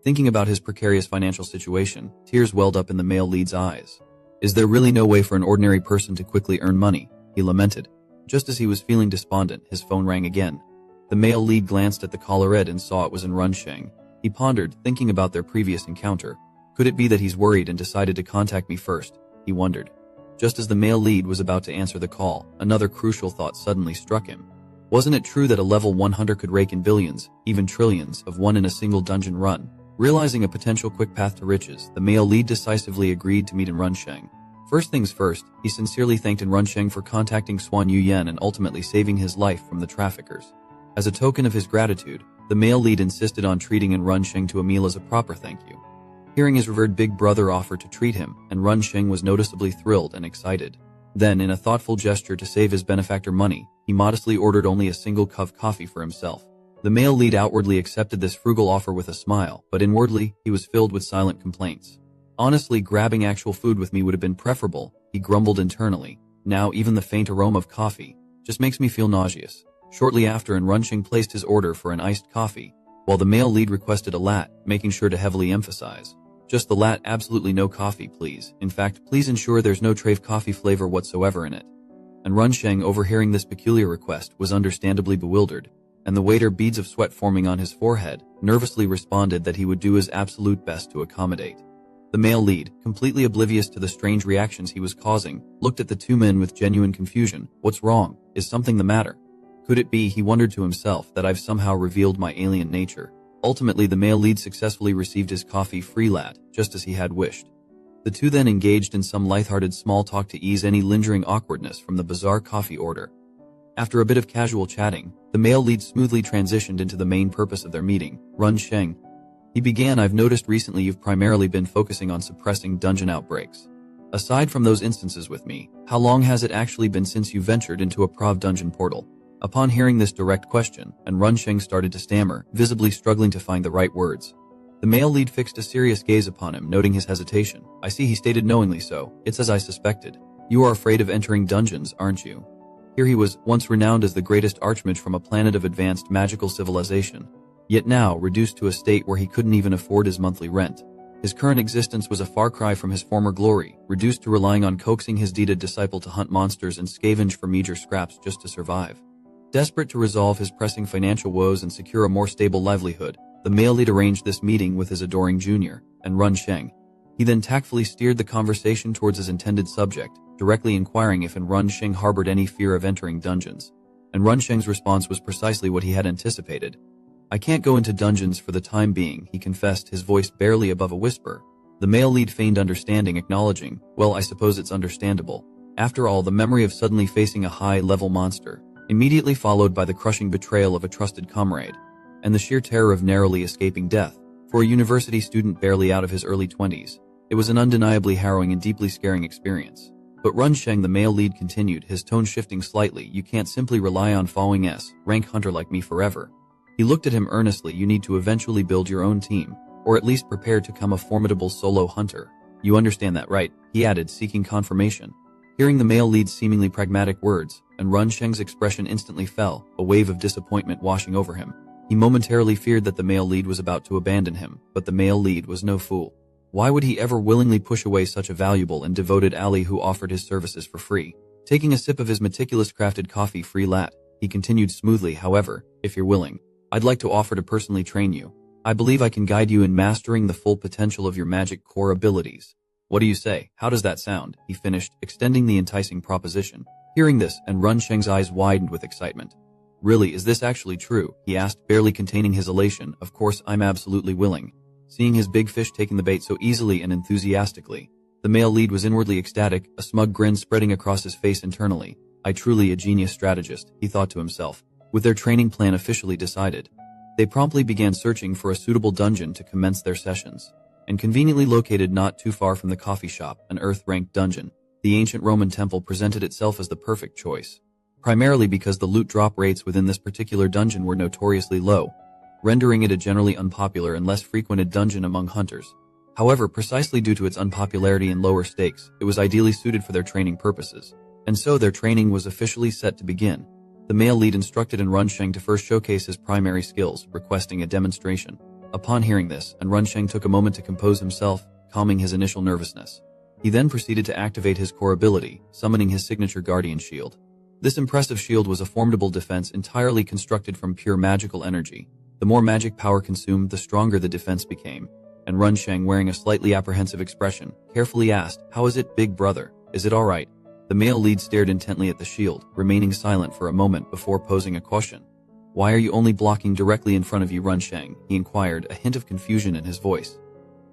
Thinking about his precarious financial situation, tears welled up in the male lead's eyes. Is there really no way for an ordinary person to quickly earn money? He lamented. Just as he was feeling despondent, his phone rang again. The male lead glanced at the caller-ID and saw it was in Runsheng. He pondered, thinking about their previous encounter. Could it be that he's worried and decided to contact me first? He wondered. Just as the male lead was about to answer the call, another crucial thought suddenly struck him. Wasn't it true that a level 100 could rake in billions, even trillions, of one in a single dungeon run? Realizing a potential quick path to riches, the male lead decisively agreed to meet in Runsheng. First things first, he sincerely thanked in Runsheng for contacting Xuan Yuyan and ultimately saving his life from the traffickers. As a token of his gratitude, The male lead insisted on treating and Run Sheng to a meal as a proper thank you. Hearing his revered big brother offer to treat him, and Run Sheng was noticeably thrilled and excited. Then, in a thoughtful gesture to save his benefactor money, he modestly ordered only a single cup of coffee for himself. The male lead outwardly accepted this frugal offer with a smile, but inwardly, he was filled with silent complaints. Honestly, grabbing actual food with me would have been preferable, he grumbled internally. Now, even the faint aroma of coffee just makes me feel nauseous. Shortly after, Run Sheng placed his order for an iced coffee, while the male lead requested a latte, making sure to heavily emphasize. Just the latte, absolutely no coffee, please. In fact, please ensure there's no Trave coffee flavor whatsoever in it. And Run Sheng, overhearing this peculiar request, was understandably bewildered, and the waiter, beads of sweat forming on his forehead, nervously responded that he would do his absolute best to accommodate. The male lead, completely oblivious to the strange reactions he was causing, looked at the two men with genuine confusion. What's wrong? Is something the matter? Could it be, he wondered to himself, that I've somehow revealed my alien nature? Ultimately, the male lead successfully received his coffee-free latte, just as he had wished. The two then engaged in some lighthearted small talk to ease any lingering awkwardness from the bizarre coffee order. After a bit of casual chatting, the male lead smoothly transitioned into the main purpose of their meeting. Run Sheng, he began, I've noticed recently you've primarily been focusing on suppressing dungeon outbreaks. Aside from those instances with me, how long has it actually been since you ventured into a prov dungeon portal? Upon hearing this direct question, and Run Sheng started to stammer, visibly struggling to find the right words. The male lead fixed a serious gaze upon him, noting his hesitation. I see, he stated knowingly so. It's as I suspected. You are afraid of entering dungeons, aren't you? Here he was, once renowned as the greatest archmage from a planet of advanced magical civilization, yet now reduced to a state where he couldn't even afford his monthly rent. His current existence was a far cry from his former glory, reduced to relying on coaxing his deeded disciple to hunt monsters and scavenge for meager scraps just to survive. Desperate to resolve his pressing financial woes and secure a more stable livelihood, the male lead arranged this meeting with his adoring junior, and Run Sheng. He then tactfully steered the conversation towards his intended subject, directly inquiring if Run Sheng harbored any fear of entering dungeons. And Run Sheng's response was precisely what he had anticipated. I can't go into dungeons for the time being, he confessed, his voice barely above a whisper. The male lead feigned understanding, acknowledging, well, I suppose it's understandable. After all, the memory of suddenly facing a high-level monster, immediately followed by the crushing betrayal of a trusted comrade, and the sheer terror of narrowly escaping death, for a university student barely out of his early 20s, it was an undeniably harrowing and deeply scaring experience. But Run Sheng, the male lead, continued, his tone shifting slightly, you can't simply rely on following rank hunter like me forever. He looked at him earnestly, you need to eventually build your own team, or at least prepare to become a formidable solo hunter. You understand that, right? He added, seeking confirmation. Hearing the male lead's seemingly pragmatic words, and Run Sheng's expression instantly fell, a wave of disappointment washing over him. He momentarily feared that the male lead was about to abandon him, but the male lead was no fool. Why would he ever willingly push away such a valuable and devoted ally who offered his services for free? Taking a sip of his meticulous crafted coffee-free latte, he continued smoothly, however, if you're willing, I'd like to offer to personally train you. I believe I can guide you in mastering the full potential of your magic core abilities. What do you say? How does that sound? He finished, extending the enticing proposition. Hearing this, and Run Sheng's eyes widened with excitement. Really, is this actually true? He asked, barely containing his elation. Of course, I'm absolutely willing. Seeing his big fish taking the bait so easily and enthusiastically, the male lead was inwardly ecstatic, a smug grin spreading across his face internally. I truly a genius strategist, he thought to himself. With their training plan officially decided, they promptly began searching for a suitable dungeon to commence their sessions. And conveniently located not too far from the coffee shop, an Earth-ranked dungeon, the ancient Roman temple presented itself as the perfect choice, primarily because the loot drop rates within this particular dungeon were notoriously low, rendering it a generally unpopular and less frequented dungeon among hunters. However, precisely due to its unpopularity and lower stakes, it was ideally suited for their training purposes, and so their training was officially set to begin. The male lead instructed Run Sheng to first showcase his primary skills, requesting a demonstration. Upon hearing this, Run Sheng took a moment to compose himself, calming his initial nervousness. He then proceeded to activate his core ability, summoning his signature guardian shield. This impressive shield was a formidable defense entirely constructed from pure magical energy. The more magic power consumed, the stronger the defense became. And Run Sheng, wearing a slightly apprehensive expression, carefully asked, how is it, big brother? Is it all right? The male lead stared intently at the shield, remaining silent for a moment before posing a question. Why are you only blocking directly in front of you, Run Sheng? He inquired, a hint of confusion in his voice.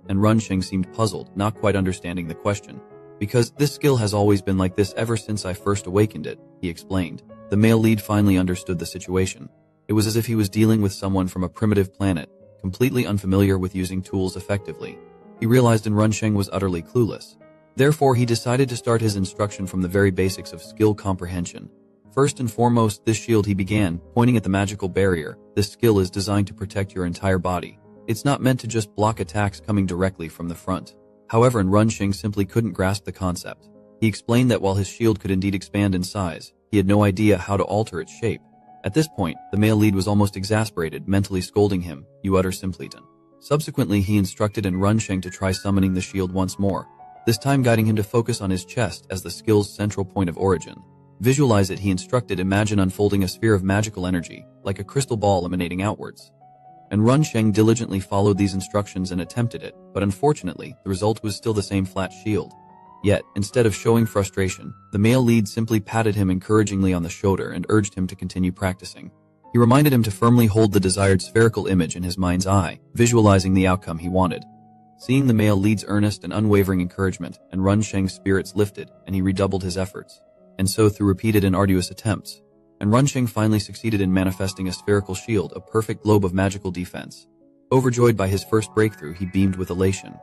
And Run Sheng seemed puzzled, not quite understanding the question. Because this skill has always been like this ever since I first awakened it, he explained. The male lead finally understood the situation. It was as if he was dealing with someone from a primitive planet, completely unfamiliar with using tools effectively. He realized Runsheng was utterly clueless. Therefore, he decided to start his instruction from the very basics of skill comprehension. First and foremost, this shield, he began, pointing at the magical barrier. This skill is designed to protect your entire body. It's not meant to just block attacks coming directly from the front. However, Runsheng simply couldn't grasp the concept. He explained that while his shield could indeed expand in size, he had no idea how to alter its shape. At this point, the male lead was almost exasperated, mentally scolding him, "You utter simpleton." Subsequently, he instructed Runsheng to try summoning the shield once more, this time guiding him to focus on his chest as the skill's central point of origin. Visualize it, he instructed. Imagine unfolding a sphere of magical energy, like a crystal ball emanating outwards. And Runsheng diligently followed these instructions and attempted it, but unfortunately, the result was still the same flat shield. Yet, instead of showing frustration, the male lead simply patted him encouragingly on the shoulder and urged him to continue practicing. He reminded him to firmly hold the desired spherical image in his mind's eye, visualizing the outcome he wanted. Seeing the male lead's earnest and unwavering encouragement, and Runsheng's spirits lifted, and he redoubled his efforts. And so, through repeated and arduous attempts, Runsheng finally succeeded in manifesting a spherical shield, a perfect globe of magical defense. Overjoyed by his first breakthrough, he beamed with elation.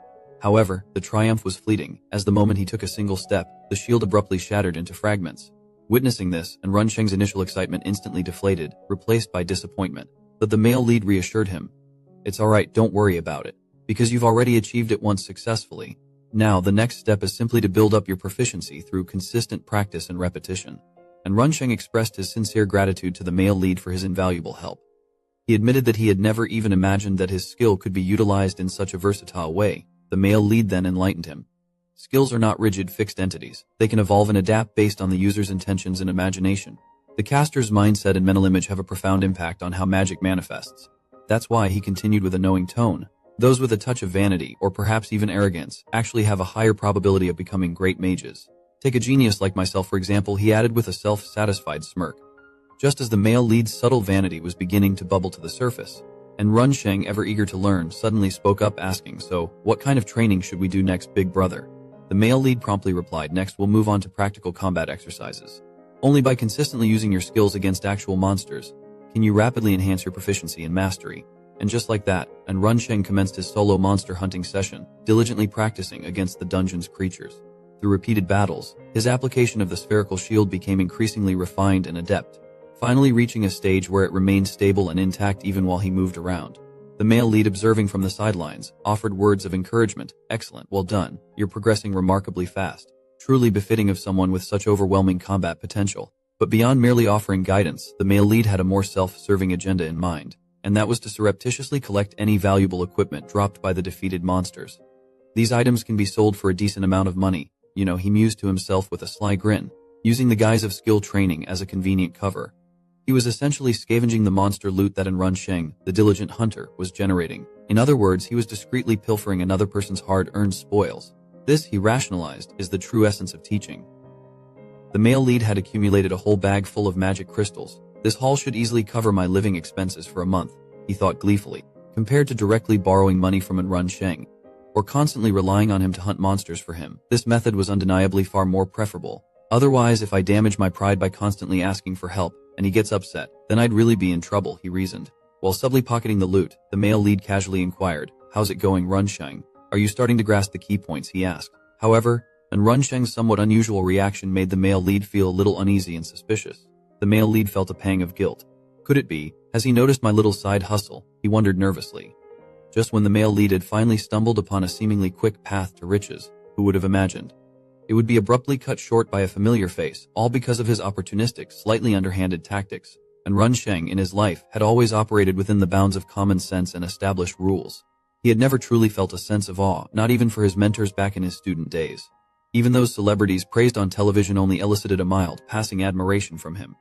However, the triumph was fleeting, as the moment he took a single step, the shield abruptly shattered into fragments. Witnessing this, Runsheng's initial excitement instantly deflated, replaced by disappointment. But the male lead reassured him. "It's alright, don't worry about it, because you've already achieved it once successfully. Now, the next step is simply to build up your proficiency through consistent practice and repetition." And Runsheng expressed his sincere gratitude to the male lead for his invaluable help. He admitted that he had never even imagined that his skill could be utilized in such a versatile way. The male lead then enlightened him. Skills are not rigid, fixed entities. They can evolve and adapt based on the user's intentions and imagination. The caster's mindset and mental image have a profound impact on how magic manifests. That's why, he continued with a knowing tone, those with a touch of vanity, or perhaps even arrogance, actually have a higher probability of becoming great mages. Take a genius like myself, for example, he added with a self-satisfied smirk. Just as the male lead's subtle vanity was beginning to bubble to the surface, and Runsheng, ever eager to learn, suddenly spoke up asking, "So, what kind of training should we do next, big brother?" The male lead promptly replied, "Next we'll move on to practical combat exercises. Only by consistently using your skills against actual monsters can you rapidly enhance your proficiency and mastery." And just like that, Runsheng commenced his solo monster hunting session, diligently practicing against the dungeon's creatures. Through repeated battles, his application of the spherical shield became increasingly refined and adept, finally reaching a stage where it remained stable and intact even while he moved around. The male lead, observing from the sidelines, offered words of encouragement. "Excellent, well done, you're progressing remarkably fast, truly befitting of someone with such overwhelming combat potential." But beyond merely offering guidance, the male lead had a more self-serving agenda in mind, and that was to surreptitiously collect any valuable equipment dropped by the defeated monsters. "These items can be sold for a decent amount of money, he mused to himself with a sly grin, using the guise of skill training as a convenient cover. He was essentially scavenging the monster loot that Runsheng, the diligent hunter, was generating. In other words, he was discreetly pilfering another person's hard-earned spoils. This, he rationalized, is the true essence of teaching. The male lead had accumulated a whole bag full of magic crystals. "This haul should easily cover my living expenses for a month," he thought gleefully, compared to directly borrowing money from Runsheng, or constantly relying on him to hunt monsters for him. This method was undeniably far more preferable. Otherwise, if I damage my pride by constantly asking for help, and he gets upset, then I'd really be in trouble, he reasoned. While subtly pocketing the loot, the male lead casually inquired, "How's it going, Runsheng? Are you starting to grasp the key points?" he asked. However, Runsheng's somewhat unusual reaction made the male lead feel a little uneasy and suspicious. The male lead felt a pang of guilt. Could it be, has he noticed my little side hustle? He wondered nervously. Just when the male lead had finally stumbled upon a seemingly quick path to riches, who would have imagined? It would be abruptly cut short by a familiar face, all because of his opportunistic, slightly underhanded tactics. And Runsheng, in his life, had always operated within the bounds of common sense and established rules. He had never truly felt a sense of awe, not even for his mentors back in his student days. Even those celebrities praised on television only elicited a mild, passing admiration from him.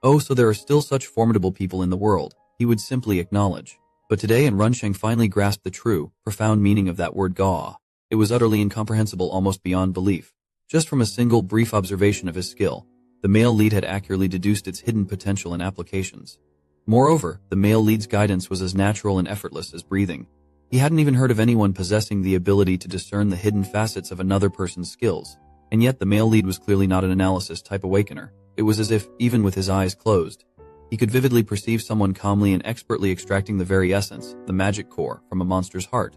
"Oh, so there are still such formidable people in the world," he would simply acknowledge. But today Runsheng finally grasped the true, profound meaning of that word gaw. It was utterly incomprehensible, almost beyond belief. Just from a single brief observation of his skill, the male lead had accurately deduced its hidden potential and applications. Moreover, the male lead's guidance was as natural and effortless as breathing. He hadn't even heard of anyone possessing the ability to discern the hidden facets of another person's skills. And yet the male lead was clearly not an analysis-type awakener. It was as if, even with his eyes closed, He could vividly perceive someone calmly and expertly extracting the very essence, the magic core, from a monster's heart.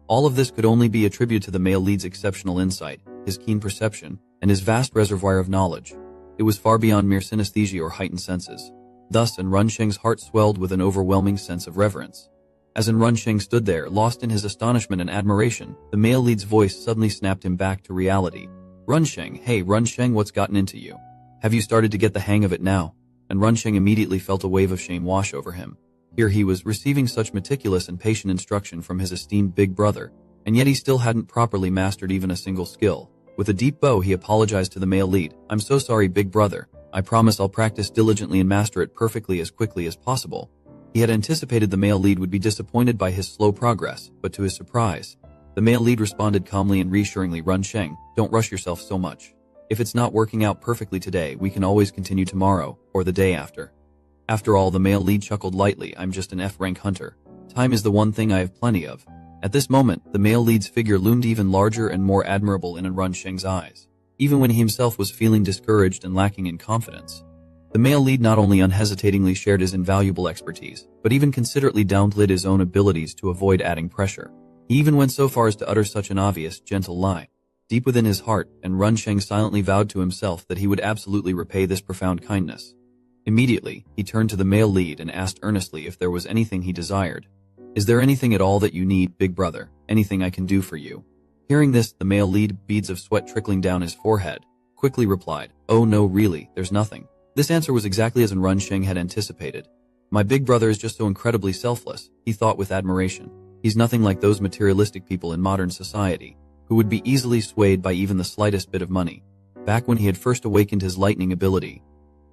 All of this could only be attributed to the male lead's exceptional insight, his keen perception, and his vast reservoir of knowledge. It was far beyond mere synesthesia or heightened senses. Thus, Runsheng's heart swelled with an overwhelming sense of reverence. As Runsheng stood there, lost in his astonishment and admiration, the male lead's voice suddenly snapped him back to reality. Runsheng, hey Runsheng, what's gotten into you? Have you started to get the hang of it now? And Runsheng immediately felt a wave of shame wash over him. Here he was, receiving such meticulous and patient instruction from his esteemed big brother, and yet he still hadn't properly mastered even a single skill. With a deep bow, he apologized to the male lead. I'm so sorry, big brother. I promise I'll practice diligently and master it perfectly as quickly as possible. He had anticipated the male lead would be disappointed by his slow progress, but to his surprise, the male lead responded calmly and reassuringly, Runsheng, don't rush yourself so much. If it's not working out perfectly today, we can always continue tomorrow, or the day after. After all, the male lead chuckled lightly, I'm just an F-rank hunter. Time is the one thing I have plenty of. At this moment, the male lead's figure loomed even larger and more admirable in Runsheng's eyes, even when he himself was feeling discouraged and lacking in confidence. The male lead not only unhesitatingly shared his invaluable expertise, but even considerately downplayed his own abilities to avoid adding pressure. He even went so far as to utter such an obvious, gentle lie. Deep within his heart, Runsheng silently vowed to himself that he would absolutely repay this profound kindness. Immediately, he turned to the male lead and asked earnestly if there was anything he desired. Is there anything at all that you need, big brother? Anything I can do for you? Hearing this, the male lead, beads of sweat trickling down his forehead, quickly replied, oh no, really, there's nothing. This answer was exactly as Runsheng had anticipated. My big brother is just so incredibly selfless, he thought with admiration. He's nothing like those materialistic people in modern society, who would be easily swayed by even the slightest bit of money. Back when he had first awakened his lightning ability,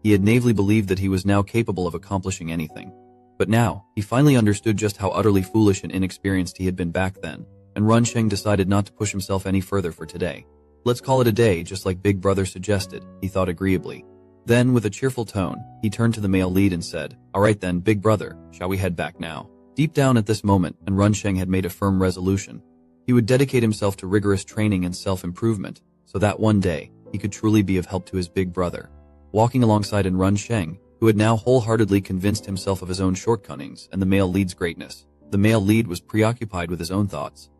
he had naively believed that he was now capable of accomplishing anything. But now, he finally understood just how utterly foolish and inexperienced he had been back then, and Runsheng decided not to push himself any further for today. Let's call it a day, just like Big Brother suggested, he thought agreeably. Then, with a cheerful tone, he turned to the male lead and said, alright then, Big Brother, shall we head back now? Deep down at this moment, Runsheng had made a firm resolution. He would dedicate himself to rigorous training and self-improvement, so that one day, he could truly be of help to his big brother. Walking alongside Runsheng, who had now wholeheartedly convinced himself of his own shortcomings and the male lead's greatness, the male lead was preoccupied with his own thoughts.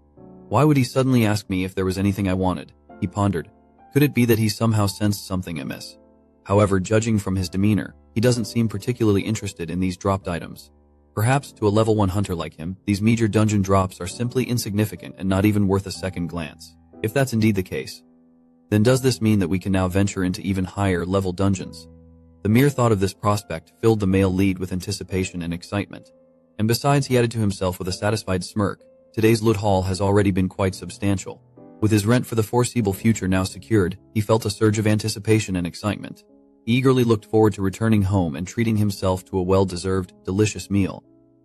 Why would he suddenly ask me if there was anything I wanted? He pondered. Could it be that he somehow sensed something amiss? However, judging from his demeanor, he doesn't seem particularly interested in these dropped items. Perhaps to a level 1 hunter like him, these meager dungeon drops are simply insignificant and not even worth a second glance. If that's indeed the case, then does this mean that we can now venture into even higher level dungeons? The mere thought of this prospect filled the male lead with anticipation and excitement. And besides, he added to himself with a satisfied smirk, today's loot haul has already been quite substantial. With his rent for the foreseeable future now secured, he felt a surge of anticipation and excitement. He eagerly looked forward to returning home and treating himself to a well-deserved, delicious meal.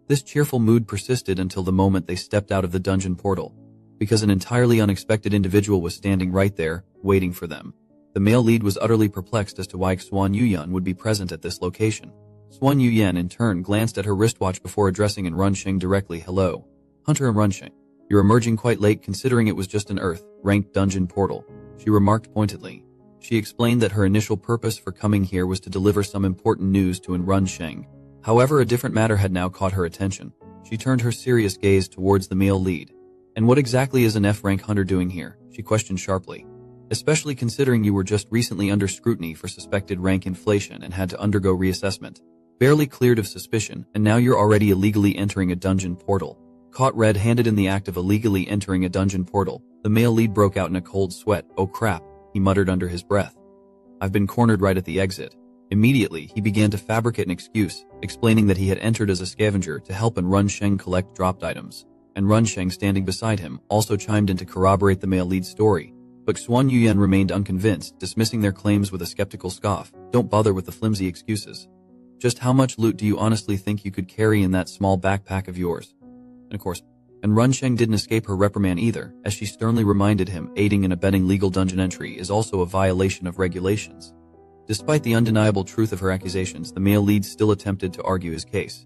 This cheerful mood persisted until the moment they stepped out of the dungeon portal, because an entirely unexpected individual was standing right there, waiting for them. The male lead was utterly perplexed as to why Xuan Yuyan would be present at this location. Xuan Yuyan in turn glanced at her wristwatch before addressing Runsheng directly. Hello, Hunter Runsheng. You're emerging quite late considering it was just an Earth-ranked dungeon portal, she remarked pointedly. She explained that her initial purpose for coming here was to deliver some important news to Runsheng. However, a different matter had now caught her attention. She turned her serious gaze towards the male lead. And what exactly is an F-rank hunter doing here? She questioned sharply. Especially considering you were just recently under scrutiny for suspected rank inflation and had to undergo reassessment. Barely cleared of suspicion, and now you're already illegally entering a dungeon portal. Caught red-handed in the act of illegally entering a dungeon portal, the male lead broke out in a cold sweat. Oh crap, he muttered under his breath. I've been cornered right at the exit. Immediately, he began to fabricate an excuse, explaining that he had entered as a scavenger to help Runsheng collect dropped items. And Runsheng, standing beside him, also chimed in to corroborate the male lead's story. But Xuan Yuyan remained unconvinced, dismissing their claims with a skeptical scoff. Don't bother with the flimsy excuses. Just how much loot do you honestly think you could carry in that small backpack of yours? And of course, Runsheng didn't escape her reprimand either, as she sternly reminded him aiding and abetting legal dungeon entry is also a violation of regulations. Despite the undeniable truth of her accusations, the male lead still attempted to argue his case,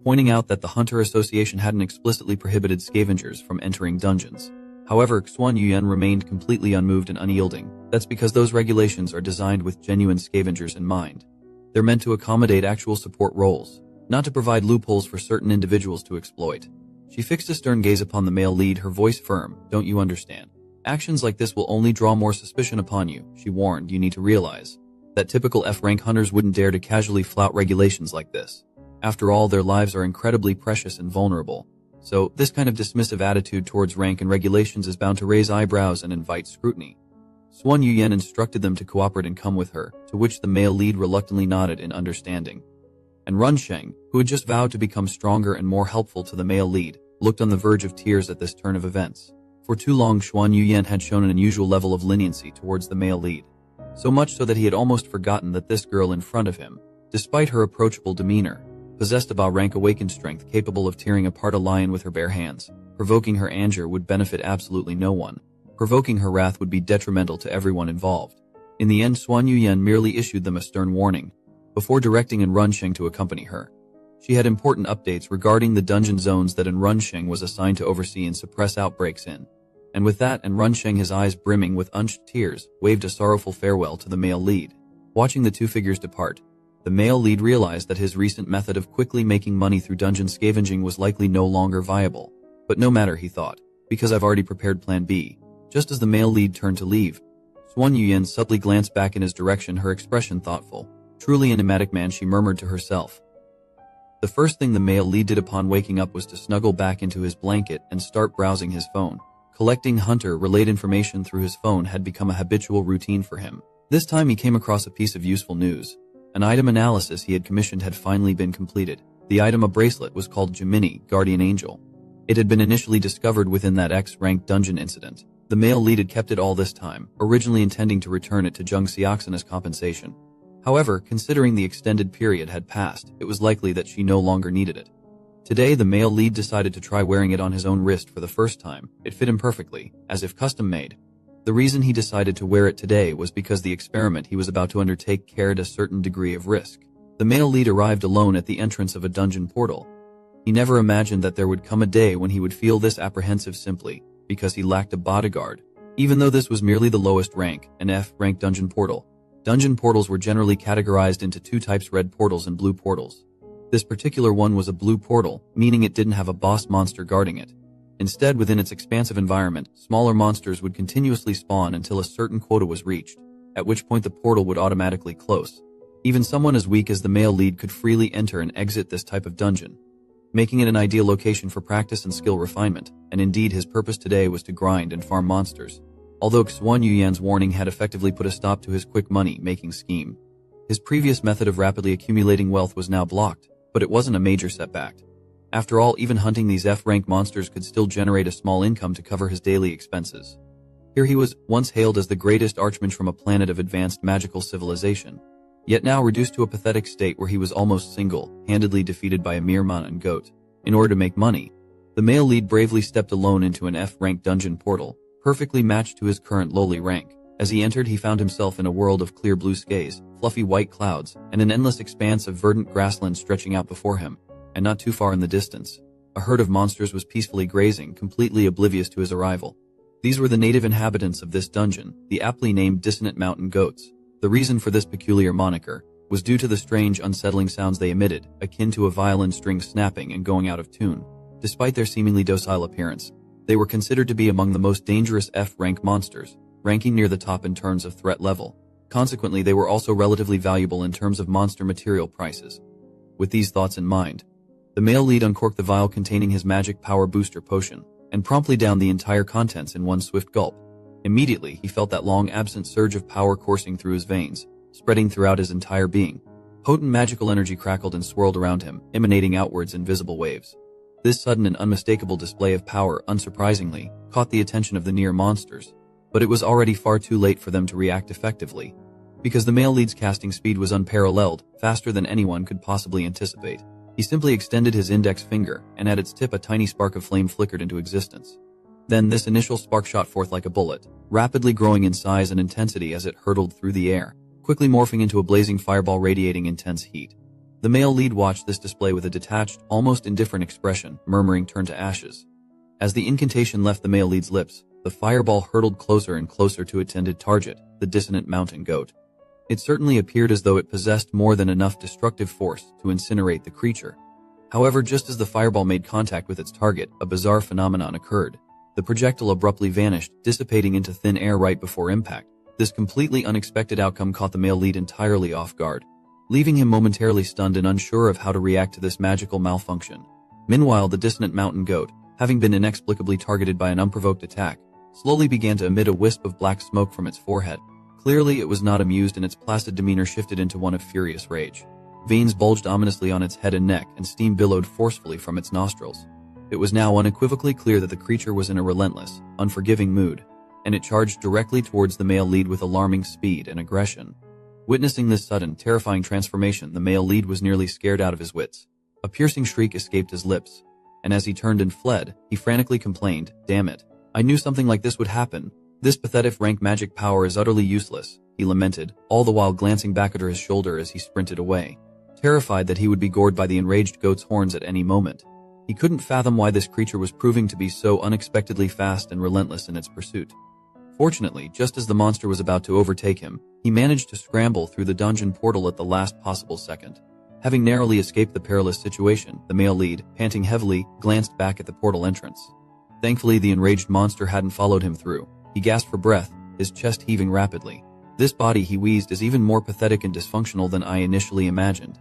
pointing out that the Hunter Association hadn't explicitly prohibited scavengers from entering dungeons. However, Xuan Yuyan remained completely unmoved and unyielding. That's because those regulations are designed with genuine scavengers in mind. They're meant to accommodate actual support roles, not to provide loopholes for certain individuals to exploit. She fixed a stern gaze upon the male lead, her voice firm. Don't you understand? Actions like this will only draw more suspicion upon you, she warned. You need to realize that typical F-rank hunters wouldn't dare to casually flout regulations like this. After all, their lives are incredibly precious and vulnerable. So, this kind of dismissive attitude towards rank and regulations is bound to raise eyebrows and invite scrutiny. Swan Yuyen instructed them to cooperate and come with her, to which the male lead reluctantly nodded in understanding. And Run Sheng, who had just vowed to become stronger and more helpful to the male lead, looked on the verge of tears at this turn of events. For too long, Swan Yuyen had shown an unusual level of leniency towards the male lead. So much so that he had almost forgotten that this girl in front of him, despite her approachable demeanor, possessed a Ba-rank awakened strength capable of tearing apart a lion with her bare hands. Provoking her anger would benefit absolutely no one. Provoking her wrath would be detrimental to everyone involved. In the end, Swan Yuyen merely issued them a stern warning, before directing An Runsheng to accompany her. She had important updates regarding the dungeon zones that An Runsheng was assigned to oversee and suppress outbreaks in. And with that, An Runsheng, his eyes brimming with unshed tears, waved a sorrowful farewell to the male lead. Watching the two figures depart, the male lead realized that his recent method of quickly making money through dungeon scavenging was likely no longer viable. But no matter, he thought, because I've already prepared plan B. Just as the male lead turned to leave, Swan Yuyen subtly glanced back in his direction, her expression thoughtful. Truly an enigmatic man, she murmured to herself. The first thing the male lead did upon waking up was to snuggle back into his blanket and start browsing his phone. Collecting hunter-related information through his phone had become a habitual routine for him. This time he came across a piece of useful news. An item analysis he had commissioned had finally been completed. The item, a bracelet, was called Gemini, Guardian Angel. It had been initially discovered within that X-rank dungeon incident. The male lead had kept it all this time, originally intending to return it to Zheng Xiaoxin as compensation. However, considering the extended period had passed, it was likely that she no longer needed it. Today, the male lead decided to try wearing it on his own wrist for the first time. It fit him perfectly, as if custom-made. The reason he decided to wear it today was because the experiment he was about to undertake carried a certain degree of risk. The male lead arrived alone at the entrance of a dungeon portal. He never imagined that there would come a day when he would feel this apprehensive simply because he lacked a bodyguard. Even though this was merely the lowest rank, an F-rank dungeon portal. Dungeon portals were generally categorized into two types: red portals and blue portals. This particular one was a blue portal, meaning it didn't have a boss monster guarding it. Instead, within its expansive environment, smaller monsters would continuously spawn until a certain quota was reached, at which point the portal would automatically close. Even someone as weak as the male lead could freely enter and exit this type of dungeon, making it an ideal location for practice and skill refinement, and indeed his purpose today was to grind and farm monsters. Although Swan Yuyen's warning had effectively put a stop to his quick money-making scheme, his previous method of rapidly accumulating wealth was now blocked, but it wasn't a major setback. After all, even hunting these F-rank monsters could still generate a small income to cover his daily expenses. Here he was, once hailed as the greatest archmage from a planet of advanced magical civilization, yet now reduced to a pathetic state where he was almost single-handedly defeated by a mere man and goat. In order to make money, the male lead bravely stepped alone into an F-rank dungeon portal, perfectly matched to his current lowly rank. As he entered, he found himself in a world of clear blue skies, fluffy white clouds, and an endless expanse of verdant grassland stretching out before him. And not too far in the distance, a herd of monsters was peacefully grazing, completely oblivious to his arrival. These were the native inhabitants of this dungeon, the aptly named dissonant mountain goats. The reason for this peculiar moniker was due to the strange, unsettling sounds they emitted, akin to a violin string snapping and going out of tune. Despite their seemingly docile appearance, they were considered to be among the most dangerous F-rank monsters, ranking near the top in terms of threat level. Consequently, they were also relatively valuable in terms of monster material prices. With these thoughts in mind, the male lead uncorked the vial containing his magic power booster potion, and promptly downed the entire contents in one swift gulp. Immediately, he felt that long-absent surge of power coursing through his veins, spreading throughout his entire being. Potent magical energy crackled and swirled around him, emanating outwards in visible waves. This sudden and unmistakable display of power, unsurprisingly, caught the attention of the near monsters. But it was already far too late for them to react effectively, because the male lead's casting speed was unparalleled, faster than anyone could possibly anticipate. He simply extended his index finger, and at its tip a tiny spark of flame flickered into existence. Then this initial spark shot forth like a bullet, rapidly growing in size and intensity as it hurtled through the air, quickly morphing into a blazing fireball radiating intense heat. The male lead watched this display with a detached, almost indifferent expression, murmuring "turn to ashes." As the incantation left the male lead's lips, the fireball hurtled closer and closer to its intended target, the dissonant mountain goat. It certainly appeared as though it possessed more than enough destructive force to incinerate the creature. However, just as the fireball made contact with its target, a bizarre phenomenon occurred. The projectile abruptly vanished, dissipating into thin air right before impact. This completely unexpected outcome caught the male lead entirely off guard, leaving him momentarily stunned and unsure of how to react to this magical malfunction. Meanwhile, the dissonant mountain goat, having been inexplicably targeted by an unprovoked attack, slowly began to emit a wisp of black smoke from its forehead. Clearly, it was not amused, and its placid demeanor shifted into one of furious rage. Veins bulged ominously on its head and neck, and steam billowed forcefully from its nostrils. It was now unequivocally clear that the creature was in a relentless, unforgiving mood, and it charged directly towards the male lead with alarming speed and aggression. Witnessing this sudden, terrifying transformation, the male lead was nearly scared out of his wits. A piercing shriek escaped his lips, and as he turned and fled, he frantically complained, "Damn it. I knew something like this would happen. This pathetic rank magic power is utterly useless," he lamented, all the while glancing back at his shoulder as he sprinted away. Terrified that he would be gored by the enraged goat's horns at any moment, he couldn't fathom why this creature was proving to be so unexpectedly fast and relentless in its pursuit. Fortunately, just as the monster was about to overtake him, he managed to scramble through the dungeon portal at the last possible second. Having narrowly escaped the perilous situation, the male lead, panting heavily, glanced back at the portal entrance. Thankfully, the enraged monster hadn't followed him through. He gasped for breath, his chest heaving rapidly. "This body," he wheezed, "is even more pathetic and dysfunctional than I initially imagined.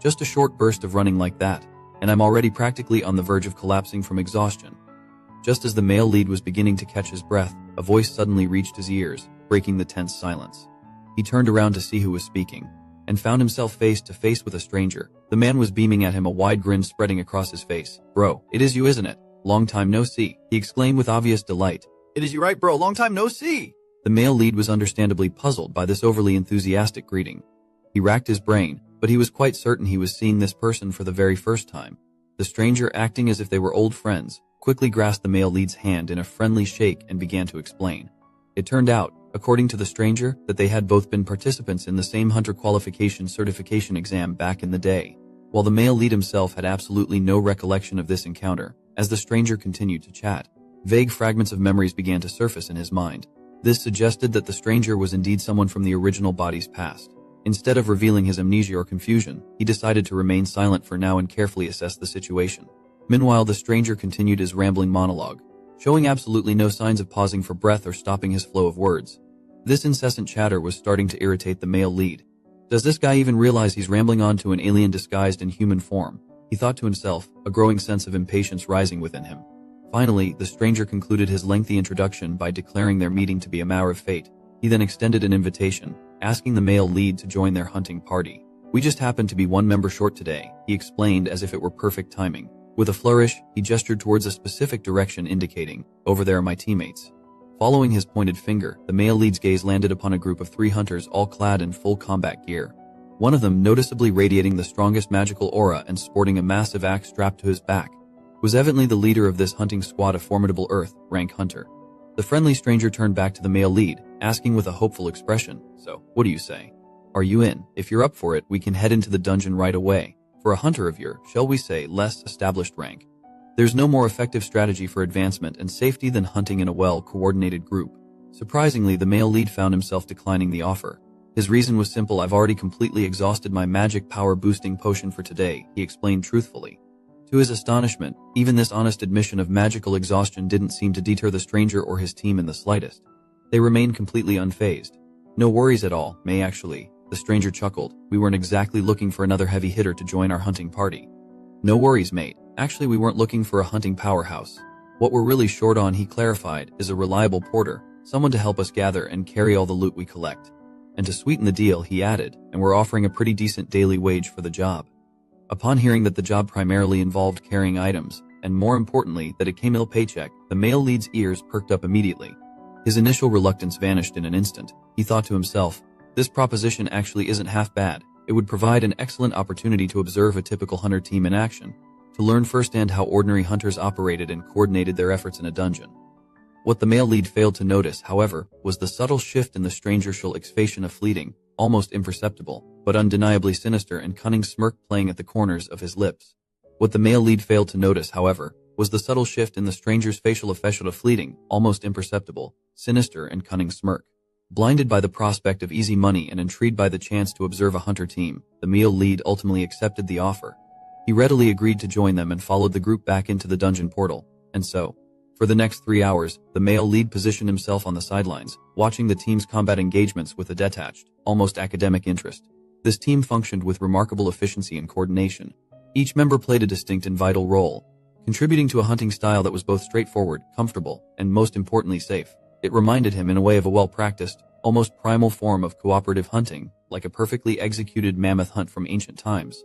Just a short burst of running like that, and I'm already practically on the verge of collapsing from exhaustion." Just as the male lead was beginning to catch his breath, a voice suddenly reached his ears, breaking the tense silence. He turned around to see who was speaking, and found himself face to face with a stranger. The man was beaming at him, a wide grin spreading across his face. "Bro, it is you, isn't it? Long time no see," he exclaimed with obvious delight. "It is you, right, bro? Long time no see." The male lead was understandably puzzled by this overly enthusiastic greeting. He racked his brain, but he was quite certain he was seeing this person for the very first time. The stranger, acting as if they were old friends, quickly grasped the male lead's hand in a friendly shake and began to explain. It turned out, according to the stranger, that they had both been participants in the same hunter qualification certification exam back in the day, while the male lead himself had absolutely no recollection of this encounter. As the stranger continued to chat, vague fragments of memories began to surface in his mind. This suggested that the stranger was indeed someone from the original body's past. Instead of revealing his amnesia or confusion, he decided to remain silent for now and carefully assess the situation. Meanwhile, the stranger continued his rambling monologue, showing absolutely no signs of pausing for breath or stopping his flow of words. This incessant chatter was starting to irritate the male lead. "Does this guy even realize he's rambling on to an alien disguised in human form?" he thought to himself, a growing sense of impatience rising within him. Finally, the stranger concluded his lengthy introduction by declaring their meeting to be a matter of fate. He then extended an invitation, asking the male lead to join their hunting party. "We just happen to be one member short today," he explained as if it were perfect timing. With a flourish, he gestured towards a specific direction, indicating, "Over there are my teammates." Following his pointed finger, the male lead's gaze landed upon a group of 3 hunters all clad in full combat gear. One of them, noticeably radiating the strongest magical aura and sporting a massive axe strapped to his back, was evidently the leader of this hunting squad, a formidable Earth-rank hunter. The friendly stranger turned back to the male lead, asking with a hopeful expression, "So, what do you say? Are you in? If you're up for it, we can head into the dungeon right away. For a hunter of your, shall we say, less established rank, there's no more effective strategy for advancement and safety than hunting in a well-coordinated group." Surprisingly, the male lead found himself declining the offer. His reason was simple. "I've already completely exhausted my magic power boosting potion for today," he explained truthfully. To his astonishment, even this honest admission of magical exhaustion didn't seem to deter the stranger or his team in the slightest. They remained completely unfazed. "No worries at all, May, actually," the stranger chuckled. "We weren't exactly looking for another heavy hitter to join our hunting party." "No worries, mate. Actually, we weren't looking for a hunting powerhouse. What we're really short on," he clarified, "is a reliable porter, someone to help us gather and carry all the loot we collect. And to sweeten the deal," he added, "and we're offering a pretty decent daily wage for the job." Upon hearing that the job primarily involved carrying items, and more importantly, that it came with a paycheck, the male lead's ears perked up immediately. His initial reluctance vanished in an instant. He thought to himself, "This proposition actually isn't half bad. It would provide an excellent opportunity to observe a typical hunter team in action, to learn firsthand how ordinary hunters operated and coordinated their efforts in a dungeon." What the male lead failed to notice, however, was the subtle shift in the stranger's expression, a fleeting, almost imperceptible, but undeniably sinister and cunning smirk playing at the corners of his lips. What the male lead failed to notice, however, was the subtle shift in the stranger's facial expression, a fleeting, almost imperceptible, sinister and cunning smirk. Blinded by the prospect of easy money and intrigued by the chance to observe a hunter team, the male lead ultimately accepted the offer. He readily agreed to join them and followed the group back into the dungeon portal, and so, for the next 3 hours, the male lead positioned himself on the sidelines, watching the team's combat engagements with a detached, almost academic interest. This team functioned with remarkable efficiency and coordination. Each member played a distinct and vital role, contributing to a hunting style that was both straightforward, comfortable, and most importantly safe. It reminded him in a way of a well-practiced, almost primal form of cooperative hunting, like a perfectly executed mammoth hunt from ancient times.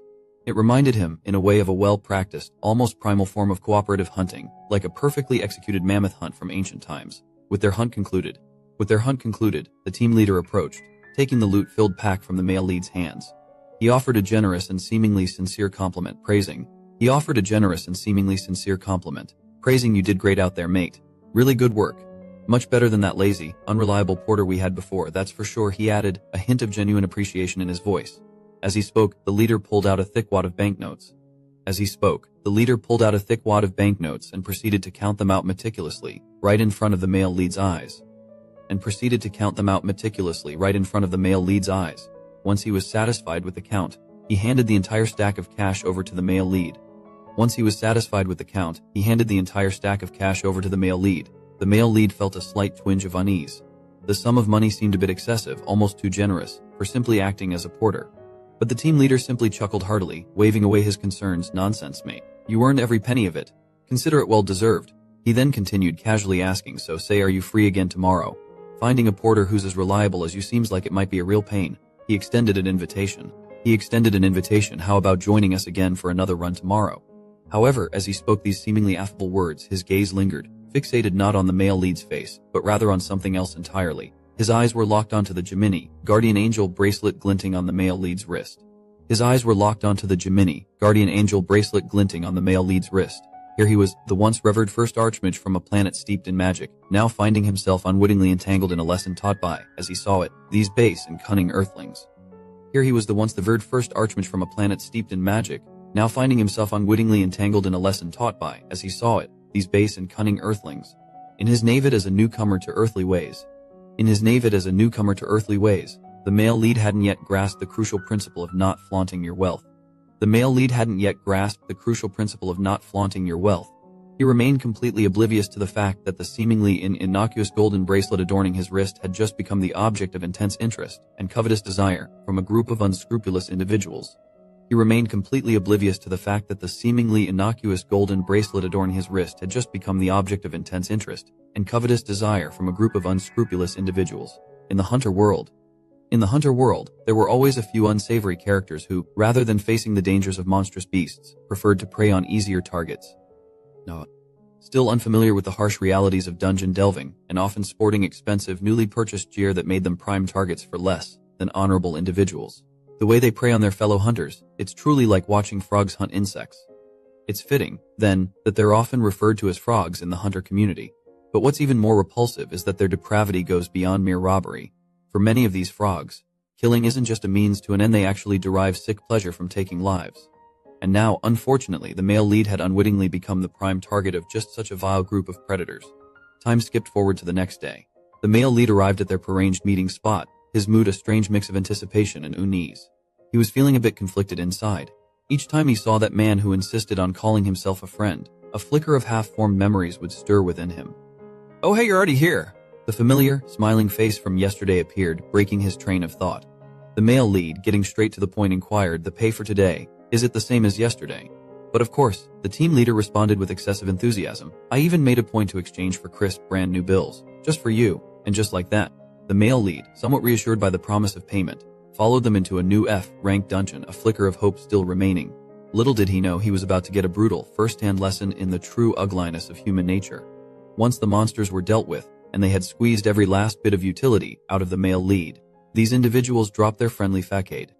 It reminded him, in a way of a well-practiced, almost primal form of cooperative hunting, like a perfectly executed mammoth hunt from ancient times. With their hunt concluded, the team leader approached, taking the loot-filled pack from the male lead's hands. He offered a generous and seemingly sincere compliment, praising, "You did great out there, mate. Really good work. Much better than that lazy, unreliable porter we had before, that's for sure," he added, a hint of genuine appreciation in his voice. As he spoke, the leader pulled out a thick wad of banknotes. And proceeded to count them out meticulously, right in front of the male lead's eyes. Once he was satisfied with the count, he handed the entire stack of cash over to the male lead. The male lead felt a slight twinge of unease. The sum of money seemed a bit excessive, almost too generous, for simply acting as a porter. But the team leader simply chuckled heartily, waving away his concerns. "Nonsense, mate. You earned every penny of it. Consider it well deserved." He then continued, casually asking, "So say, are you free again tomorrow? Finding a porter who's as reliable as you seems like it might be a real pain." He extended an invitation. "How about joining us again for another run tomorrow?" However, as he spoke these seemingly affable words, his gaze lingered, fixated not on the male lead's face, but rather on something else entirely. His eyes were locked onto the Gemini, guardian angel bracelet glinting on the male lead's wrist. Here he was, the once revered first archmage from a planet steeped in magic, now finding himself unwittingly entangled in a lesson taught by, as he saw it, these base and cunning earthlings. In his navid as a newcomer to earthly ways, the male lead hadn't yet grasped the crucial principle of not flaunting your wealth. He remained completely oblivious to the fact that the seemingly innocuous golden bracelet adorning his wrist had just become the object of intense interest and covetous desire from a group of unscrupulous individuals. He remained completely oblivious to the fact that the seemingly innocuous golden bracelet adorning his wrist had just become the object of intense interest and covetous desire from a group of unscrupulous individuals. In the hunter world, there were always a few unsavory characters who, rather than facing the dangers of monstrous beasts, preferred to prey on easier targets. Still unfamiliar with the harsh realities of dungeon delving, and often sporting expensive, newly purchased gear that made them prime targets for less than honorable individuals. The way they prey on their fellow hunters, it's truly like watching frogs hunt insects. It's fitting, then, that they're often referred to as frogs in the hunter community. But what's even more repulsive is that their depravity goes beyond mere robbery. For many of these frogs, killing isn't just a means to an end, they actually derive sick pleasure from taking lives. And now, unfortunately, the male lead had unwittingly become the prime target of just such a vile group of predators. Time skipped forward to the next day. The male lead arrived at their prearranged meeting spot, his mood a strange mix of anticipation and unease. He was feeling a bit conflicted inside. Each time he saw that man who insisted on calling himself a friend, a flicker of half-formed memories would stir within him. "Oh hey, you're already here." The familiar, smiling face from yesterday appeared, breaking his train of thought. The male lead, getting straight to the point, inquired, "The pay for today, is it the same as yesterday?" But of course, the team leader responded with excessive enthusiasm. "I even made a point to exchange for crisp, brand new bills. Just for you." And just like that, the male lead, somewhat reassured by the promise of payment, followed them into a new F-rank dungeon, a flicker of hope still remaining. Little did he know he was about to get a brutal, first-hand lesson in the true ugliness of human nature. Once the monsters were dealt with, and they had squeezed every last bit of utility out of the male lead, these individuals dropped their friendly facade.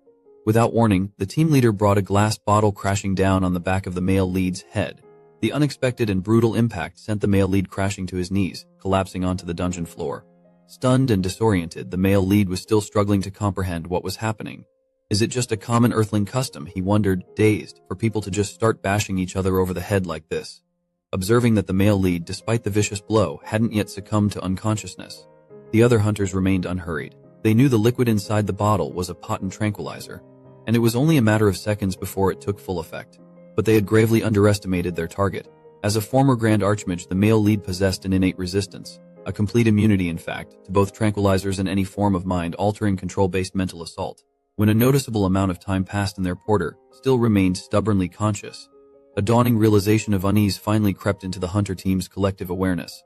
Without warning, the team leader brought a glass bottle crashing down on the back of the male lead's head. The unexpected and brutal impact sent the male lead crashing to his knees, collapsing onto the dungeon floor. Stunned and disoriented, the male lead was still struggling to comprehend what was happening. Is it just a common earthling custom, he wondered, dazed, for people to just start bashing each other over the head like this? Observing that the male lead, despite the vicious blow, hadn't yet succumbed to unconsciousness, The other hunters remained unhurried. They knew the liquid inside the bottle was a potent tranquilizer, and it was only a matter of seconds before it took full effect. But they had gravely underestimated their target. As a former Grand Archmage, the male lead possessed an innate resistance, a complete immunity in fact, to both tranquilizers and any form of mind-altering control-based mental assault. When a noticeable amount of time passed and their porter still remained stubbornly conscious, a dawning realization of unease finally crept into the hunter team's collective awareness.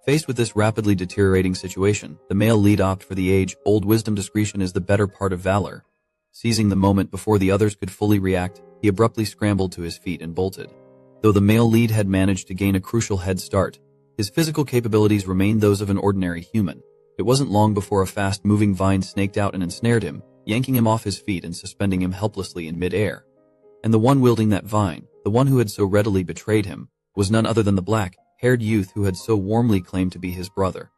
Faced with this rapidly deteriorating situation, the male lead opted for the age-old wisdom: discretion is the better part of valor. Seizing the moment before the others could fully react, he abruptly scrambled to his feet and bolted. Though the male lead had managed to gain a crucial head start, his physical capabilities remained those of an ordinary human. It wasn't long before a fast-moving vine snaked out and ensnared him, yanking him off his feet and suspending him helplessly in mid-air. And the one wielding that vine, the one who had so readily betrayed him, was none other than the black-haired youth who had so warmly claimed to be his brother.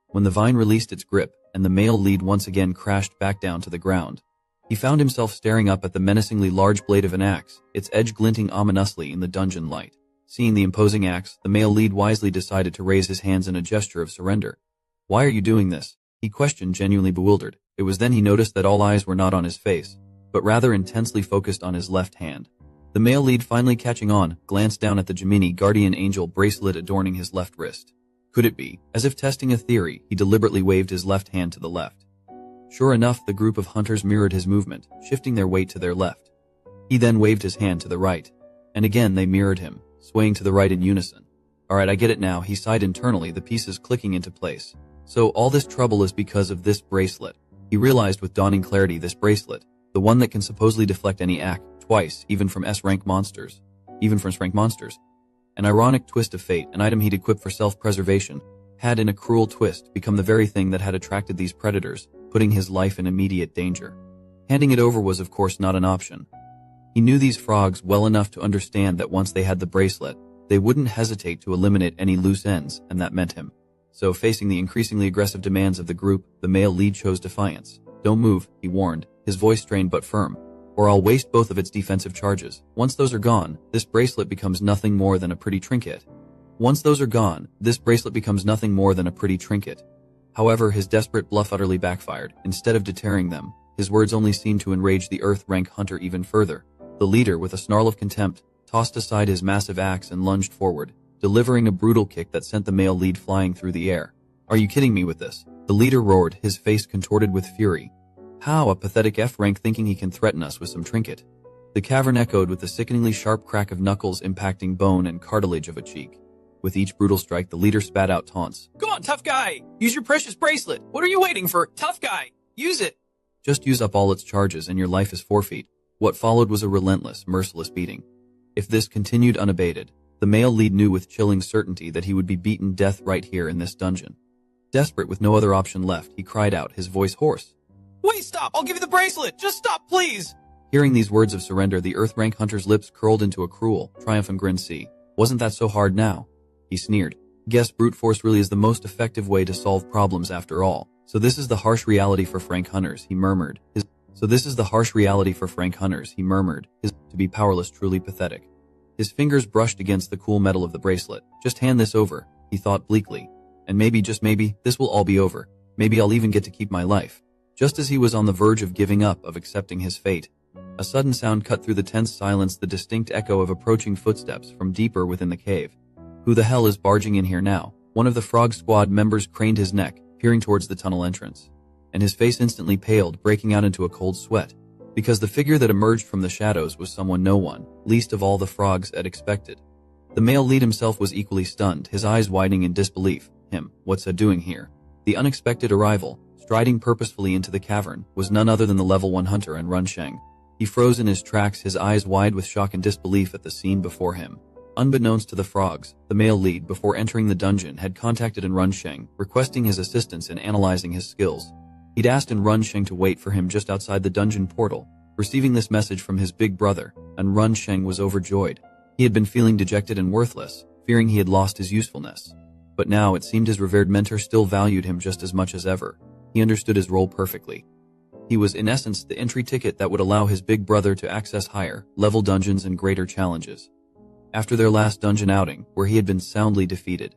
When the vine released its grip and the male lead once again crashed back down to the ground, he found himself staring up at the menacingly large blade of an axe, its edge glinting ominously in the dungeon light. Seeing the imposing axe, the male lead wisely decided to raise his hands in a gesture of surrender. "Why are you doing this?" he questioned, genuinely bewildered. It was then he noticed that all eyes were not on his face, but rather intensely focused on his left hand. The male lead, finally catching on, glanced down at the Gemini Guardian Angel bracelet adorning his left wrist. Could it be? As if testing a theory, he deliberately waved his left hand to the left. Sure enough, the group of hunters mirrored his movement, shifting their weight to their left. He then waved his hand to the right, and again they mirrored him, swaying to the right in unison. "Alright, I get it now," he sighed internally, the pieces clicking into place. "So all this trouble is because of this bracelet." He realized with dawning clarity, this bracelet, the one that can supposedly deflect any act, twice, even from S-rank monsters. An ironic twist of fate, an item he'd equipped for self-preservation, had in a cruel twist become the very thing that had attracted these predators, putting his life in immediate danger. Handing it over was of course not an option. He knew these frogs well enough to understand that once they had the bracelet, they wouldn't hesitate to eliminate any loose ends, and that meant him. So facing the increasingly aggressive demands of the group, the male lead chose defiance. "Don't move," he warned, his voice strained but firm, "or I'll waste both of its defensive charges. Once those are gone, this bracelet becomes nothing more than a pretty trinket." However, his desperate bluff utterly backfired. Instead of deterring them, his words only seemed to enrage the Earth-rank hunter even further. The leader, with a snarl of contempt, tossed aside his massive axe and lunged forward, delivering a brutal kick that sent the male lead flying through the air. "Are you kidding me with this?" the leader roared, his face contorted with fury. "How, a pathetic F-rank thinking he can threaten us with some trinket?" The cavern echoed with the sickeningly sharp crack of knuckles impacting bone and cartilage of a cheek. With each brutal strike, the leader spat out taunts. "Go on, tough guy! Use your precious bracelet! What are you waiting for? Tough guy! Use it!" "Just use up all its charges and your life is forfeit." What followed was a relentless, merciless beating. If this continued unabated, the male lead knew with chilling certainty that he would be beaten death right here in this dungeon. Desperate, with no other option left, he cried out, his voice hoarse. "Wait, stop! I'll give you the bracelet! Just stop, please!" Hearing these words of surrender, the Earth-rank hunter's lips curled into a cruel, triumphant grin. "See, wasn't that so hard now?" he sneered. "Guess brute force really is the most effective way to solve problems after all. So this is the harsh reality for Frank Hunters," he murmured. To be powerless, truly pathetic. His fingers brushed against the cool metal of the bracelet. "Just hand this over," he thought bleakly. "And maybe, just maybe, this will all be over. Maybe I'll even get to keep my life." Just as he was on the verge of giving up, of accepting his fate, a sudden sound cut through the tense silence, the distinct echo of approaching footsteps from deeper within the cave. "Who the hell is barging in here now?" One of the frog squad members craned his neck, peering towards the tunnel entrance, and his face instantly paled, breaking out into a cold sweat, because the figure that emerged from the shadows was someone no one, least of all the frogs, had expected. The male lead himself was equally stunned, his eyes widening in disbelief. What's he doing here? The unexpected arrival, striding purposefully into the cavern, was none other than the level 1 hunter and Run Sheng. He froze in his tracks, his eyes wide with shock and disbelief at the scene before him. Unbeknownst to the frogs, the male lead, before entering the dungeon, had contacted Run Sheng, requesting his assistance in analyzing his skills. He'd asked Run Sheng to wait for him just outside the dungeon portal. Receiving this message from his big brother, Run Sheng was overjoyed. He had been feeling dejected and worthless, fearing he had lost his usefulness. But now it seemed his revered mentor still valued him just as much as ever. He understood his role perfectly. He was in essence the entry ticket that would allow his big brother to access higher level dungeons and greater challenges. After their last dungeon outing, where he had been soundly defeated,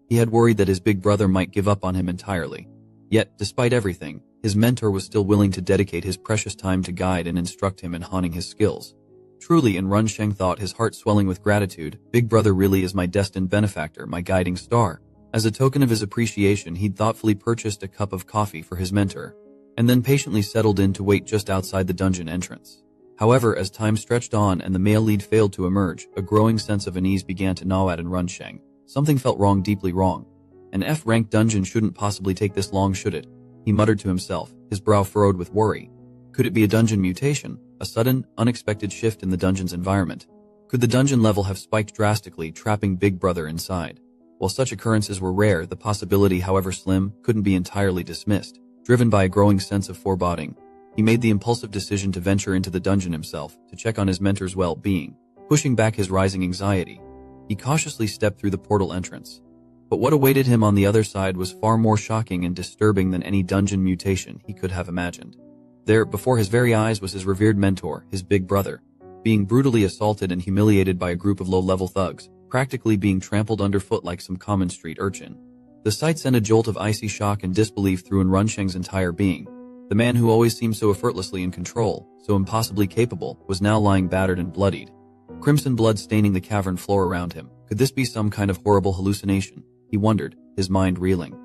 he had worried that his big brother might give up on him entirely. Yet, despite everything, his mentor was still willing to dedicate his precious time to guide and instruct him in honing his skills. Truly, and Runsheng thought, his heart swelling with gratitude, Big Brother really is my destined benefactor, my guiding star. As a token of his appreciation, he'd thoughtfully purchased a cup of coffee for his mentor, and then patiently settled in to wait just outside the dungeon entrance. However, as time stretched on and the male lead failed to emerge, a growing sense of unease began to gnaw at Runsheng. Something felt wrong, deeply wrong. An F-ranked dungeon shouldn't possibly take this long, should it? He muttered to himself, his brow furrowed with worry. Could it be a dungeon mutation? A sudden, unexpected shift in the dungeon's environment? Could the dungeon level have spiked drastically, trapping Big Brother inside? While such occurrences were rare, the possibility, however slim, couldn't be entirely dismissed. Driven by a growing sense of foreboding, he made the impulsive decision to venture into the dungeon himself to check on his mentor's well-being. Pushing back his rising anxiety, he cautiously stepped through the portal entrance. But what awaited him on the other side was far more shocking and disturbing than any dungeon mutation he could have imagined. There, before his very eyes, was his revered mentor, his big brother, being brutally assaulted and humiliated by a group of low-level thugs, practically being trampled underfoot like some common street urchin. The sight sent a jolt of icy shock and disbelief through Runsheng's entire being. The man who always seemed so effortlessly in control, so impossibly capable, was now lying battered and bloodied. Crimson blood staining the cavern floor around him. Could this be some kind of horrible hallucination? He wondered, his mind reeling.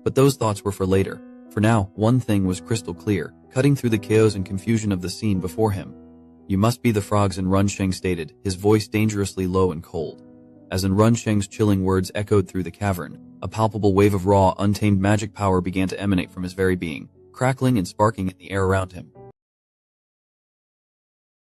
But those thoughts were for later. For now, one thing was crystal clear, cutting through the chaos and confusion of the scene before him. You must be the frogs, Runsheng stated, his voice dangerously low and cold. As Runsheng's chilling words echoed through the cavern, a palpable wave of raw, untamed magic power began to emanate from his very being, crackling and sparking in the air around him.